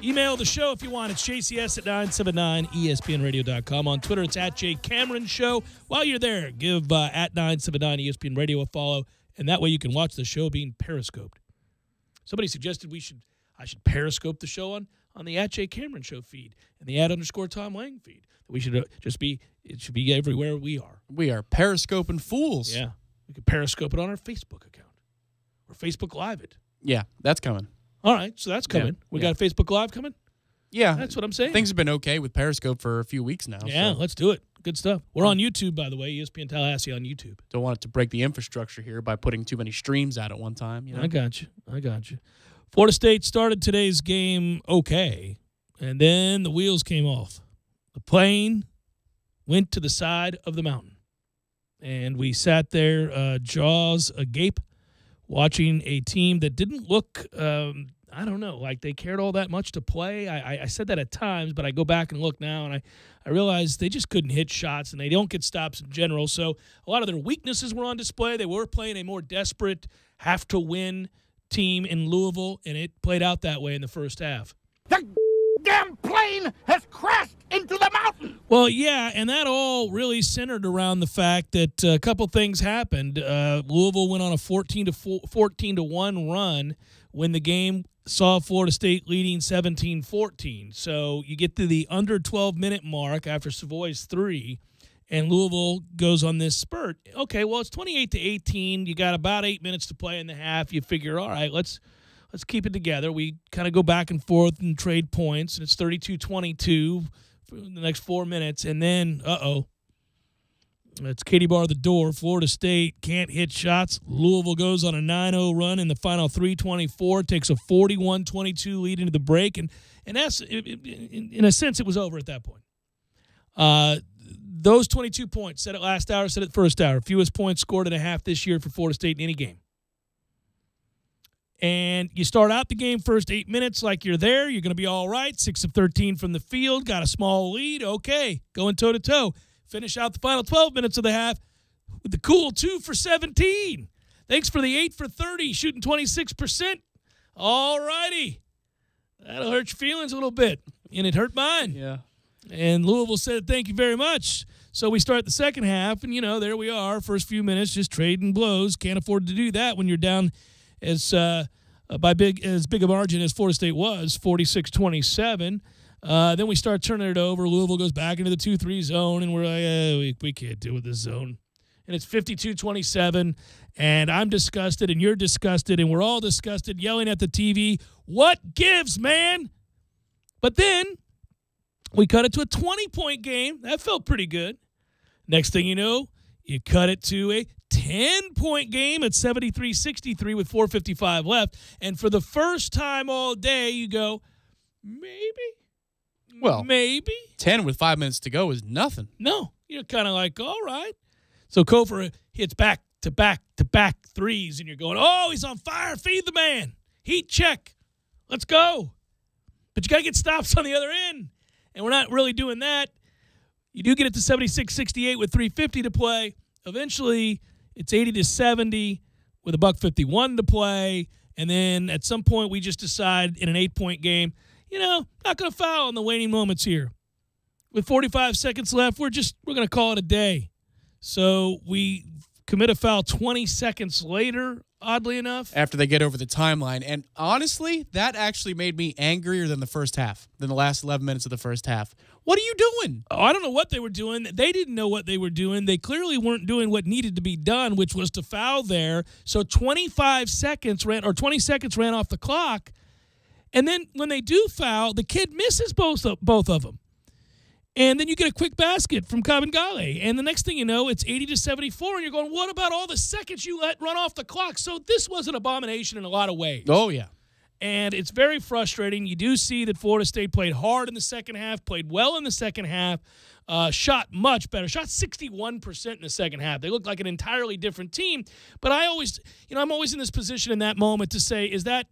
Email the show if you want. It's JCS at 979ESPNradio.com. On Twitter, it's at JCameronShow. While you're there, give at 979ESPN Radio a follow, and that way you can watch the show being periscoped. Somebody suggested I should periscope the show on the at JCameron Show feed and the @_Tom Lang feed. We should it should be everywhere we are. We are periscoping fools. Yeah. We could periscope it on our Facebook account or Facebook Live it. Yeah, that's coming. All right, so that's coming. We got a Facebook Live coming? Yeah. That's what I'm saying. Things have been okay with Periscope for a few weeks now. Yeah, so. let's do it. Good stuff. We're on YouTube, by the way, ESPN Tallahassee on YouTube. Don't want it to break the infrastructure here by putting too many streams out at one time. You know? I got you. Florida State started today's game okay, and then the wheels came off. The plane went to the side of the mountain, and we sat there, jaws agape, watching a team that didn't look, I don't know, like they cared all that much to play. I said that at times, but I go back and look now, and I realized they just couldn't hit shots, and they don't get stops in general. So a lot of their weaknesses were on display. They were playing a more desperate, have-to-win team in Louisville, and it played out that way in the first half. The damn plane has crashed into the mountain. Well, yeah, and that all really centered around the fact that a couple things happened. Louisville went on a 14-1 run when the game saw Florida State leading 17-14. So you get to the under 12-minute mark after Savoy's 3, and Louisville goes on this spurt. Okay, well, it's 28-18. You got about 8 minutes to play in the half. You figure, all right, let's keep it together. We kind of go back and forth and trade points, and it's 32-22 for the next 4 minutes. And then, it's Katie bar the door. Florida State can't hit shots. Louisville goes on a 9-0 run in the final 3:24, takes a 41-22 lead into the break. And that's, in a sense, it was over at that point. Those 22 points, said it last hour, said it first hour, fewest points scored in a half this year for Florida State in any game. And you start out the game first 8 minutes like you're there. You're going to be all right. 6 of 13 from the field. Got a small lead. Okay. Going toe-to-toe. Finish out the final 12 minutes of the half with the cool 2 for 17. Thanks for the 8 for 30, shooting 26%. All righty. That'll hurt your feelings a little bit. And it hurt mine. Yeah. And Louisville said, thank you very much. So we start the second half, and, there we are. First few minutes, just trading blows. Can't afford to do that when you're down as big a margin as Florida State was, 46-27. Then we start turning it over. Louisville goes back into the 2-3 zone, and we're like, we can't deal with this zone. And it's 52-27, and I'm disgusted, and you're disgusted, and we're all disgusted, yelling at the TV. What gives, man? But then we cut it to a 20-point game. That felt pretty good. Next thing you know, you cut it to a 10-point game at 73-63 with 4:55 left. And for the first time all day, you go, maybe. Well, maybe. 10 with 5 minutes to go is nothing. No. You're kind of like, all right. So Kofor hits back-to-back-to-back threes, and you're going, oh, he's on fire. Feed the man. Heat check. Let's go. But you got to get stops on the other end. And we're not really doing that. You do get it to 76-68 with 3:50 to play. Eventually, it's 80-70 with a $1:51 to play. And then at some point, we just decide in an 8-point game, not going to foul in the waning moments here. With 45 seconds left, we're going to call it a day. So we commit a foul 20 seconds later, oddly enough. After they get over the timeline. And honestly, that actually made me angrier than the first half, than the last 11 minutes of the first half. What are you doing? Oh, I don't know what they were doing. They didn't know what they were doing. They clearly weren't doing what needed to be done, which was to foul there. So 20 seconds ran off the clock. And then when they do foul, the kid misses both of them. And then you get a quick basket from Kabengele. And the next thing you know, it's 80-74. And you're going, what about all the seconds you let run off the clock? So this was an abomination in a lot of ways. Oh, yeah. And it's very frustrating. You do see that Florida State played hard in the second half, played well in the second half, shot much better, shot 61% in the second half. They looked like an entirely different team. But I'm always in this position in that moment to say, is that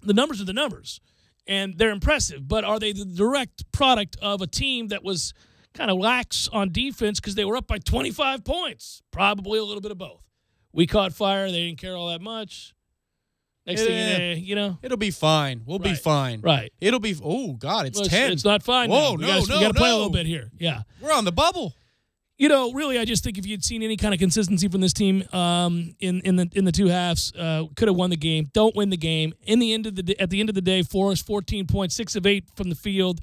the numbers are the numbers? And they're impressive, but are they the direct product of a team that was kind of lax on defense because they were up by 25 points? Probably a little bit of both. We caught fire. They didn't care all that much. Next thing you know. It'll be fine. We'll be fine. Right. It'll be, oh, God, it's 10. It's not fine. Whoa, now. We got to play a little bit here. Yeah. We're on the bubble. Really, I just think if you'd seen any kind of consistency from this team in the two halves, could have won the game. Don't win the game. At the end of the day, Forrest 14 points, 6 of 8 from the field,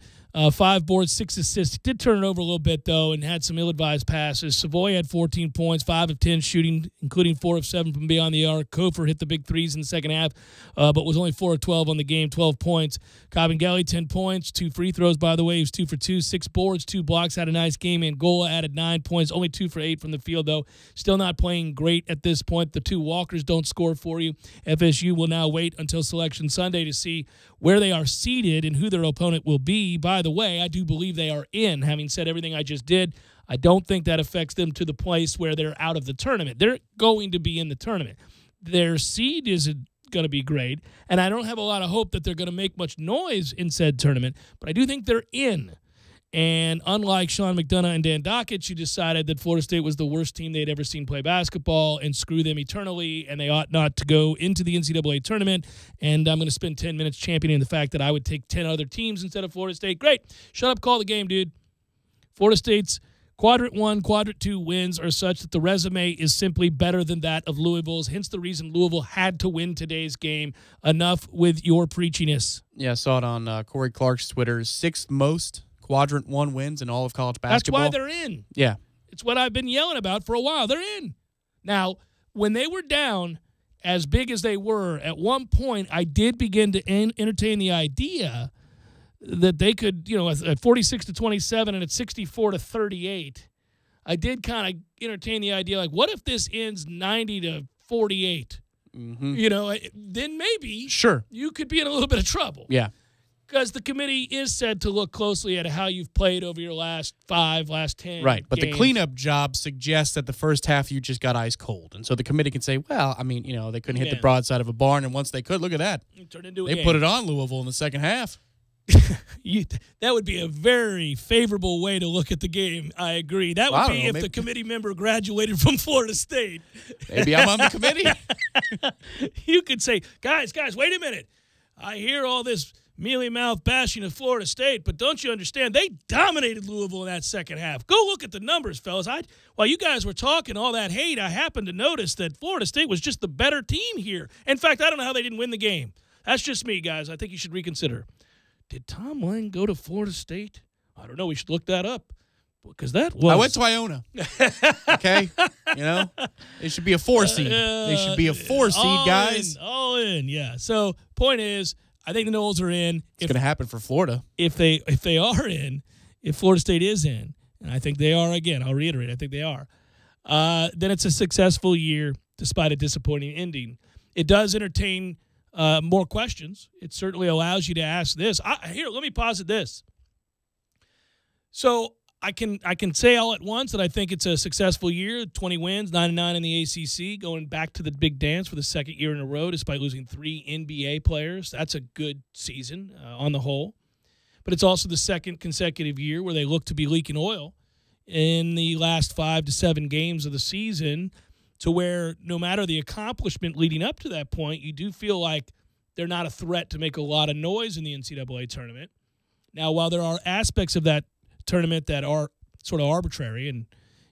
5 boards, 6 assists. He did turn it over a little bit though, and had some ill-advised passes. Savoy had 14 points, 5 of 10 shooting, including 4 of 7 from beyond the arc. Kofor hit the big threes in the second half, but was only 4 of 12 on the game, 12 points. Kabengele 10 points, 2 free throws. By the way, he was 2 for 2, 6 boards, 2 blocks. Had a nice game. Angola added 9 points, only 2 for 8 from the field though. Still not playing great at this point. The 2 Walkers don't score for you. FSU will now wait until Selection Sunday to see where they are seated and who their opponent will be. By the way, I do believe they are in. Having said everything I just did, I don't think that affects them to the place where they're out of the tournament. They're going to be in the tournament. Their seed isn't going to be great, and I don't have a lot of hope that they're going to make much noise in said tournament, but I do think they're in. And unlike Sean McDonough and Dan Dockett, who decided that Florida State was the worst team they'd ever seen play basketball and screw them eternally, and they ought not to go into the NCAA tournament. And I'm going to spend 10 minutes championing the fact that I would take 10 other teams instead of Florida State. Great. Shut up, call the game, dude. Florida State's Quadrant 1, Quadrant 2 wins are such that the resume is simply better than that of Louisville's, hence the reason Louisville had to win today's game. Enough with your preachiness. Yeah, I saw it on Corey Clark's Twitter. 6th most Quadrant 1 wins in all of college basketball. That's why they're in. Yeah. It's what I've been yelling about for a while. They're in. Now, when they were down as big as they were, at one point I did begin to entertain the idea that they could, at 46-27 and at 64-38, I did kind of entertain the idea, like, what if this ends 90-48? Mm-hmm. Then maybe sure you could be in a little bit of trouble. Yeah. Because the committee is said to look closely at how you've played over your last 10 Right, but games. the cleanup job suggests that the first half you just got ice cold. And so the committee can say, well, I mean, they couldn't hit the broadside of a barn, and once they could, look at that. They put it on Louisville in the second half. That would be a very favorable way to look at the game. I agree. That would be if the committee member graduated from Florida State. Maybe I'm on the committee. You could say, guys, wait a minute. I hear all this mealy-mouth bashing of Florida State, but don't you understand? They dominated Louisville in that second half. Go look at the numbers, fellas. While you guys were talking all that hate, I happened to notice that Florida State was just the better team here. In fact, I don't know how they didn't win the game. That's just me, guys. I think you should reconsider. Did Tom Lang go to Florida State? I don't know. We should look that up. Because that was... I went to Iona. Okay? They should be a 4 seed. They should be a 4 seed, guys. All in, yeah. So, point is, I think the Noles are in. It's going to happen for Florida. If they are in, if Florida State is in, and I think they are again, I'll reiterate, I think they are, then it's a successful year despite a disappointing ending. It does entertain more questions. It certainly allows you to ask this. Here, let me posit this. So I can say all at once that I think it's a successful year, 20 wins, 9-9 in the ACC, going back to the big dance for the second year in a row despite losing 3 NBA players. That's a good season on the whole. But it's also the second consecutive year where they look to be leaking oil in the last 5 to 7 games of the season, to where no matter the accomplishment leading up to that point, you do feel like they're not a threat to make a lot of noise in the NCAA tournament. Now, while there are aspects of that tournament that are sort of arbitrary, and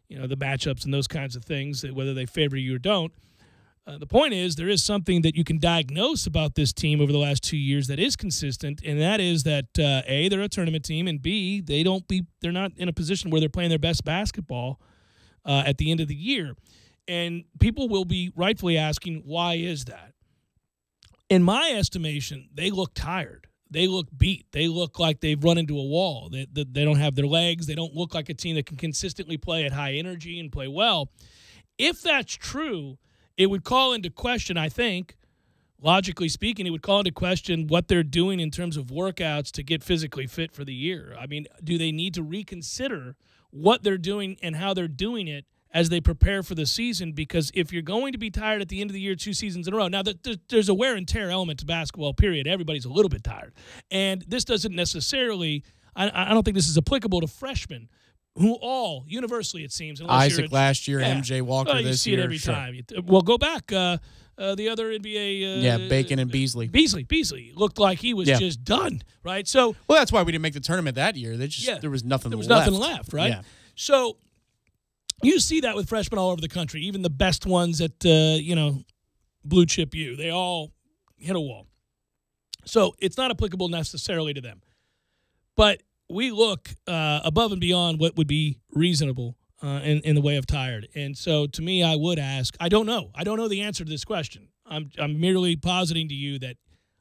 the matchups and those kinds of things, whether they favor you or don't, the point is there is something that you can diagnose about this team over the last 2 years that is consistent, and that is that A, they're a tournament team, and B, they're not in a position where they're playing their best basketball at the end of the year. And people will be rightfully asking, why is that? In my estimation, they look tired. They look beat. They look like they've run into a wall. They don't have their legs. They don't look like a team that can consistently play at high energy and play well. If that's true, it would call into question, I think, logically speaking, it would call into question what they're doing in terms of workouts to get physically fit for the year. I mean, do they need to reconsider what they're doing and how they're doing it as they prepare for the season? Because if you're going to be tired at the end of the year 2 seasons in a row, now there's a wear and tear element to basketball, period. Everybody's a little bit tired. And this doesn't necessarily, I don't think this is applicable to freshmen, who all, universally it seems. Isaac last year, MJ Walker this year. You see it every time. Well, go back. The other NBA. Bacon and Beasley. Beasley looked like he was just done, right? So, well, that's why we didn't make the tournament that year. There was nothing left. There was nothing left, right? Yeah. So, you see that with freshmen all over the country, even the best ones at, Blue Chip U. They all hit a wall. So it's not applicable necessarily to them. But we look above and beyond what would be reasonable in the way of tired. And so to me, I would ask, I don't know. I don't know the answer to this question. I'm merely positing to you that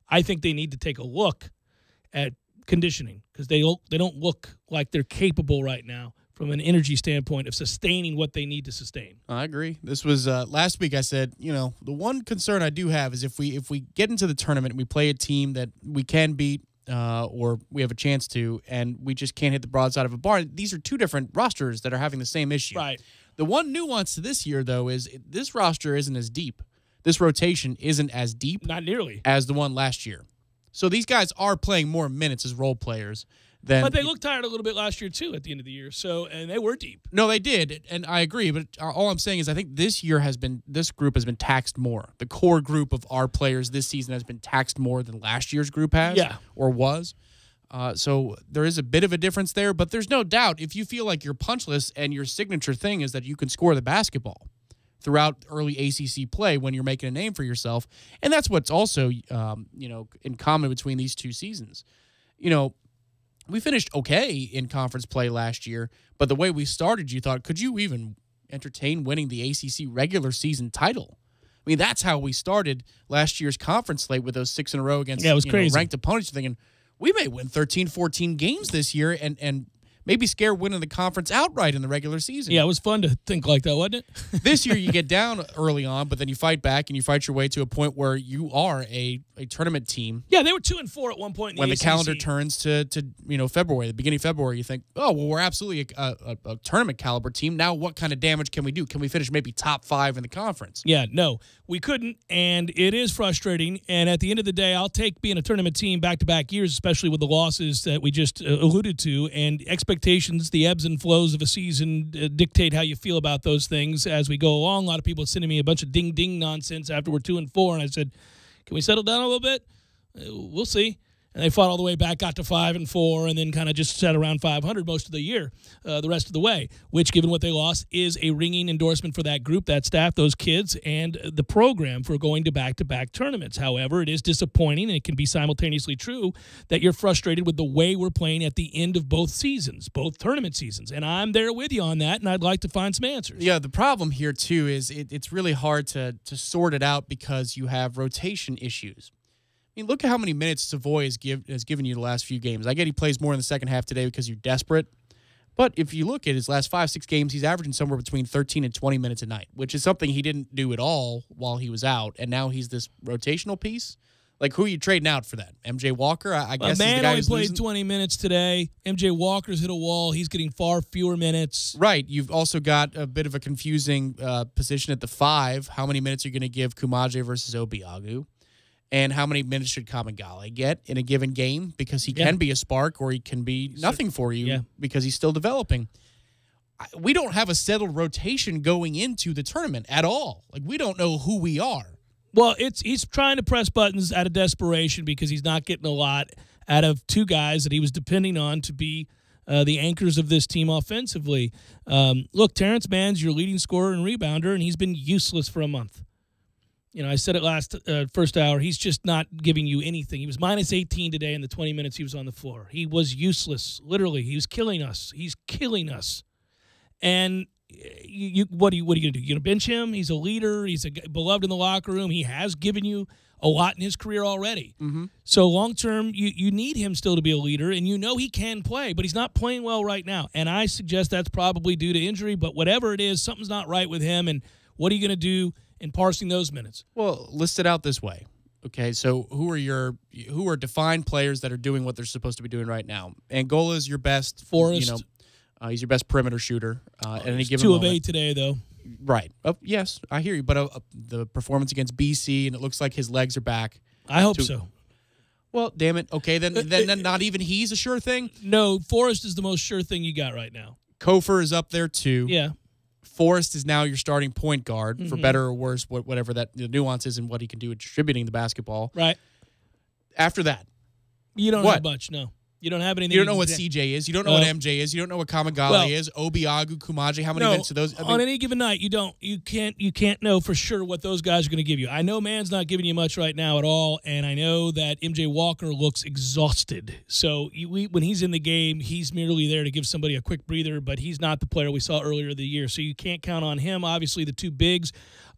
I think they need to take a look at conditioning, because they don't look like they're capable right now from an energy standpoint of sustaining what they need to sustain. I agree. This was last week I said, the one concern I do have is if we get into the tournament and we play a team that we can beat or we have a chance to, and we just can't hit the broadside of a barn, these are 2 different rosters that are having the same issue. Right. The one nuance to this year, though, is this roster isn't as deep. This rotation isn't as deep. Not nearly. As the one last year. So these guys are playing more minutes as role players. But they looked tired a little bit last year, too, at the end of the year. And they were deep. No, they did, and I agree. But all I'm saying is I think this group has been taxed more. The core group of our players this season has been taxed more than last year's group has or was. So there is a bit of a difference there. But there's no doubt, if you feel like your punch list and your signature thing is that you can score the basketball throughout early ACC play when you're making a name for yourself, and that's what's also in common between these 2 seasons. We finished okay in conference play last year, but the way we started, you thought, could you even entertain winning the ACC regular season title? I mean, that's how we started last year's conference slate with those 6 in a row against it was crazy. Ranked opponents. You're thinking, we may win 13, 14 games this year and maybe scare winning the conference outright in the regular season. Yeah, it was fun to think like that, wasn't it? This year you get down early on, but then you fight back and you fight your way to a point where you are a tournament team. Yeah, they were 2-4 at one point in the when the ACC. calendar turns to February, the beginning of February, you think, oh, well, we're absolutely a tournament caliber team. Now what kind of damage can we do? Can we finish maybe top 5 in the conference? Yeah, no, we couldn't, and it is frustrating. And at the end of the day, I'll take being a tournament team back-to-back years, especially with the losses that we just alluded to, and expectations, the ebbs and flows of a season dictate how you feel about those things as we go along. A lot of people are sending me a bunch of ding-ding nonsense after we're 2-4, and I said, can we settle down a little bit? We'll see. And they fought all the way back, got to 5-4, and then kind of just sat around 500 most of the year, the rest of the way, which, given what they lost, is a ringing endorsement for that group, that staff, those kids, and the program for going to back-to-back tournaments. However, it is disappointing, and it can be simultaneously true, that you're frustrated with the way we're playing at the end of both seasons, both tournament seasons. And I'm there with you on that, and I'd like to find some answers. Yeah, the problem here, too, is it's really hard to sort it out because you have rotation issues. I mean, look at how many minutes Savoy has given you the last few games. I get he plays more in the second half today because you're desperate. But if you look at his last 5-6 games, he's averaging somewhere between 13 and 20 minutes a night, which is something he didn't do at all while he was out. And now he's this rotational piece. Like, who are you trading out for that? MJ Walker, I guess. Man is the guy only who's played losing. 20 minutes today. MJ Walker's hit a wall. He's getting far fewer minutes. Right. You've also got a bit of a confusing position at the 5. How many minutes are you going to give Kumaje versus Obiagu? And how many minutes should Kamagale get in a given game? Because he can be a spark or he can be nothing for you because he's still developing. We don't have a settled rotation going into the tournament at all. Like, we don't know who we are. Well, he's trying to press buttons out of desperation because he's not getting a lot out of 2 guys that he was depending on to be the anchors of this team offensively. Look, Terrence Mann's your leading scorer and rebounder, and he's been useless for a month. You know, I said it first hour. He's just not giving you anything. He was minus 18 today in the 20 minutes he was on the floor. He was useless. Literally, he was killing us. He's killing us. And what are you going to do? You're going to bench him? He's a leader. He's beloved in the locker room. He has given you a lot in his career already. Mm-hmm. So long-term, you need him still to be a leader, and you know he can play, but he's not playing well right now. And I suggest that's probably due to injury, but whatever it is, something's not right with him, and what are you going to do in parsing those minutes? Well, list it out this way. Okay, so who are defined players that are doing what they're supposed to be doing right now? Angola is your best. Forrest. He's your best perimeter shooter at any given 2 moment. of 8 today, though. Right. Yes, I hear you. But the performance against BC, and it looks like his legs are back. I hope so. Well, damn it. Okay, then not even he's a sure thing? No, Forrest is the most sure thing you got right now. Kofor is up there, too. Yeah. Forrest is now your starting point guard, for better or worse, whatever the nuance is and what he can do at distributing the basketball. Right. After that. You don't have much, no. You don't have anything. You don't know what CJ is. You don't know what MJ is. You don't know what Kamagale is. Obiagu, Kumaje. How many minutes of those? On any given night, you don't. You can't know for sure what those guys are going to give you. I know Mann's not giving you much right now at all, and I know that MJ Walker looks exhausted. So when he's in the game, he's merely there to give somebody a quick breather, but he's not the player we saw earlier in the year. So you can't count on him. Obviously, the 2 bigs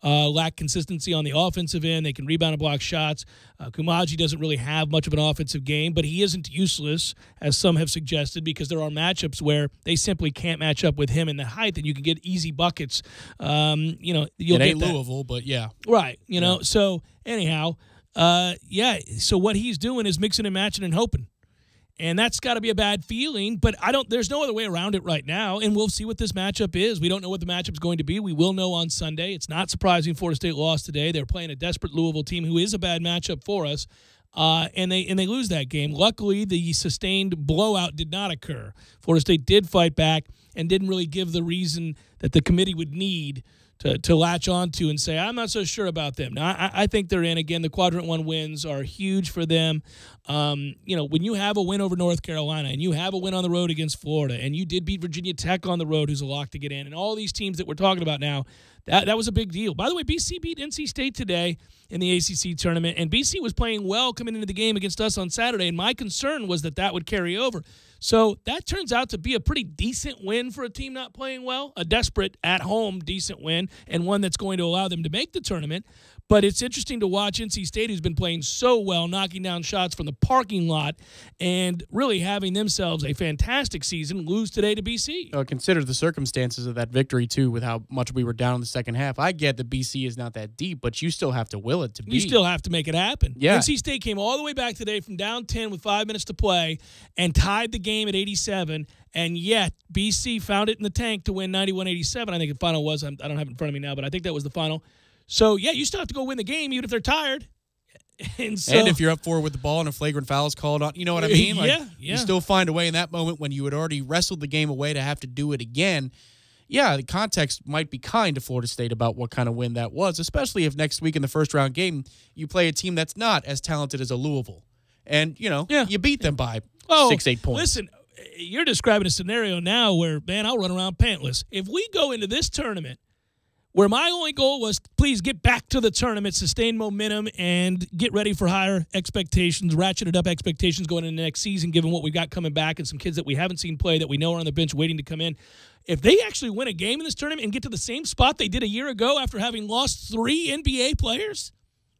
lack consistency on the offensive end. They can rebound and block shots. Kumaje doesn't really have much of an offensive game, but he isn't useless, as some have suggested, because there are matchups where they simply can't match up with him in the height, and you can get easy buckets. You'll it ain't Louisville, but yeah. Right. You know, so anyhow, so what he's doing is mixing and matching and hoping. And that's got to be a bad feeling, but there's no other way around it right now, and we'll see what this matchup is. We don't know what the matchup's going to be. We will know on Sunday. It's not surprising Florida State lost today. They're playing a desperate Louisville team who is a bad matchup for us, and they lose that game. Luckily, the sustained blowout did not occur. Florida State did fight back and didn't really give the reason that the committee would need to latch onto and say, I'm not so sure about them. Now, I think they're in. Again, the Quadrant 1 wins are huge for them. When you have a win over North Carolina and you have a win on the road against Florida and you did beat Virginia Tech on the road, who's a lock to get in, and all these teams that we're talking about now, that was a big deal. By the way, BC beat NC State today in the ACC tournament, and BC was playing well coming into the game against us on Saturday, and my concern was that would carry over. So that turns out to be a pretty decent win for a team not playing well, a desperate, at-home, decent win, and one that's going to allow them to make the tournament. But it's interesting to watch NC State, who's been playing so well, knocking down shots from the parking lot and really having themselves a fantastic season, lose today to BC. Consider the circumstances of that victory, too, with how much we were down in the second half. I get that BC is not that deep, but you still have to will it to beat. You still have to make it happen. Yeah. NC State came all the way back today from down 10 with 5 minutes to play and tied the game at 87, and yet BC found it in the tank to win 91-87. I think the final was. I don't have it in front of me now, but I think that was the final. So, yeah, you still have to go win the game even if they're tired. And if you're up 4 with the ball and a flagrant foul is called on, you know what I mean? Like, yeah. You still find a way in that moment when you had already wrestled the game away to have to do it again. Yeah, the context might be kind to Florida State about what kind of win that was, especially if next week in the first-round game you play a team that's not as talented as a Louisville. And, you beat them by 6-8 points. Listen, you're describing a scenario now where, man, I'll run around pantless. If we go into this tournament where my only goal was please get back to the tournament, sustain momentum, and get ready for higher expectations, ratcheted up expectations going into the next season, given what we've got coming back and some kids that we haven't seen play that we know are on the bench waiting to come in. If they actually win a game in this tournament and get to the same spot they did a year ago after having lost 3 NBA players,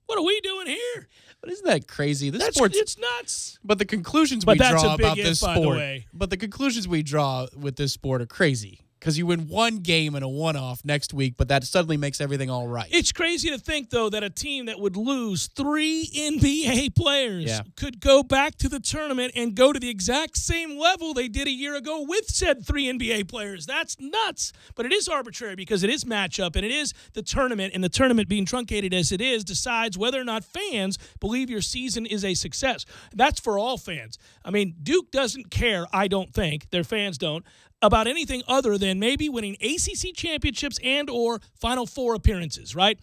what are we doing here? But isn't that crazy? It's nuts. But the conclusions we draw about this sport, but the conclusions we draw with this sport are crazy. Because you win one game in a one-off next week, but that suddenly makes everything all right. It's crazy to think, though, that a team that would lose 3 NBA players could go back to the tournament and go to the exact same level they did a year ago with said 3 NBA players. That's nuts. But it is arbitrary because it is matchup, and it is the tournament, and the tournament being truncated as it is decides whether or not fans believe your season is a success. That's for all fans. I mean, Duke doesn't care, I don't think, their fans don't, about anything other than maybe winning ACC championships and or Final Four appearances, right?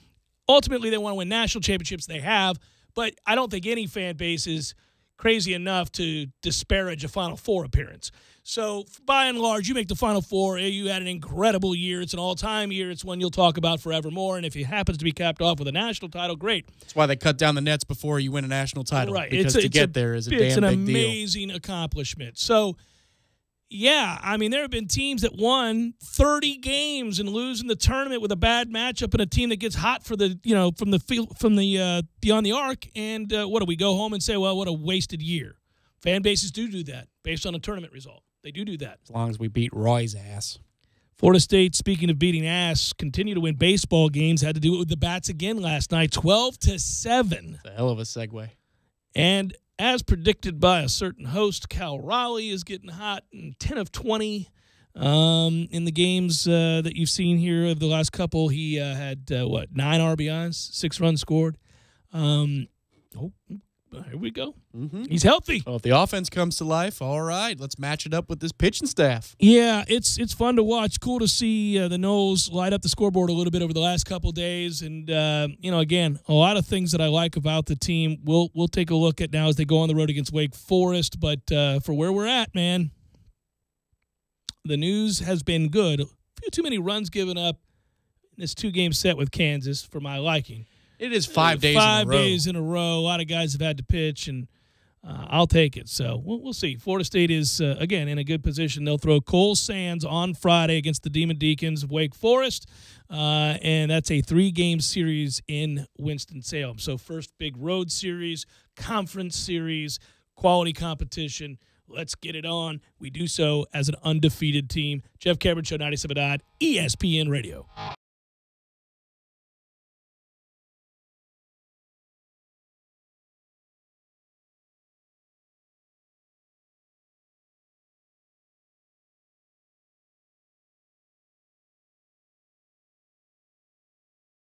Ultimately, they want to win national championships. They have, but I don't think any fan base is crazy enough to disparage a Final Four appearance. So, by and large, you make the Final Four. You had an incredible year. It's an all-time year. It's one you'll talk about forevermore. And if it happens to be capped off with a national title, great. That's why they cut down the nets before you win a national title. Right. Because to get there is a damn big deal. It's an amazing accomplishment. So, yeah, I mean, there have been teams that won 30 games and lose in the tournament with a bad matchup and a team that gets hot for the, from the field, from the beyond the arc. And what do we go home and say? Well, what a wasted year. Fan bases do that based on a tournament result. They do that. As long as we beat Roy's ass. Florida State, speaking of beating ass, continue to win baseball games. Had to do it with the bats again last night, 12-7. It's a hell of a segue. And as predicted by a certain host, Cal Raleigh is getting hot in 10 of 20 in the games that you've seen here of the last couple. He had, 9 RBIs, 6 runs scored. Here we go. Mm-hmm. He's healthy. Well, if the offense comes to life, all right, let's match it up with this pitching staff. Yeah, it's fun to watch. Cool to see the Noles light up the scoreboard a little bit over the last couple of days. And, again, a lot of things that I like about the team we'll take a look at now as they go on the road against Wake Forest. But for where we're at, man, the news has been good. A few too many runs given up in this 2-game set with Kansas for my liking. It is 5 days 5 days in a row. A lot of guys have had to pitch, and I'll take it. So we'll see. Florida State is, again, in a good position. They'll throw Cole Sands on Friday against the Demon Deacons of Wake Forest, and that's a 3-game series in Winston-Salem. So first big road series, conference series, quality competition. Let's get it on. We do so as an undefeated team. Jeff Cameron Show, 97.9 ESPN Radio.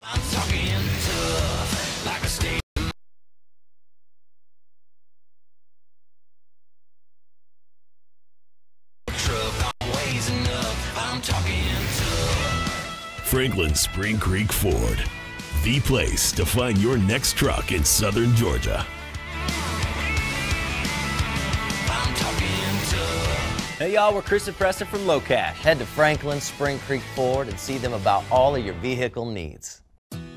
I'm talking tough, like a state. Truck, I'm raising up. I'm talking tough. Franklin Spring Creek Ford, the place to find your next truck in southern Georgia. I'm talking tough. Hey y'all, we're Chris and Preston from Low Cash. Head to Franklin Spring Creek Ford and see them about all of your vehicle needs.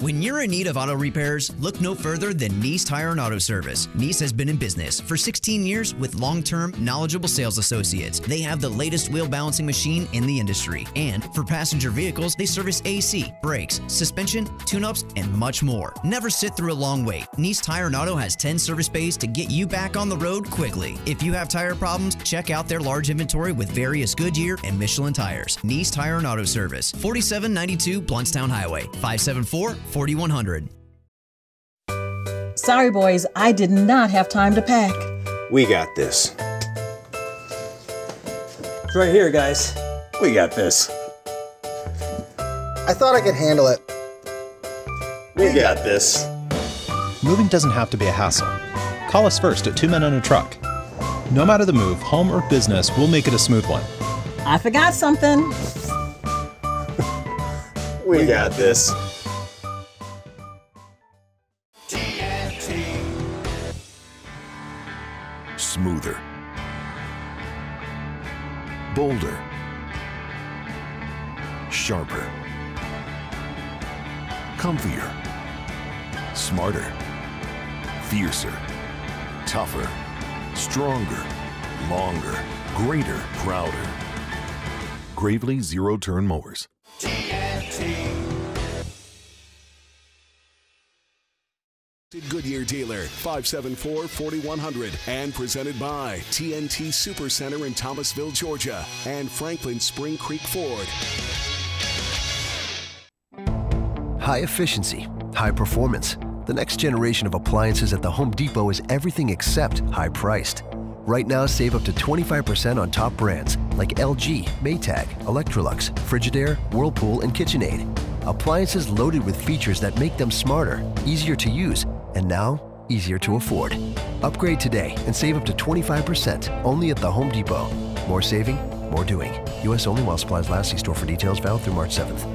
When you're in need of auto repairs, look no further than Nice Tire and Auto Service. Nice has been in business for 16 years with long-term, knowledgeable sales associates. They have the latest wheel balancing machine in the industry. And for passenger vehicles, they service AC, brakes, suspension, tune-ups, and much more. Never sit through a long wait. Nice Tire and Auto has 10 service bays to get you back on the road quickly. If you have tire problems, check out their large inventory with various Goodyear and Michelin tires. Nice Tire and Auto Service, 4792 Bluntstown Highway, 574-4100. Sorry, boys, I did not have time to pack. We got this. It's right here, guys. We got this. I thought I could handle it. We got this. Moving doesn't have to be a hassle. Call us first at 2 Men and a Truck. No matter the move, home or business, we'll make it a smooth one. I forgot something. We got this. Smoother. Bolder. Sharper. Comfier. Smarter. Fiercer. Tougher. Stronger. Longer. Greater. Prouder. Gravely Zero-Turn Mowers. Goodyear dealer 574-4100 and presented by TNT Supercenter in Thomasville, Georgia and Franklin Spring Creek Ford. High efficiency, high performance. The next generation of appliances at the Home Depot is everything except high priced. Right now, save up to 25% on top brands like LG, Maytag, Electrolux, Frigidaire, Whirlpool, and KitchenAid. Appliances loaded with features that make them smarter, easier to use, and now, easier to afford. Upgrade today and save up to 25% only at the Home Depot. More saving, more doing. U.S. only while supplies last. See store for details. Valid through March 7th.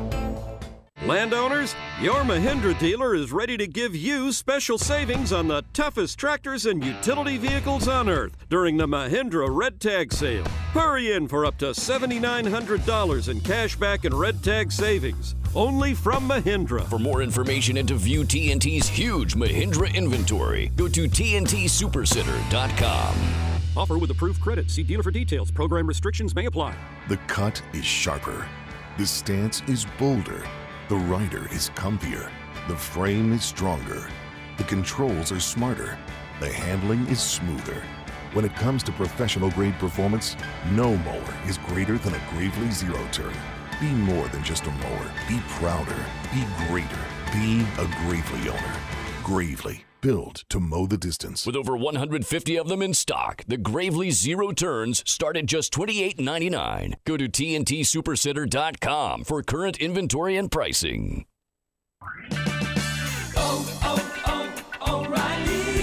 Landowners, your Mahindra dealer is ready to give you special savings on the toughest tractors and utility vehicles on earth during the Mahindra Red Tag Sale. Hurry in for up to $7,900 in cash back and Red Tag savings. Only from Mahindra. For more information and to view TNT's huge Mahindra inventory, go to TNTSupercenter.com. Offer with approved credit. See dealer for details. Program restrictions may apply. The cut is sharper. The stance is bolder. The rider is comfier. The frame is stronger. The controls are smarter. The handling is smoother. When it comes to professional grade performance, no mower is greater than a Gravely Zero-Turn. Be more than just a mower. Be prouder. Be greater. Be a Gravely owner. Gravely, built to mow the distance. With over 150 of them in stock, the Gravely Zero Turns start at just $28.99. Go to TNTSupercenter.com for current inventory and pricing.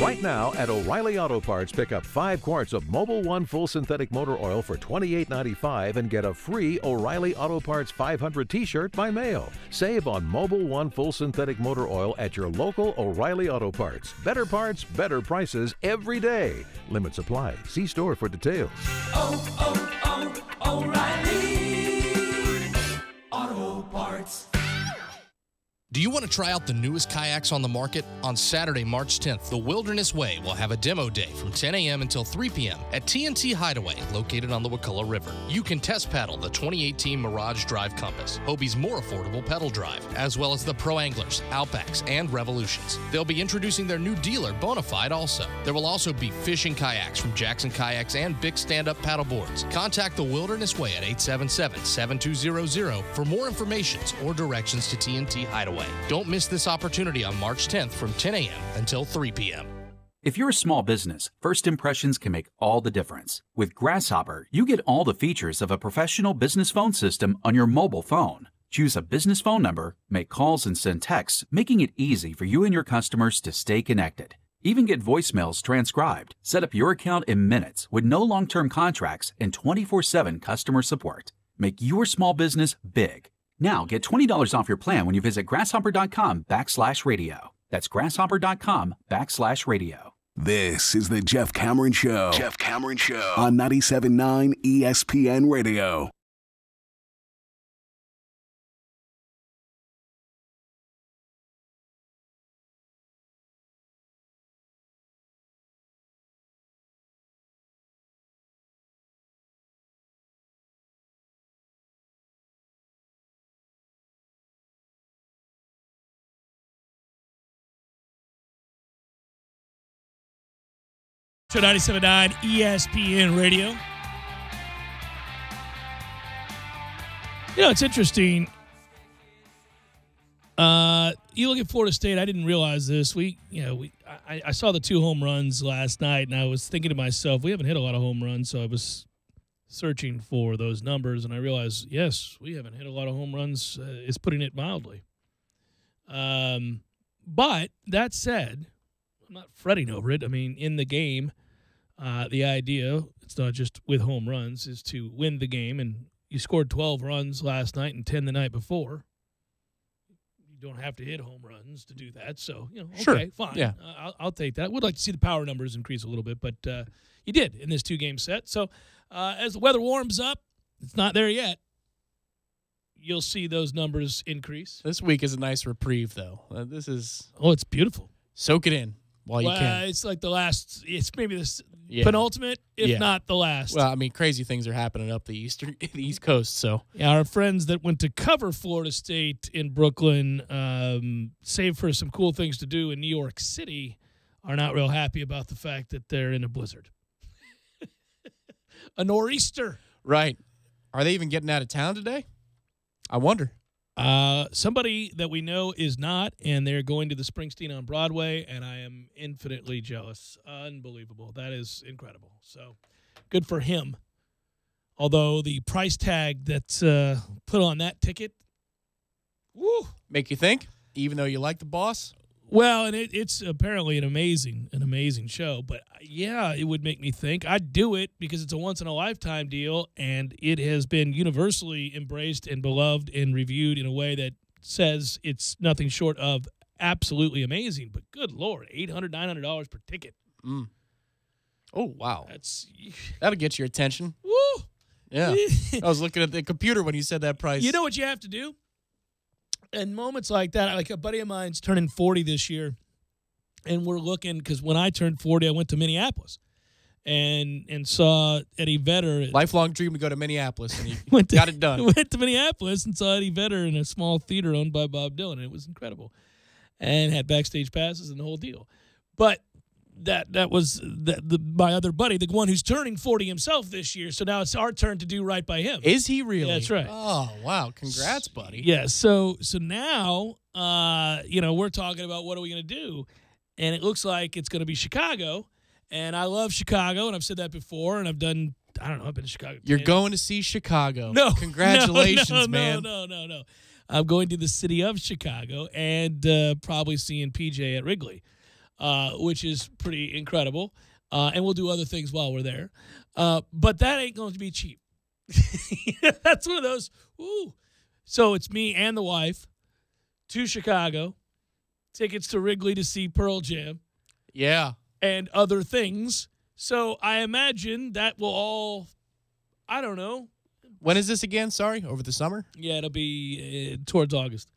Right now at O'Reilly Auto Parts, pick up 5 quarts of Mobil 1 full synthetic motor oil for $28.95 and get a free O'Reilly Auto Parts 500 t-shirt by mail. Save on Mobil 1 full synthetic motor oil at your local O'Reilly Auto Parts. Better parts, better prices every day. Limits apply. See store for details. O'Reilly Auto Parts. Do you want to try out the newest kayaks on the market? On Saturday, March 10th, the Wilderness Way will have a demo day from 10 a.m. until 3 p.m. at TNT Hideaway, located on the Wakulla River. You can test paddle the 2018 Mirage Drive Compass, Hobie's more affordable pedal drive, as well as the Pro Anglers, Outbacks, and Revolutions. They'll be introducing their new dealer, Bonafide, also. There will also be fishing kayaks from Jackson Kayaks and Big Stand-Up paddle boards. Contact the Wilderness Way at 877-7200 for more information or directions to TNT Hideaway. Don't miss this opportunity on March 10th from 10 a.m. until 3 p.m. If you're a small business, first impressions can make all the difference. With Grasshopper, you get all the features of a professional business phone system on your mobile phone. Choose a business phone number, make calls and send texts, making it easy for you and your customers to stay connected. Even get voicemails transcribed. Set up your account in minutes with no long-term contracts and 24/7 customer support. Make your small business big. Now get $20 off your plan when you visit grasshopper.com/radio. That's grasshopper.com/radio. This is the Jeff Cameron Show. Jeff Cameron Show on 97.9 ESPN Radio. Show 97.9 ESPN Radio. You know, it's interesting. You look at Florida State. I didn't realize this. I saw the 2 home runs last night, and I was thinking to myself, we haven't hit a lot of home runs, so I was searching for those numbers, and I realized, yes, we haven't hit a lot of home runs. Is putting it mildly. But that said, I'm not fretting over it. I mean, in the game, the idea, it's not just with home runs, is to win the game, and you scored 12 runs last night and 10 the night before. You don't have to hit home runs to do that. So, okay, sure. Fine. Yeah. I'll take that. Would like to see the power numbers increase a little bit, but you did in this 2-game set. So as the weather warms up, it's not there yet, you'll see those numbers increase. This week is a nice reprieve, though. This is... Oh, it's beautiful. Soak it in while you can. It's like the last... It's maybe this penultimate, if not the last. Well, I mean, crazy things are happening up the East Coast, so... Yeah, our friends that went to cover Florida State in Brooklyn, save for some cool things to do in New York City, are not real happy about the fact that they're in a blizzard. A nor'easter. Right. Are they even getting out of town today? I wonder. Somebody that we know is not, and they're going to the Springsteen on Broadway, and I am infinitely jealous. Unbelievable. That is incredible. So good for him. Although the price tag that's put on that ticket, woo. Make you think, even though you like the boss? Well, and it's apparently an amazing show. But, yeah, it would make me think. I'd do it because it's a once-in-a-lifetime deal, and it has been universally embraced and beloved and reviewed in a way that says it's nothing short of absolutely amazing. But good Lord, $800, $900 per ticket. Mm. Oh, wow. That'll get your attention. Woo! Yeah. I was looking at the computer when you said that price. You know what you have to do? In moments like that, like a buddy of mine's turning 40 this year, and we're looking, because when I turned 40, I went to Minneapolis and saw Eddie Vedder. Lifelong dream to go to Minneapolis, and you got it done. Went to Minneapolis and saw Eddie Vedder in a small theater owned by Bob Dylan, and it was incredible. And had backstage passes and the whole deal. But that was my other buddy, the one who's turning 40 himself this year. So now it's our turn to do right by him. Is he really? Yeah, that's right. Oh, wow. Congrats, buddy. Yeah. So now, we're talking about what are we going to do? And it looks like it's going to be Chicago. And I love Chicago, and I've said that before, and I've been to Chicago. You're going to see Chicago. No. Congratulations, man. No. I'm going to the city of Chicago and probably seeing PJ at Wrigley. Which is pretty incredible. And we'll do other things while we're there. But that ain't going to be cheap. That's one of those, ooh. So it's me and the wife to Chicago, tickets to Wrigley to see Pearl Jam. Yeah. And other things. So I imagine that will all, I don't know. When is this again? Sorry, over the summer? Yeah, it'll be towards August.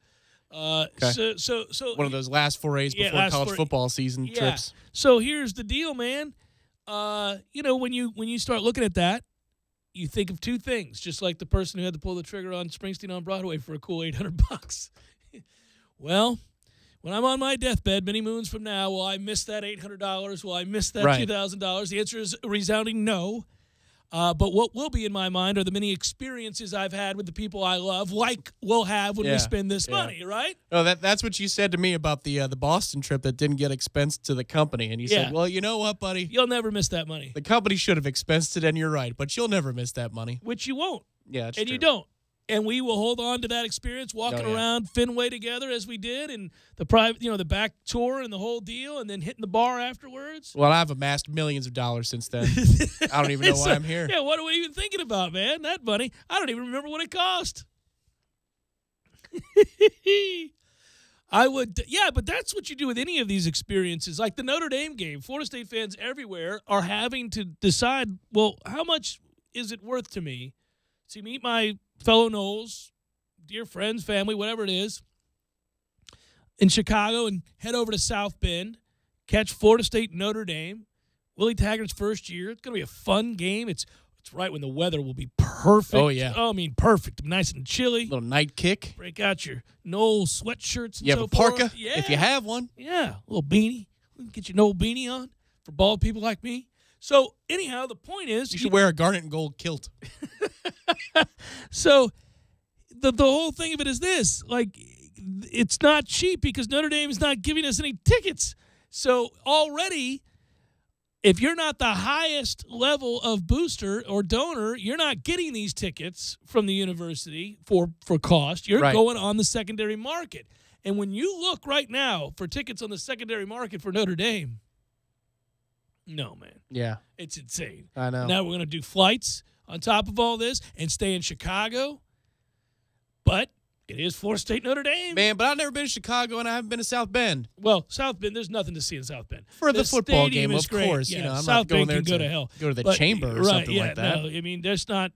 Okay. So one of those last forays before college football season trips. So here's the deal, man. When you start looking at that, you think of two things, just like the person who had to pull the trigger on Springsteen on Broadway for a cool $800. Well, when I'm on my deathbed many moons from now, will I miss that $800? Will I miss that $2,000? The answer is a resounding no. But what will be in my mind are the many experiences I've had with the people I love, like we'll have when we spend this money, right? Oh, that's what you said to me about the Boston trip that didn't get expensed to the company. And you said, well, you know what, buddy? You'll never miss that money. The company should have expensed it, and you're right, but you'll never miss that money. Which you won't. Yeah, that's and true. You don't. And we will hold on to that experience walking around Fenway together as we did, and the private, the back tour and the whole deal, and then hitting the bar afterwards. Well, I've amassed millions of dollars since then. I don't even know why I'm here. Yeah, what are we even thinking about, man? That money, I don't even remember what it cost. But that's what you do with any of these experiences. Like the Notre Dame game, Florida State fans everywhere are having to decide, well, how much is it worth to me to meet my fellow Noles, dear friends, family, whatever it is, in Chicago and head over to South Bend, catch Florida State Notre Dame, Willie Taggart's first year. It's going to be a fun game. It's right when the weather will be perfect. Oh, yeah. Oh, I mean, perfect. Nice and chilly. Little night kick. Break out your Noel sweatshirts and you have so a parka, forth. Yeah. if you have one. Yeah, a little beanie. Get your Noel beanie on for bald people like me. So anyhow, the point is, You should wear a garnet and gold kilt. So the whole thing of it is this: like, it's not cheap because Notre Dame is not giving us any tickets. So already, if you're not the highest level of booster or donor, you're not getting these tickets from the university for cost. You're going on the secondary market. And when you look right now for tickets on the secondary market for Notre Dame, no, man. Yeah. It's insane. I know. Now we're going to do flights on top of all this and stay in Chicago. But it is Florida State Notre Dame. Man, but I've never been to Chicago and I haven't been to South Bend. Well, South Bend, there's nothing to see in South Bend. For the football stadium game, is of great. course. Yeah, You know, I'm South not going Bend there can go to hell. Go to the But- chamber or right, something yeah, like that. No, I mean, it's not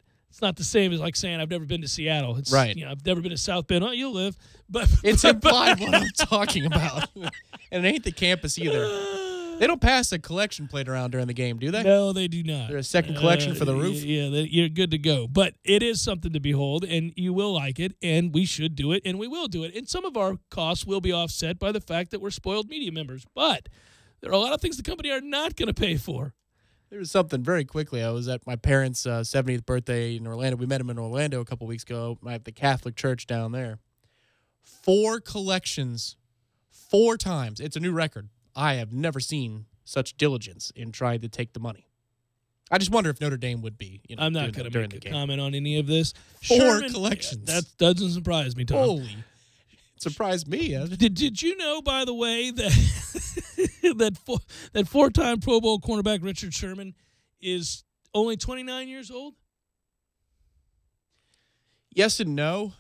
the same as like saying I've never been to Seattle. It's, Right. You know, I've never been to South Bend. Well, you'll live. But It's implied what I'm talking about. And it ain't the campus either. They don't pass a collection plate around during the game, do they? No, they do not. There's a second collection for the roof? Yeah, you're good to go. But it is something to behold, and you will like it, and we should do it, and we will do it. And some of our costs will be offset by the fact that we're spoiled media members. But there are a lot of things the company are not going to pay for. There was something very quickly. I was at my parents' 70th birthday in Orlando. We met him in Orlando a couple weeks ago at the Catholic church down there. 4 collections, 4 times. It's a new record. I have never seen such diligence in trying to take the money. I just wonder if Notre Dame would be. You know, I'm not going to make a comment on any of this. 4 collections. That doesn't surprise me, Tom. Holy. It surprised me. Did you know, by the way, that that 4-time Pro Bowl cornerback Richard Sherman is only 29 years old? Yes and no.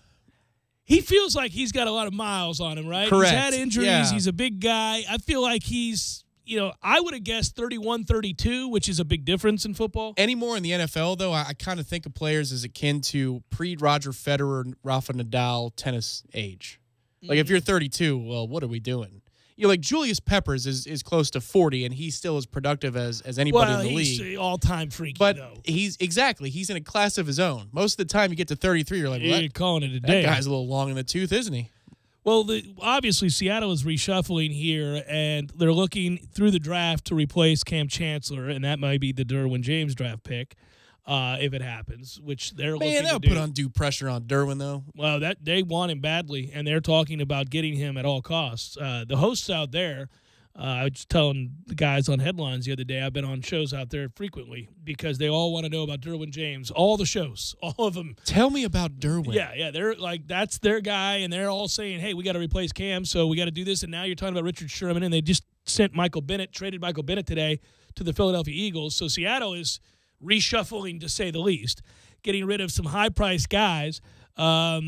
He feels like he's got a lot of miles on him, right? Correct. He's had injuries. Yeah. He's a big guy. I feel like he's, I would have guessed 31, 32, which is a big difference in football. Anymore in the NFL, though, I kind of think of players as akin to pre-Roger Federer, Rafa Nadal tennis age. Like, if you're 32, well, what are we doing? Like Julius Peppers is close to 40, and he's still as productive as anybody in the league. He's all-time freaky, but though. He's in a class of his own. Most of the time, you get to 33, you're like, well, You're calling it a day. that guy's a little long in the tooth, isn't he? Well, obviously Seattle is reshuffling here, and they're looking through the draft to replace Cam Chancellor, and that might be the Derwin James draft pick if it happens, which they're looking to do. Man, that'll put undue pressure on Derwin, though. Well, they want him badly, and they're talking about getting him at all costs. The hosts out there, I was telling the guys on Headlines the other day, I've been on shows out there frequently because they all want to know about Derwin James. All the shows, all of them. Tell me about Derwin. Yeah, they're like, that's their guy, and they're all saying, hey, we got to replace Cam, so we got to do this. And now you're talking about Richard Sherman, and they just traded Michael Bennett today to the Philadelphia Eagles. So Seattle is reshuffling, to say the least, getting rid of some high-priced guys. They're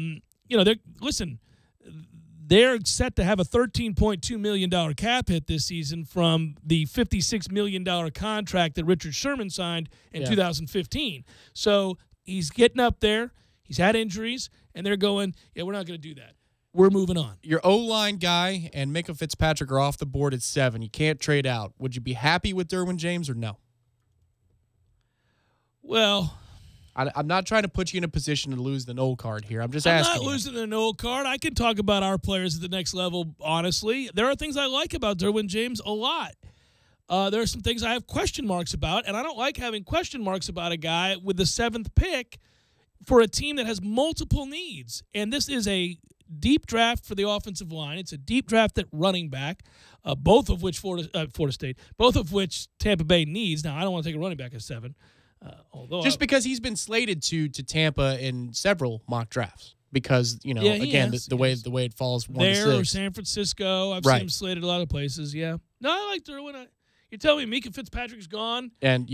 set to have a $13.2 million cap hit this season from the $56 million contract that Richard Sherman signed in 2015. So he's getting up there. He's had injuries, and they're going, yeah, we're not going to do that. We're moving on. Your O-line guy and Minka Fitzpatrick are off the board at 7. You can't trade out. Would you be happy with Derwin James or no? Well, I'm not trying to put you in a position to lose the Noel card here. I'm just asking. I'm not losing the Noel card. I can talk about our players at the next level, honestly. There are things I like about Derwin James a lot. There are some things I have question marks about, and I don't like having question marks about a guy with the 7th pick for a team that has multiple needs. And this is a deep draft for the offensive line. It's a deep draft at running back, both of which Florida State, both of which Tampa Bay needs. Now, I don't want to take a running back at 7. Because he's been slated to Tampa in several mock drafps because the way it falls 1 to 6. There or San Francisco, I've seen him slated a lot of places. Yeah, no, I like Derwin. You're telling me Minka Fitzpatrick's gone, and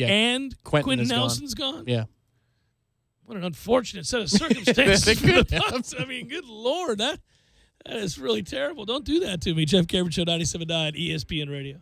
Quentin Nelson's gone. Yeah, what an unfortunate set of circumstances. For the Bucs. I mean, good Lord, that is really terrible. Don't do that to me. Jeff Cameron Show, 97.9 ESPN Radio.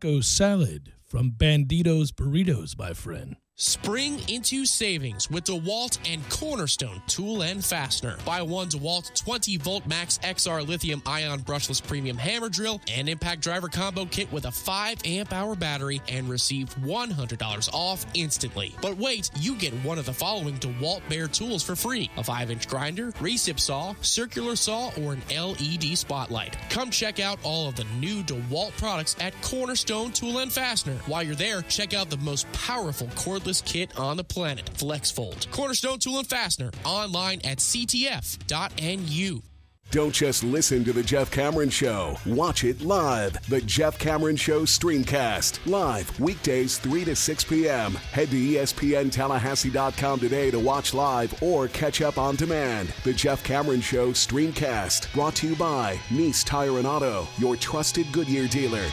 taco salad from Bandito's Burritos, my friend. Spring into savings with DeWalt and Cornerstone Tool and Fastener. Buy one DeWalt 20-volt Max XR lithium-ion brushless premium hammer drill and impact driver combo kit with a 5-amp-hour battery and receive $100 off instantly. But wait, you get one of the following DeWalt Bear tools for free: a 5-inch grinder, recip saw, circular saw, or an LED spotlight. Come check out all of the new DeWalt products at Cornerstone Tool and Fastener. While you're there, check out the most powerful cordless kit on the planet, FlexFold. Cornerstone Tool and Fastener, online at ctf.nu. Don't just listen to The Jeff Cameron Show. Watch it live. The Jeff Cameron Show Streamcast. Live weekdays 3 to 6 p.m. Head to ESPNTallahassee.com today to watch live or catch up on demand. The Jeff Cameron Show Streamcast. Brought to you by Nice Tire and Auto, your trusted Goodyear dealer.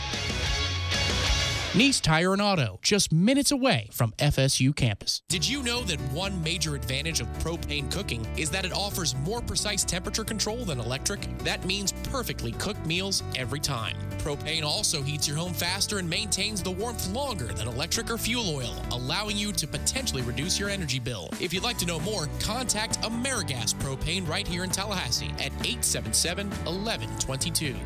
Nice Tire and Auto, just minutes away from FSU campus. Did you know that one major advantage of propane cooking is that it offers more precise temperature control than electric? That means perfectly cooked meals every time. Propane also heats your home faster and maintains the warmth longer than electric or fuel oil, allowing you to potentially reduce your energy bill. If you'd like to know more, contact AmeriGas Propane right here in Tallahassee at 877-1122.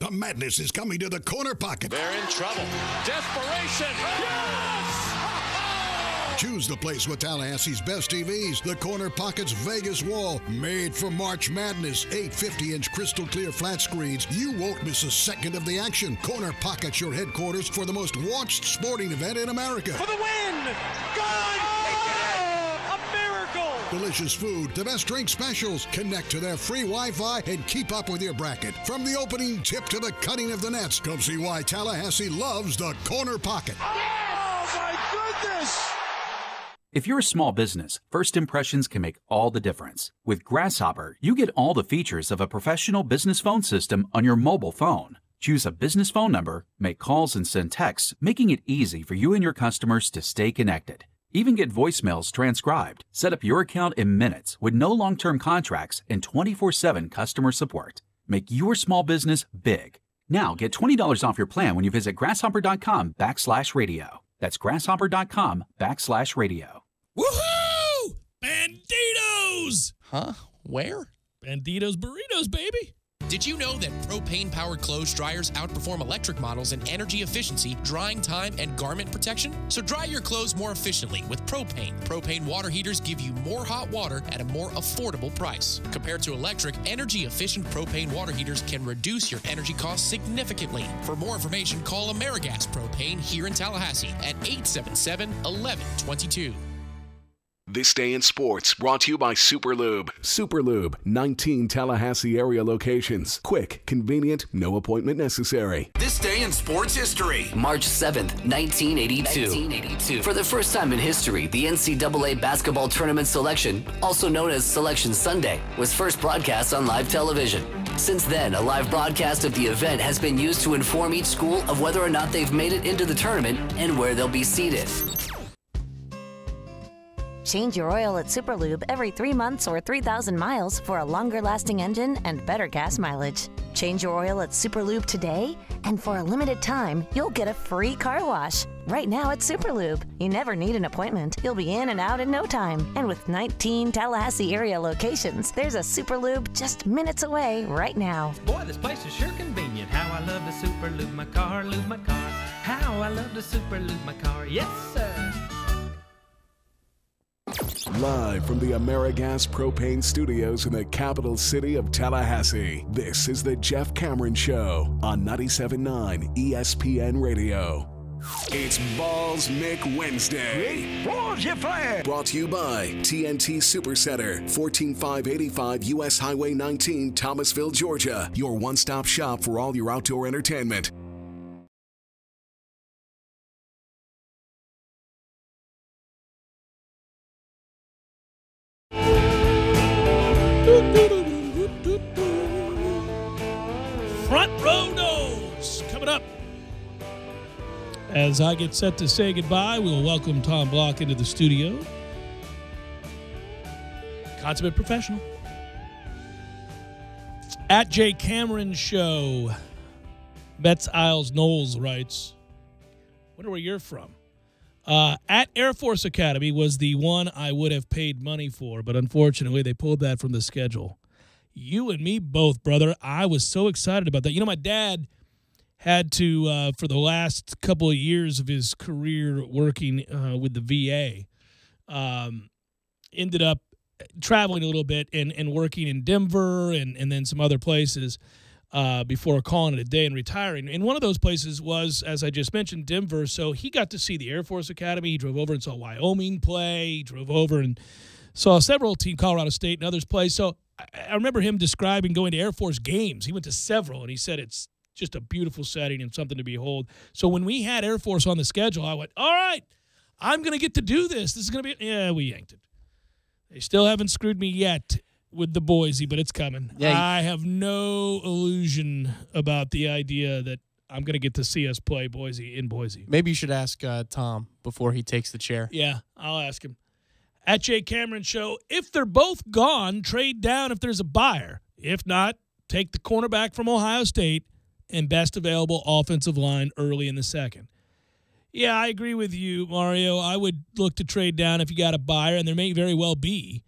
The madness is coming to the corner pocket. They're in trouble. Desperation. Yes! Choose the place with Tallahassee's best TVs. The Corner Pocket's Vegas Wall. Made for March Madness. 8 50-inch crystal clear flat screens. You won't miss a second of the action. Corner Pocket's your headquarters for the most watched sporting event in America. For the win! Good! A miracle! Delicious food, the best drink specials. Connect to their free Wi-Fi and keep up with your bracket. From the opening tip to the cutting of the nets, come see why Tallahassee loves the Corner Pocket. Oh, my goodness! If you're a small business, first impressions can make all the difference. With Grasshopper, you get all the features of a professional business phone system on your mobile phone. Choose a business phone number, make calls and send texts, making it easy for you and your customers to stay connected. Even get voicemails transcribed. Set up your account in minutes with no long-term contracts and 24/7 customer support. Make your small business big. Now get $20 off your plan when you visit grasshopper.com/radio. That's grasshopper.com/radio. Woohoo! Banditos! Huh? Where? Banditos Burritos, baby. Did you know that propane-powered clothes dryers outperform electric models in energy efficiency, drying time, and garment protection? So dry your clothes more efficiently with propane. Propane water heaters give you more hot water at a more affordable price. Compared to electric, energy-efficient propane water heaters can reduce your energy costs significantly. For more information, call AmeriGas Propane here in Tallahassee at 877-1122. This Day in Sports, brought to you by Superlube. Superlube, 19 Tallahassee area locations. Quick, convenient, no appointment necessary. This day in sports history. March 7th, 1982. For the first time in history, the NCAA basketball tournament selection, also known as Selection Sunday, was first broadcast on live television. Since then, a live broadcast of the event has been used to inform each school of whether or not they've made it into the tournament and where they'll be seated. Change your oil at Superlube every 3 months or 3,000 miles for a longer-lasting engine and better gas mileage. Change your oil at Superlube today, and for a limited time, you'll get a free car wash. Right now at Superlube, you never need an appointment. You'll be in and out in no time. And with 19 Tallahassee area locations, there's a Superlube just minutes away right now. Boy, this place is sure convenient. How I love to Superlube my car, lube my car. How I love to Superlube my car. Yes, sir. Live from the AmeriGas Propane Studios in the capital city of Tallahassee, this is the Jeff Cameron Show on 97.9 ESPN Radio. It's Balls Mick Wednesday. Balls your flag. Brought to you by TNT Supercenter, 14585 U.S. Highway 19, Thomasville, Georgia. Your one-stop shop for all your outdoor entertainment. Front row nose coming up. As I get set to say goodbye, we'll welcome Tom Block into the studio. Consummate professional. At Jay Cameron Show. Betts Isles Knowles writes, wonder where you're from. At Air Force Academy was the one I would have paid money for, but unfortunately they pulled that from the schedule. You and me both, brother. I was so excited about that. You know, my dad had to, for the last couple of years of his career working with the VA, ended up traveling a little bit and working in Denver and then some other places before calling it a day and retiring. And one of those places was, as I just mentioned, Denver. So he got to see the Air Force Academy. He drove over and saw Wyoming play. He drove over and saw several teams, Colorado State and others play. So I remember him describing going to Air Force games. He went to several, and he said it's just a beautiful setting and something to behold. So when we had Air Force on the schedule, I went, all right, I'm going to get to do this. This is going to be – yeah, we yanked it. They still haven't screwed me yet with the Boise, but it's coming. Yeah, I have no illusion about the idea that I'm going to get to see us play Boise in Boise. Maybe you should ask Tom before he takes the chair. Yeah, I'll ask him. At Jay Cameron Show, if they're both gone, trade down if there's a buyer. If not, take the cornerback from Ohio State and best available offensive line early in the second. Yeah, I agree with you, Mario. I would look to trade down if you got a buyer, and there may very well be.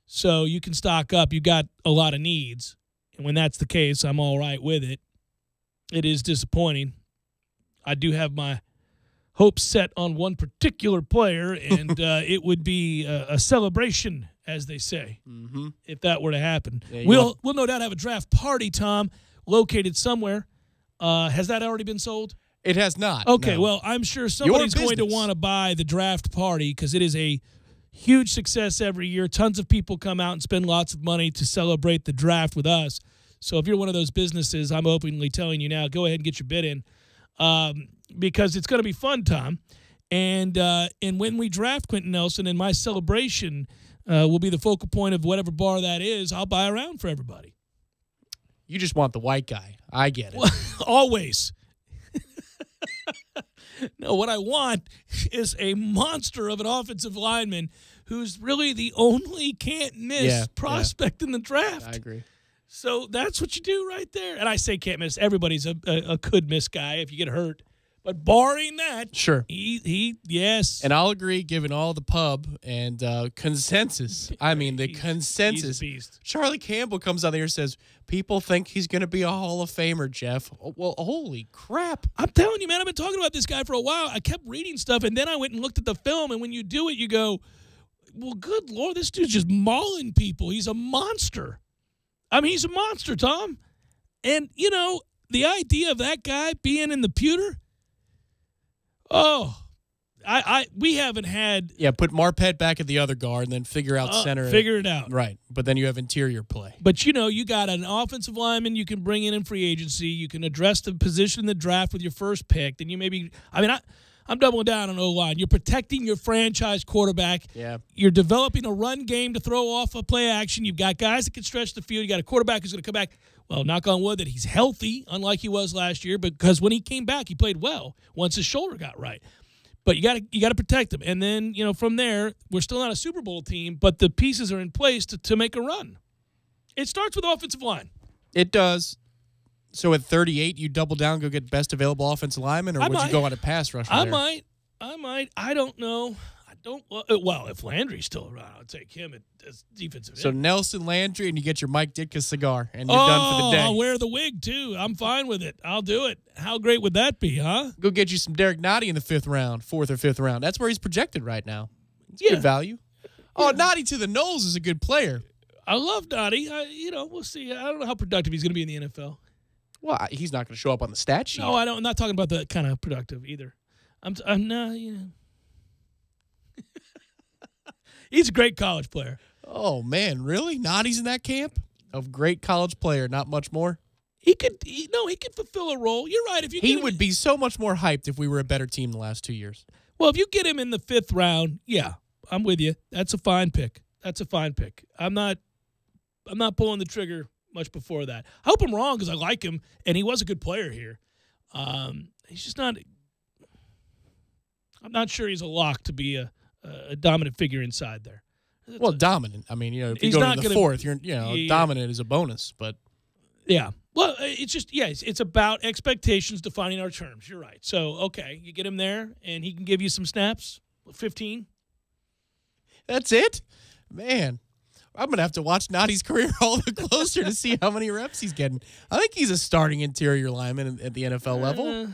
So you can stock up. You got a lot of needs. And when that's the case, I'm all right with it. It is disappointing. I do have my hopes set on one particular player, and it would be a celebration, as they say, if that were to happen. Yeah, we'll no doubt have a draft party, Tom, located somewhere. Has that already been sold? It has not. Okay, no. Well, I'm sure somebody's going to want to buy the draft party because it is a huge success every year. Tons of people come out and spend lots of money to celebrate the draft with us. So if you're one of those businesses, I'm openly telling you now, go ahead and get your bid in because it's going to be fun, Tom. And when we draft Quentin Nelson and my celebration will be the focal point of whatever bar that is, I'll buy a round for everybody. You just want the white guy. I get it. Well, always. No, what I want is a monster of an offensive lineman who's really the only can't-miss prospect in the draft. I agree. So that's what you do right there. And I say can't miss. Everybody's a could-miss guy if you get hurt. But barring that, sure, he yes. And I'll agree, given all the pub and consensus. I mean, the consensus. He's a beast. Charlie Campbell comes out there and says, people think he's going to be a Hall of Famer, Jeff. Well, holy crap. I'm telling you, man, I've been talking about this guy for a while. I kept reading stuff, and then I went and looked at the film, and when you do it, you go, well, good Lord, this dude's just mauling people. He's a monster. I mean, he's a monster, Tom. And, you know, the idea of that guy being in the pewter, we haven't had. Yeah, put Marpet back at the other guard and then figure out center. Figure it out. Right. But then you have interior play. But, you know, you got an offensive lineman you can bring in free agency. You can address the position in the draft with your first pick. Then you maybe – I mean, I'm doubling down on O-line. You're protecting your franchise quarterback. Yeah. You're developing a run game to throw off a play action. You've got guys that can stretch the field. You got a quarterback who's going to come back. Well, knock on wood that he's healthy, unlike he was last year, because when he came back, he played well once his shoulder got right. But you got to protect him. And then, you know, from there, we're still not a Super Bowl team, but the pieces are in place to make a run. It starts with offensive line. It does. So at 38, you double down, go get best available offensive lineman, or would you go on a pass rush? I might. I don't know. Well, if Landry's still around, I'll take him as defensive end. So Nelson Landry, and you get your Mike Ditka cigar, and you're done for the day. I'll wear the wig, too. I'm fine with it. I'll do it. How great would that be, huh? Go get you some Derek Nottie in the 4th or 5th round. That's where he's projected right now. It's good value. Oh, Nottie to the Knowles is a good player. I love Nottie. We'll see. I don't know how productive he's going to be in the NFL. Well, he's not going to show up on the stat sheet. No, I'm not talking about the kind of productive either. I'm not, He's a great college player. Oh, man, really? Nottie's in that camp of great college player, not much more? He could fulfill a role. You're right. If he would be so much more hyped if we were a better team the last 2 years. Well, if you get him in the 5th round, yeah, I'm with you. That's a fine pick. I'm not pulling the trigger much before that. I hope I'm wrong because I like him, and he was a good player here. He's just not – I'm not sure he's a lock to be a dominant figure inside there. Well, dominant. I mean, if you go to the 4th, dominant is a bonus. But Yeah. Well, it's just, it's about expectations, defining our terms. You're right. So, okay, you get him there, and he can give you some snaps, 15. That's it? Man, I'm going to have to watch Nadi's career all the closer to see how many reps he's getting. I think he's a starting interior lineman at the NFL level.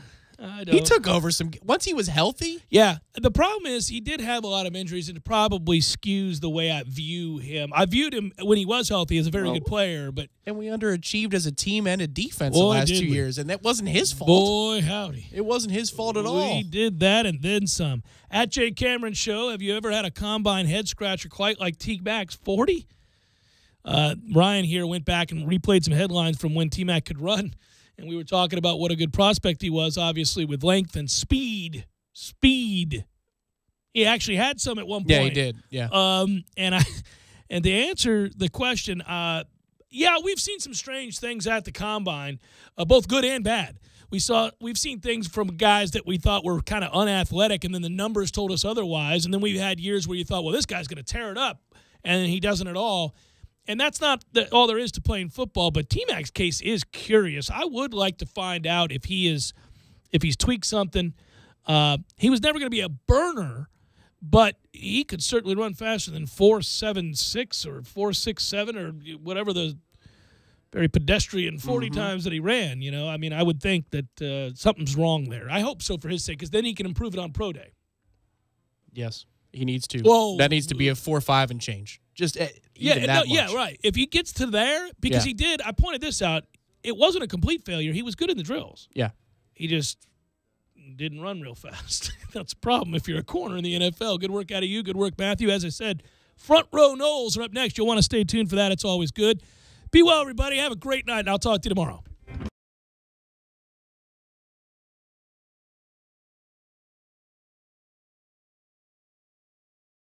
He took over once he was healthy. Yeah. The problem is he did have a lot of injuries, and it probably skews the way I view him. I viewed him when he was healthy as a very good player, but and we underachieved as a team and a defense the last 2 years, and that wasn't his fault. Boy, howdy. It wasn't his fault at all. We did that and then some. At Jay Cameron Show, have you ever had a combine head scratcher quite like T-Mac's 40? Ryan here went back and replayed some headlines from when T-Mac could run. And we were talking about what a good prospect he was, obviously, with length and speed. Speed. He actually had some at one point. Yeah, he did. Yeah. And to answer the question, we've seen some strange things at the combine, both good and bad. We've seen things from guys that we thought were kind of unathletic, and then the numbers told us otherwise. And then we've had years where you thought, well, this guy's going to tear it up, and he doesn't at all. And that's not all there is to playing football, but T-Mac's case is curious. I would like to find out if he's tweaked something. He was never going to be a burner, but he could certainly run faster than 4.76 or 4.67 or whatever the very pedestrian 40 times that he ran. You know, I mean, I would think that something's wrong there. I hope so for his sake, because then he can improve it on Pro Day. Yes, he needs to. Whoa. That needs to be a 4.5 and change. Just right. If he gets to there, because he did, I pointed this out, it wasn't a complete failure. He was good in the drills. Yeah. He just didn't run real fast. That's a problem if you're a corner in the NFL. Good work out of you. Good work, Matthew. As I said, Front Row Knowles are up next. You'll want to stay tuned for that. It's always good. Be well, everybody. Have a great night, and I'll talk to you tomorrow.